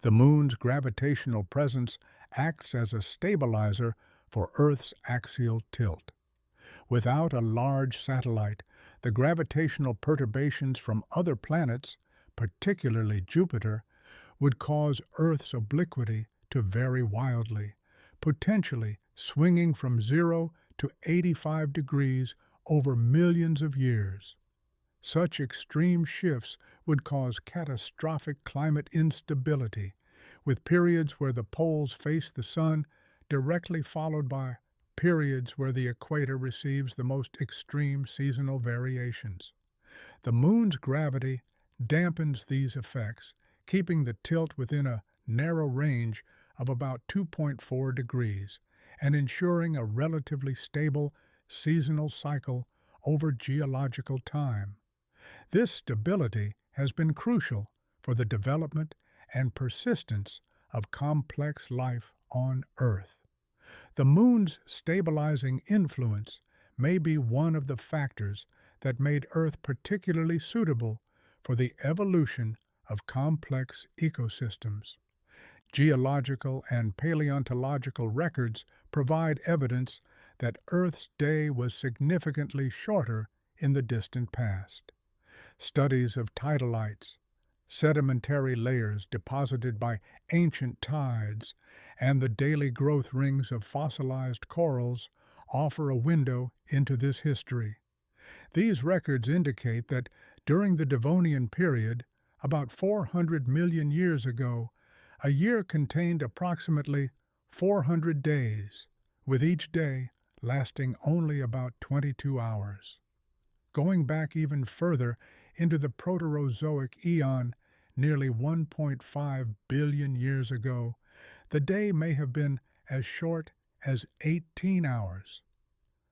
The Moon's gravitational presence acts as a stabilizer for Earth's axial tilt. Without a large satellite, the gravitational perturbations from other planets, particularly Jupiter, would cause Earth's obliquity to vary wildly, potentially swinging from 0 to 85 degrees over millions of years. Such extreme shifts would cause catastrophic climate instability, with periods where the poles face the sun directly followed by periods where the equator receives the most extreme seasonal variations. The Moon's gravity dampens these effects, keeping the tilt within a narrow range of about 2.4 degrees and ensuring a relatively stable seasonal cycle over geological time. This stability has been crucial for the development and persistence of complex life on Earth. The Moon's stabilizing influence may be one of the factors that made Earth particularly suitable for the evolution of complex ecosystems. Geological and paleontological records provide evidence that Earth's day was significantly shorter in the distant past. Studies of tidalites, sedimentary layers deposited by ancient tides, and the daily growth rings of fossilized corals offer a window into this history. These records indicate that during the Devonian period, about 400 million years ago, a year contained approximately 400 days, with each day lasting only about 22 hours. Going back even further into the Proterozoic eon, nearly 1.5 billion years ago, the day may have been as short as 18 hours.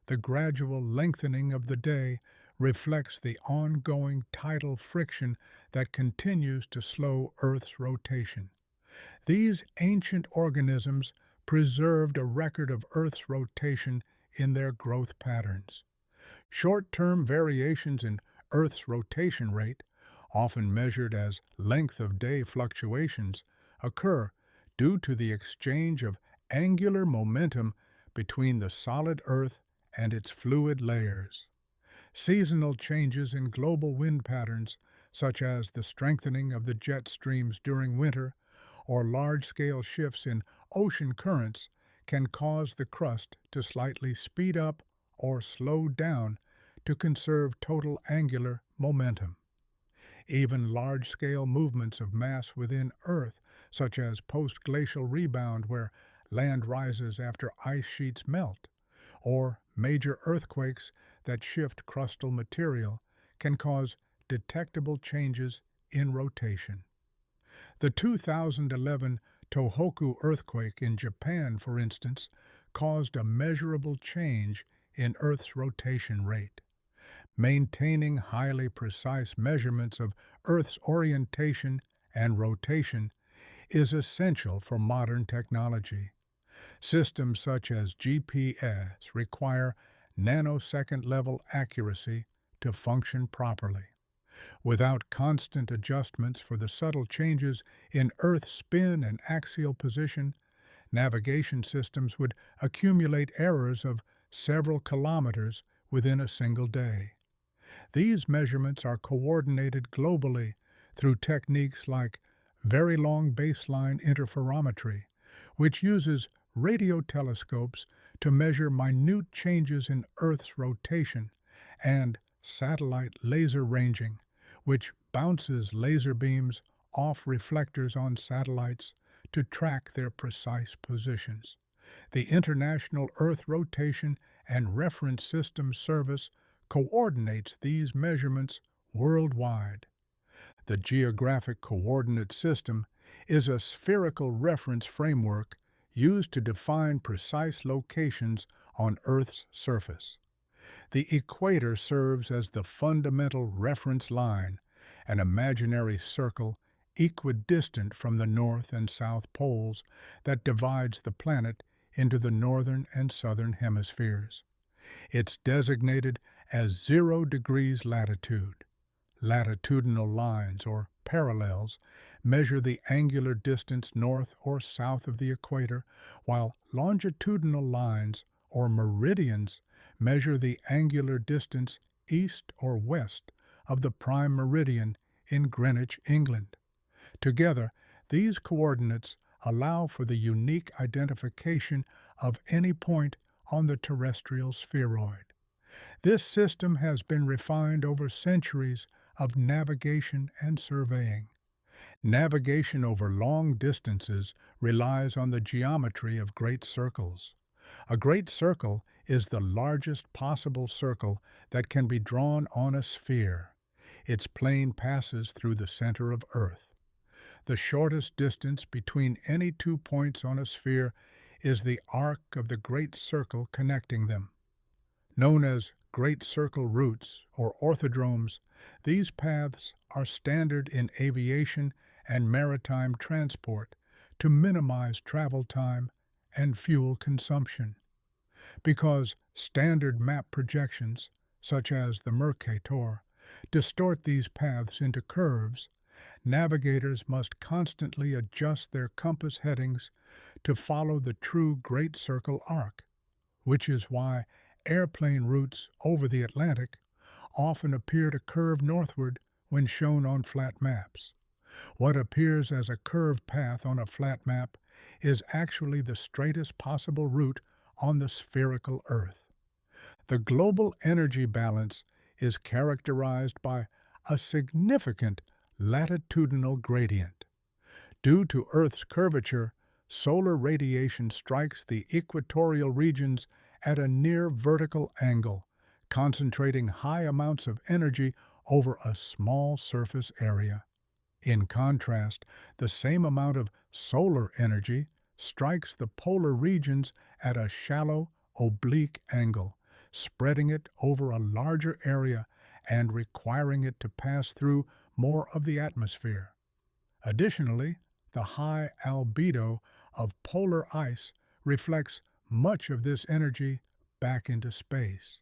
The gradual lengthening of the day reflects the ongoing tidal friction that continues to slow Earth's rotation. These ancient organisms preserved a record of Earth's rotation in their growth patterns. Short-term variations in Earth's rotation rate, often measured as length of day fluctuations, occur due to the exchange of angular momentum between the solid Earth and its fluid layers. Seasonal changes in global wind patterns, such as the strengthening of the jet streams during winter or large-scale shifts in ocean currents, can cause the crust to slightly speed up or slow down to conserve total angular momentum. Even large-scale movements of mass within Earth, such as post-glacial rebound where land rises after ice sheets melt, or major earthquakes that shift crustal material, can cause detectable changes in rotation. The 2011 Tohoku earthquake in Japan, for instance, caused a measurable change in Earth's rotation rate. Maintaining highly precise measurements of Earth's orientation and rotation is essential for modern technology. Systems such as GPS require nanosecond-level accuracy to function properly. Without constant adjustments for the subtle changes in Earth's spin and axial position, navigation systems would accumulate errors of several kilometers within a single day. These measurements are coordinated globally through techniques like very long baseline interferometry, which uses radio telescopes to measure minute changes in Earth's rotation, and satellite laser ranging, which bounces laser beams off reflectors on satellites to track their precise positions. The International Earth Rotation and Reference Systems Service coordinates these measurements worldwide. The Geographic Coordinate System is a spherical reference framework used to define precise locations on Earth's surface. The equator serves as the fundamental reference line, an imaginary circle equidistant from the north and south poles that divides the planet into the northern and southern hemispheres. It's designated as 0 degrees latitude. Latitudinal lines, or parallels, measure the angular distance north or south of the equator, while longitudinal lines, or meridians, measure the angular distance east or west of the prime meridian in Greenwich, England. Together, these coordinates allow for the unique identification of any point on the terrestrial spheroid. This system has been refined over centuries of navigation and surveying. Navigation over long distances relies on the geometry of great circles. A great circle is the largest possible circle that can be drawn on a sphere. Its plane passes through the center of Earth. The shortest distance between any 2 points on a sphere is the arc of the great circle connecting them. Known as great circle routes or orthodromes, these paths are standard in aviation and maritime transport to minimize travel time and fuel consumption. Because standard map projections, such as the Mercator, distort these paths into curves, navigators must constantly adjust their compass headings to follow the true great circle arc, which is why airplane routes over the Atlantic often appear to curve northward when shown on flat maps. What appears as a curved path on a flat map is actually the straightest possible route on the spherical Earth. The global energy balance is characterized by a significant latitudinal gradient. Due to Earth's curvature, solar radiation strikes the equatorial regions at a near vertical angle, concentrating high amounts of energy over a small surface area. In contrast, the same amount of solar energy strikes the polar regions at a shallow, oblique angle, spreading it over a larger area and requiring it to pass through more of the atmosphere. Additionally, the high albedo of polar ice reflects much of this energy back into space.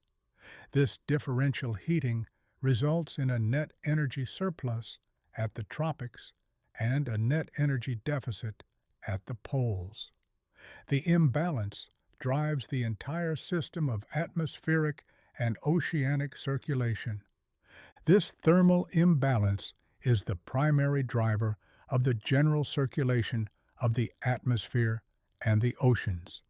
This differential heating results in a net energy surplus at the tropics and a net energy deficit at the poles. The imbalance drives the entire system of atmospheric and oceanic circulation. This thermal imbalance is the primary driver of the general circulation of the atmosphere and the oceans.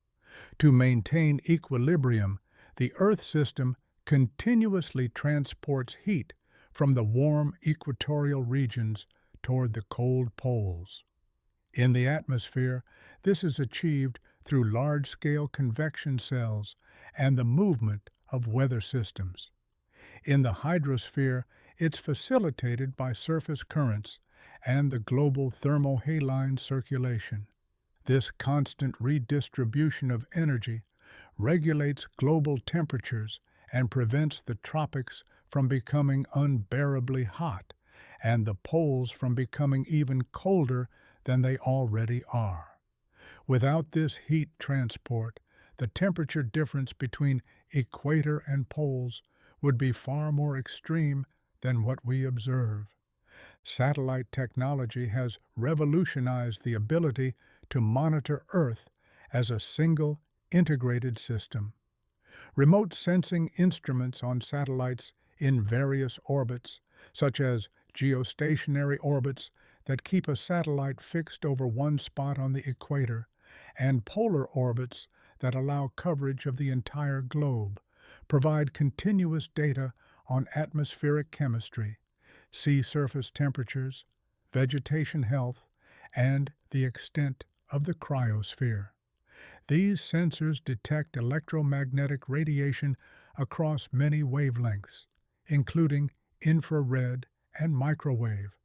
To maintain equilibrium, the Earth system continuously transports heat from the warm equatorial regions toward the cold poles. In the atmosphere, this is achieved through large-scale convection cells and the movement of weather systems. In the hydrosphere, it's facilitated by surface currents and the global thermohaline circulation. This constant redistribution of energy regulates global temperatures and prevents the tropics from becoming unbearably hot and the poles from becoming even colder than they already are. Without this heat transport, the temperature difference between equator and poles would be far more extreme than what we observe. Satellite technology has revolutionized the ability to monitor Earth as a single, integrated system. Remote sensing instruments on satellites in various orbits, such as geostationary orbits that keep a satellite fixed over one spot on the equator, and polar orbits that allow coverage of the entire globe, provide continuous data on atmospheric chemistry, sea surface temperatures, vegetation health, and the extent of the cryosphere. These sensors detect electromagnetic radiation across many wavelengths, including infrared and microwave,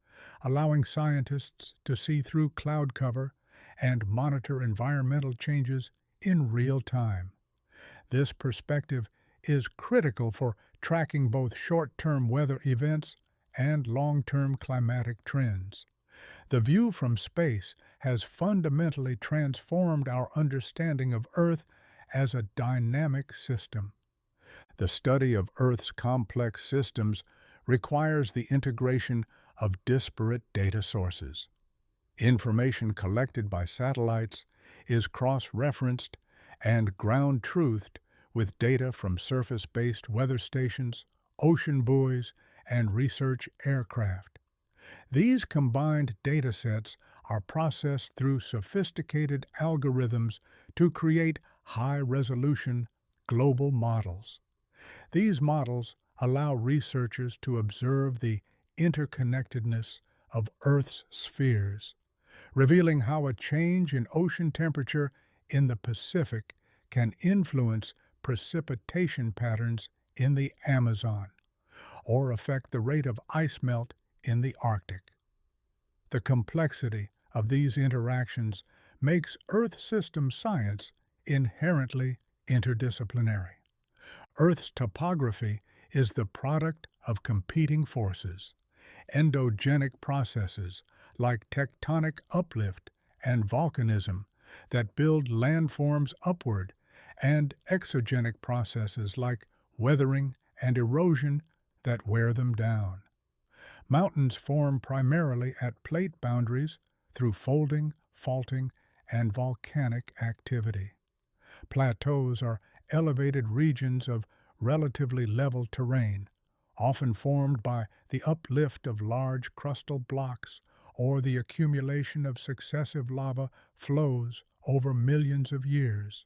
allowing scientists to see through cloud cover and monitor environmental changes in real time. This perspective is critical for tracking both short-term weather events and long-term climatic trends. The view from space has fundamentally transformed our understanding of Earth as a dynamic system. The study of Earth's complex systems requires the integration of disparate data sources. Information collected by satellites is cross-referenced and ground-truthed with data from surface-based weather stations, ocean buoys, and research aircraft. These combined datasets are processed through sophisticated algorithms to create high-resolution global models. These models allow researchers to observe the interconnectedness of Earth's spheres, revealing how a change in ocean temperature in the Pacific can influence precipitation patterns in the Amazon or affect the rate of ice melt in the Arctic. The complexity of these interactions makes Earth system science inherently interdisciplinary. Earth's topography is the product of competing forces, endogenic processes like tectonic uplift and volcanism that build landforms upward, and exogenic processes like weathering and erosion that wear them down. Mountains form primarily at plate boundaries through folding, faulting, and volcanic activity. Plateaus are elevated regions of relatively level terrain, often formed by the uplift of large crustal blocks or the accumulation of successive lava flows over millions of years.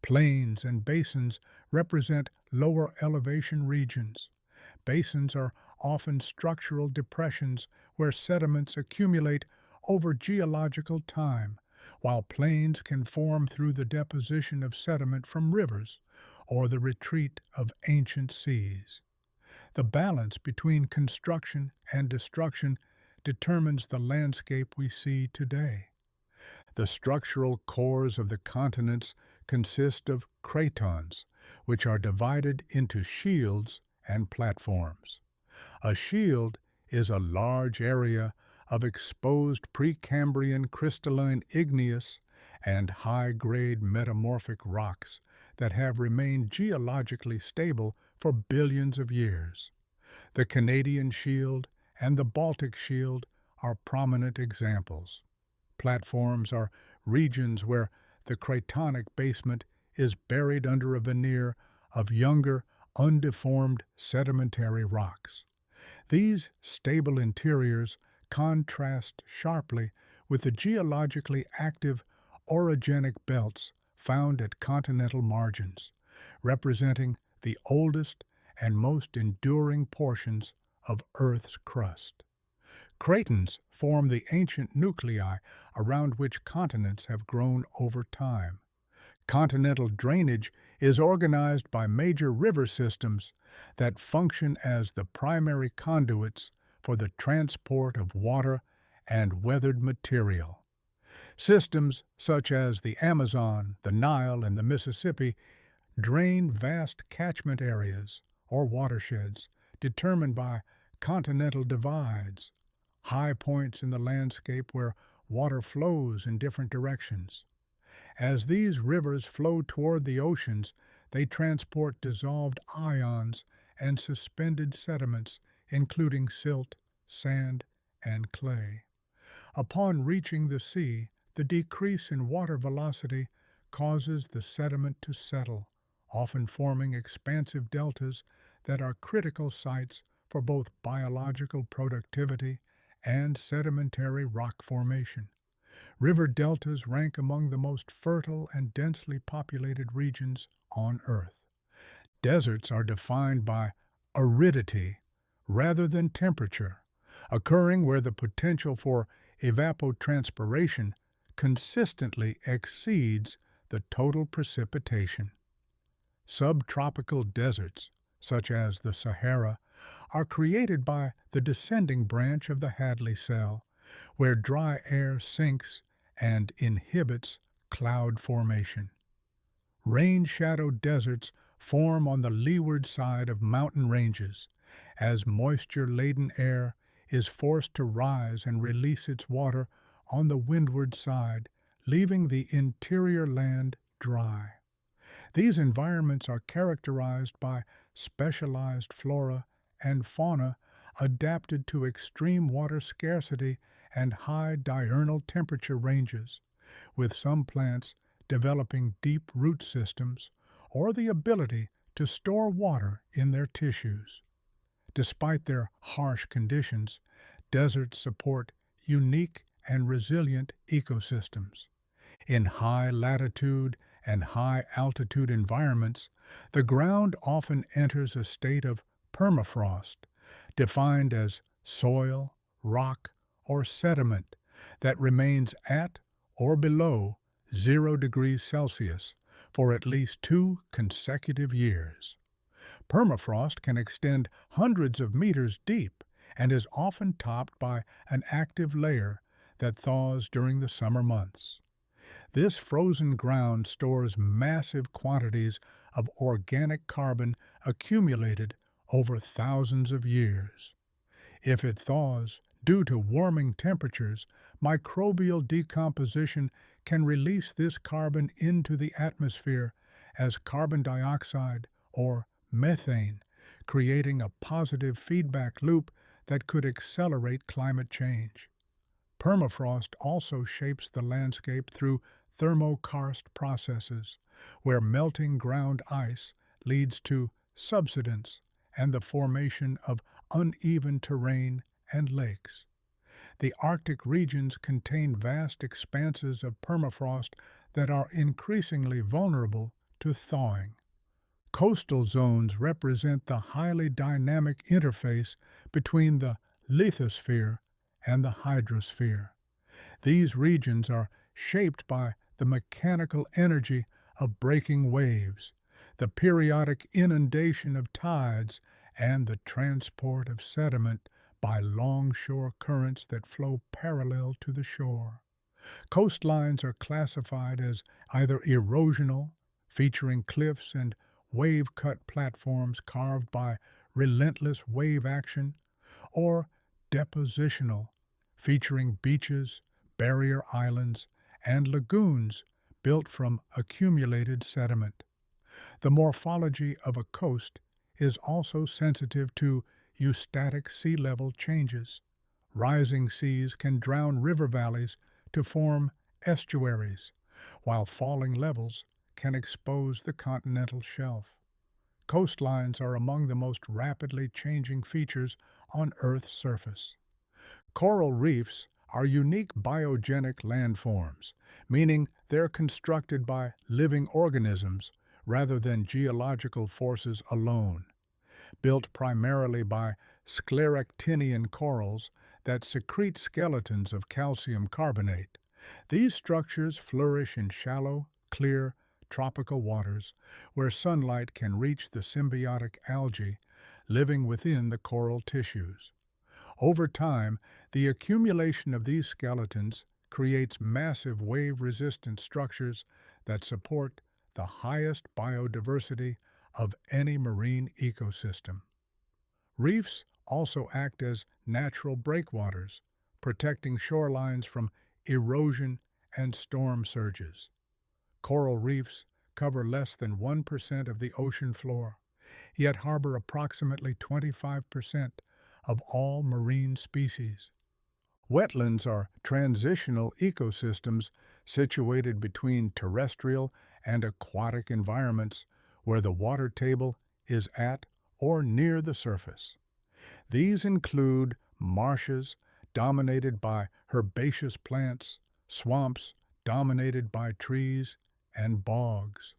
Plains and basins represent lower elevation regions. Basins are often structural depressions where sediments accumulate over geological time, while plains can form through the deposition of sediment from rivers or the retreat of ancient seas. The balance between construction and destruction determines the landscape we see today. The structural cores of the continents consist of cratons, which are divided into shields and platforms. A shield is a large area of exposed Precambrian crystalline igneous and high-grade metamorphic rocks that have remained geologically stable for billions of years. The Canadian Shield and the Baltic Shield are prominent examples. Platforms are regions where the cratonic basement is buried under a veneer of younger, undeformed sedimentary rocks. These stable interiors contrast sharply with the geologically active orogenic belts found at continental margins, representing the oldest and most enduring portions of Earth's crust. Cratons form the ancient nuclei around which continents have grown over time. Continental drainage is organized by major river systems that function as the primary conduits for the transport of water and weathered material. Systems such as the Amazon, the Nile, and the Mississippi drain vast catchment areas or watersheds determined by continental divides, high points in the landscape where water flows in different directions. As these rivers flow toward the oceans, they transport dissolved ions and suspended sediments, including silt, sand, and clay. Upon reaching the sea, the decrease in water velocity causes the sediment to settle, often forming expansive deltas that are critical sites for both biological productivity and sedimentary rock formation. River deltas rank among the most fertile and densely populated regions on Earth. Deserts are defined by aridity rather than temperature, occurring where the potential for evapotranspiration consistently exceeds the total precipitation. Subtropical deserts, such as the Sahara, are created by the descending branch of the Hadley cell, where dry air sinks and inhibits cloud formation. Rain-shadowed deserts form on the leeward side of mountain ranges, as moisture-laden air is forced to rise and release its water on the windward side, leaving the interior land dry. These environments are characterized by specialized flora and fauna adapted to extreme water scarcity and high diurnal temperature ranges, with some plants developing deep root systems or the ability to store water in their tissues. Despite their harsh conditions, deserts support unique and resilient ecosystems. In high latitude and high altitude environments, the ground often enters a state of permafrost, defined as soil, rock, or sediment that remains at or below 0 degrees Celsius for at least 2 consecutive years. Permafrost can extend hundreds of meters deep and is often topped by an active layer that thaws during the summer months. This frozen ground stores massive quantities of organic carbon accumulated over thousands of years. If it thaws due to warming temperatures, microbial decomposition can release this carbon into the atmosphere as carbon dioxide or methane, creating a positive feedback loop that could accelerate climate change. Permafrost also shapes the landscape through thermokarst processes, where melting ground ice leads to subsidence and the formation of uneven terrain and lakes. The Arctic regions contain vast expanses of permafrost that are increasingly vulnerable to thawing. Coastal zones represent the highly dynamic interface between the lithosphere and the hydrosphere. These regions are shaped by the mechanical energy of breaking waves, the periodic inundation of tides, and the transport of sediment by longshore currents that flow parallel to the shore. Coastlines are classified as either erosional, featuring cliffs and wave-cut platforms carved by relentless wave action, or depositional, featuring beaches, barrier islands, and lagoons built from accumulated sediment. The morphology of a coast is also sensitive to eustatic sea level changes. Rising seas can drown river valleys to form estuaries, while falling levels can expose the continental shelf. Coastlines are among the most rapidly changing features on Earth's surface. Coral reefs are unique biogenic landforms, meaning they're constructed by living organisms rather than geological forces alone. Built primarily by scleractinian corals that secrete skeletons of calcium carbonate, these structures flourish in shallow, clear, tropical waters where sunlight can reach the symbiotic algae living within the coral tissues. Over time, the accumulation of these skeletons creates massive wave-resistant structures that support the highest biodiversity of any marine ecosystem. Reefs also act as natural breakwaters, protecting shorelines from erosion and storm surges. Coral reefs cover less than 1% of the ocean floor, yet harbor approximately 25% of all marine species. Wetlands are transitional ecosystems situated between terrestrial and aquatic environments where the water table is at or near the surface. These include marshes dominated by herbaceous plants, swamps dominated by trees, and bogs.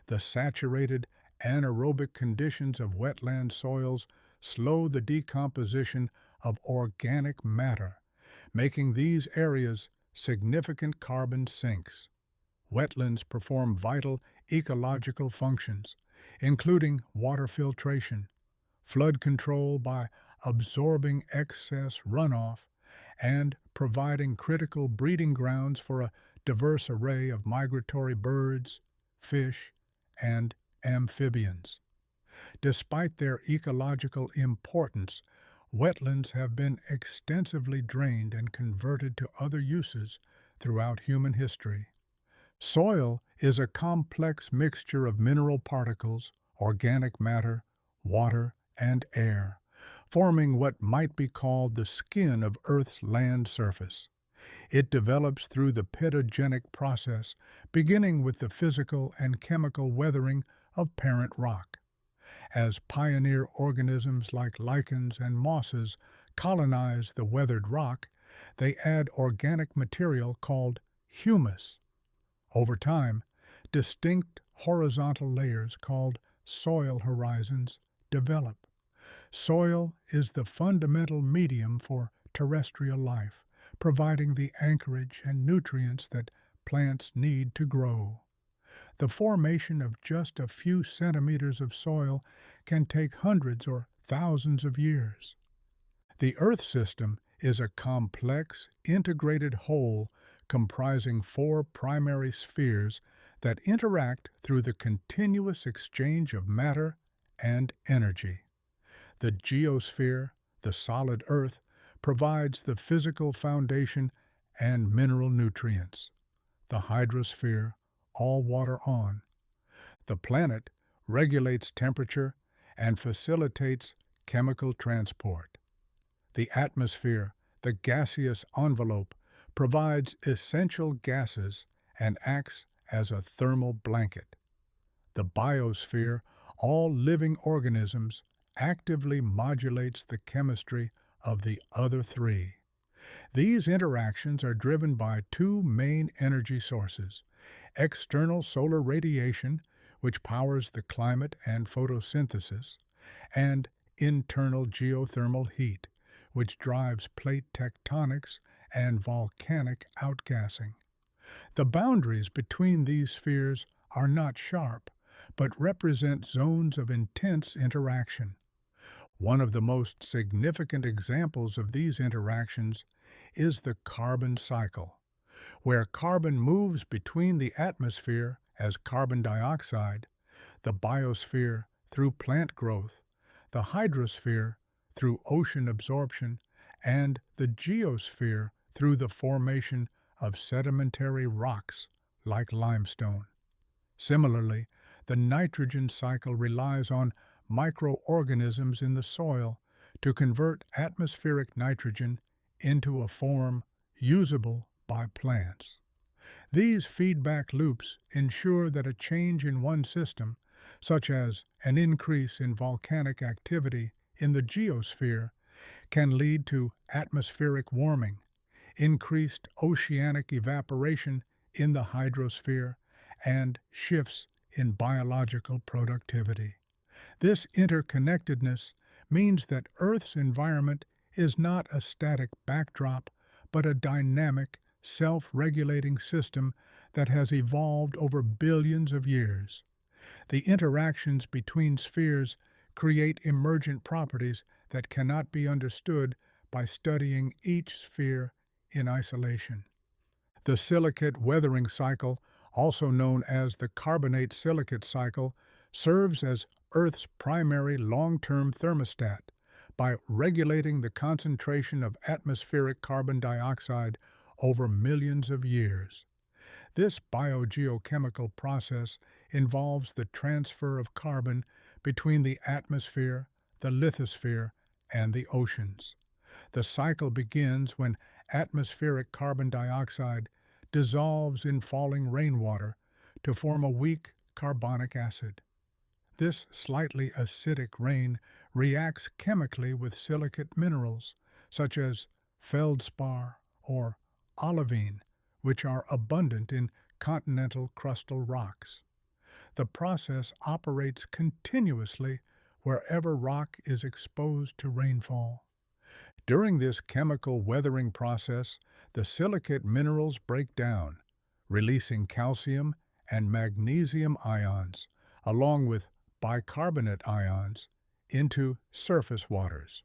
The saturated anaerobic conditions of wetland soils slow the decomposition of organic matter, making these areas significant carbon sinks. Wetlands perform vital ecological functions, including water filtration, flood control by absorbing excess runoff, and providing critical breeding grounds for a diverse array of migratory birds, fish, and amphibians. Despite their ecological importance, wetlands have been extensively drained and converted to other uses throughout human history. Soil is a complex mixture of mineral particles, organic matter, water, and air, forming what might be called the skin of Earth's land surface. It develops through the pedogenic process, beginning with the physical and chemical weathering of parent rock. As pioneer organisms like lichens and mosses colonize the weathered rock, they add organic material called humus. Over time, distinct horizontal layers called soil horizons develop. Soil is the fundamental medium for terrestrial life, providing the anchorage and nutrients that plants need to grow. The formation of just a few centimeters of soil can take hundreds or thousands of years. The Earth system is a complex, integrated whole comprising four primary spheres that interact through the continuous exchange of matter and energy. The geosphere, the solid Earth, provides the physical foundation and mineral nutrients. The hydrosphere, all water on. The planet regulates temperature and facilitates chemical transport. The atmosphere, the gaseous envelope, provides essential gases and acts as a thermal blanket. The biosphere, all living organisms, actively modulates the chemistry of the other three. These interactions are driven by two main energy sources: external solar radiation, which powers the climate and photosynthesis, and internal geothermal heat, which drives plate tectonics and volcanic outgassing. The boundaries between these spheres are not sharp, but represent zones of intense interaction. One of the most significant examples of these interactions is the carbon cycle, where carbon moves between the atmosphere as carbon dioxide, the biosphere through plant growth, the hydrosphere through ocean absorption, and the geosphere through the formation of sedimentary rocks like limestone. Similarly, the nitrogen cycle relies on microorganisms in the soil to convert atmospheric nitrogen into a form usable by plants. These feedback loops ensure that a change in one system, such as an increase in volcanic activity in the geosphere, can lead to atmospheric warming, increased oceanic evaporation in the hydrosphere, and shifts in biological productivity. This interconnectedness means that Earth's environment is not a static backdrop, but a dynamic, self regulating system that has evolved over billions of years. The interactions between spheres create emergent properties that cannot be understood by studying each sphere in isolation. The silicate weathering cycle, also known as the carbonate silicate cycle, serves as Earth's primary long-term thermostat by regulating the concentration of atmospheric carbon dioxide over millions of years. This biogeochemical process involves the transfer of carbon between the atmosphere, the lithosphere, and the oceans. The cycle begins when atmospheric carbon dioxide dissolves in falling rainwater to form a weak carbonic acid. This slightly acidic rain reacts chemically with silicate minerals, such as feldspar or olivine, which are abundant in continental crustal rocks. The process operates continuously wherever rock is exposed to rainfall. During this chemical weathering process, the silicate minerals break down, releasing calcium and magnesium ions, along with bicarbonate ions, into surface waters.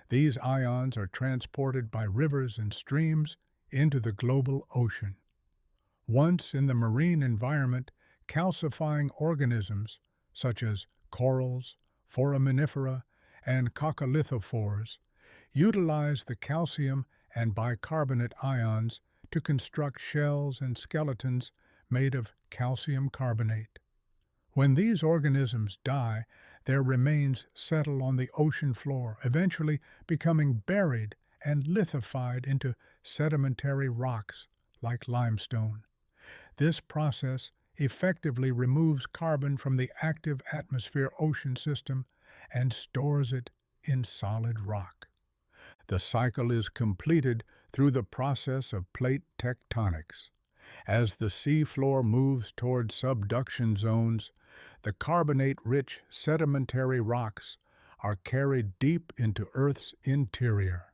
These ions are transported by rivers and streams into the global ocean. Once in the marine environment, calcifying organisms, such as corals, foraminifera, and coccolithophores, utilize the calcium and bicarbonate ions to construct shells and skeletons made of calcium carbonate. When these organisms die, their remains settle on the ocean floor, eventually becoming buried and lithified into sedimentary rocks like limestone. This process effectively removes carbon from the active atmosphere ocean system and stores it in solid rock. The cycle is completed through the process of plate tectonics. As the seafloor moves toward subduction zones, the carbonate-rich sedimentary rocks are carried deep into Earth's interior.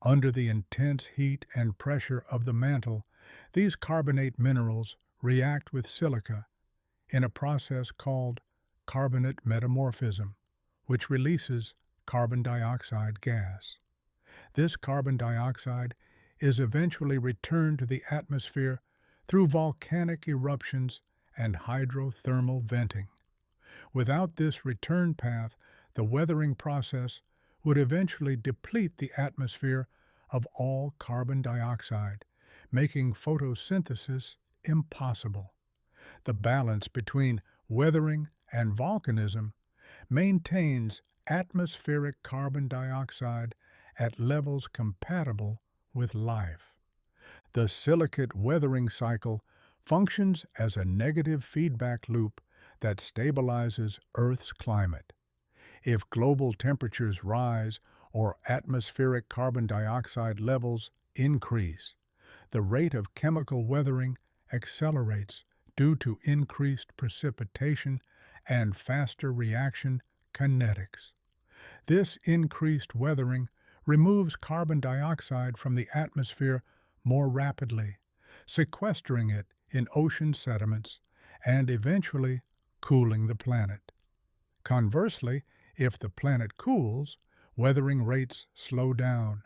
Under the intense heat and pressure of the mantle, these carbonate minerals react with silica in a process called carbonate metamorphism, which releases carbon dioxide gas. This carbon dioxide is eventually returned to the atmosphere through volcanic eruptions and hydrothermal venting. Without this return path, the weathering process would eventually deplete the atmosphere of all carbon dioxide, making photosynthesis impossible. The balance between weathering and volcanism maintains atmospheric carbon dioxide at levels compatible with life. The silicate weathering cycle functions as a negative feedback loop that stabilizes Earth's climate. If global temperatures rise or atmospheric carbon dioxide levels increase, the rate of chemical weathering accelerates due to increased precipitation and faster reaction kinetics. This increased weathering removes carbon dioxide from the atmosphere more rapidly, sequestering it in ocean sediments and eventually cooling the planet. Conversely, if the planet cools, weathering rates slow down,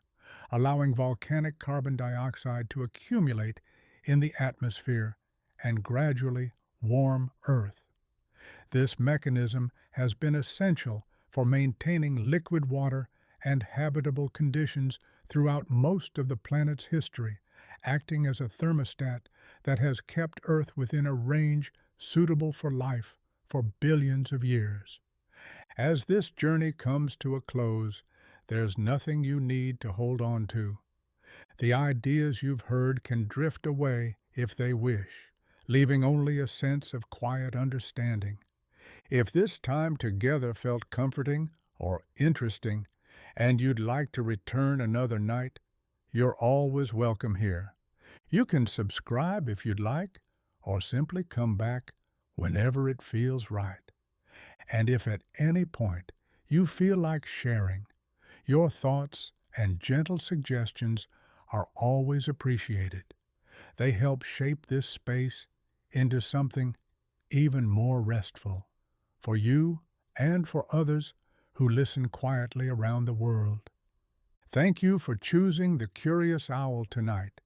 allowing volcanic carbon dioxide to accumulate in the atmosphere and gradually warm Earth. This mechanism has been essential for maintaining liquid water and habitable conditions throughout most of the planet's history, acting as a thermostat that has kept Earth within a range suitable for life for billions of years. As this journey comes to a close, there's nothing you need to hold on to. The ideas you've heard can drift away if they wish, leaving only a sense of quiet understanding. If this time together felt comforting or interesting, and you'd like to return another night, you're always welcome here. You can subscribe if you'd like, or simply come back whenever it feels right. And if at any point you feel like sharing, your thoughts and gentle suggestions are always appreciated. They help shape this space into something even more restful for you and for others who listen quietly around the world. Thank you for choosing the Curious Owl tonight,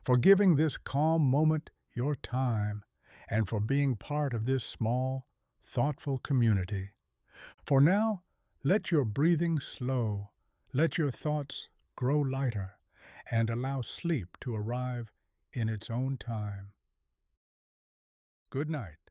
for giving this calm moment your time, and for being part of this small, thoughtful community. For now, let your breathing slow, let your thoughts grow lighter, and allow sleep to arrive in its own time. Good night.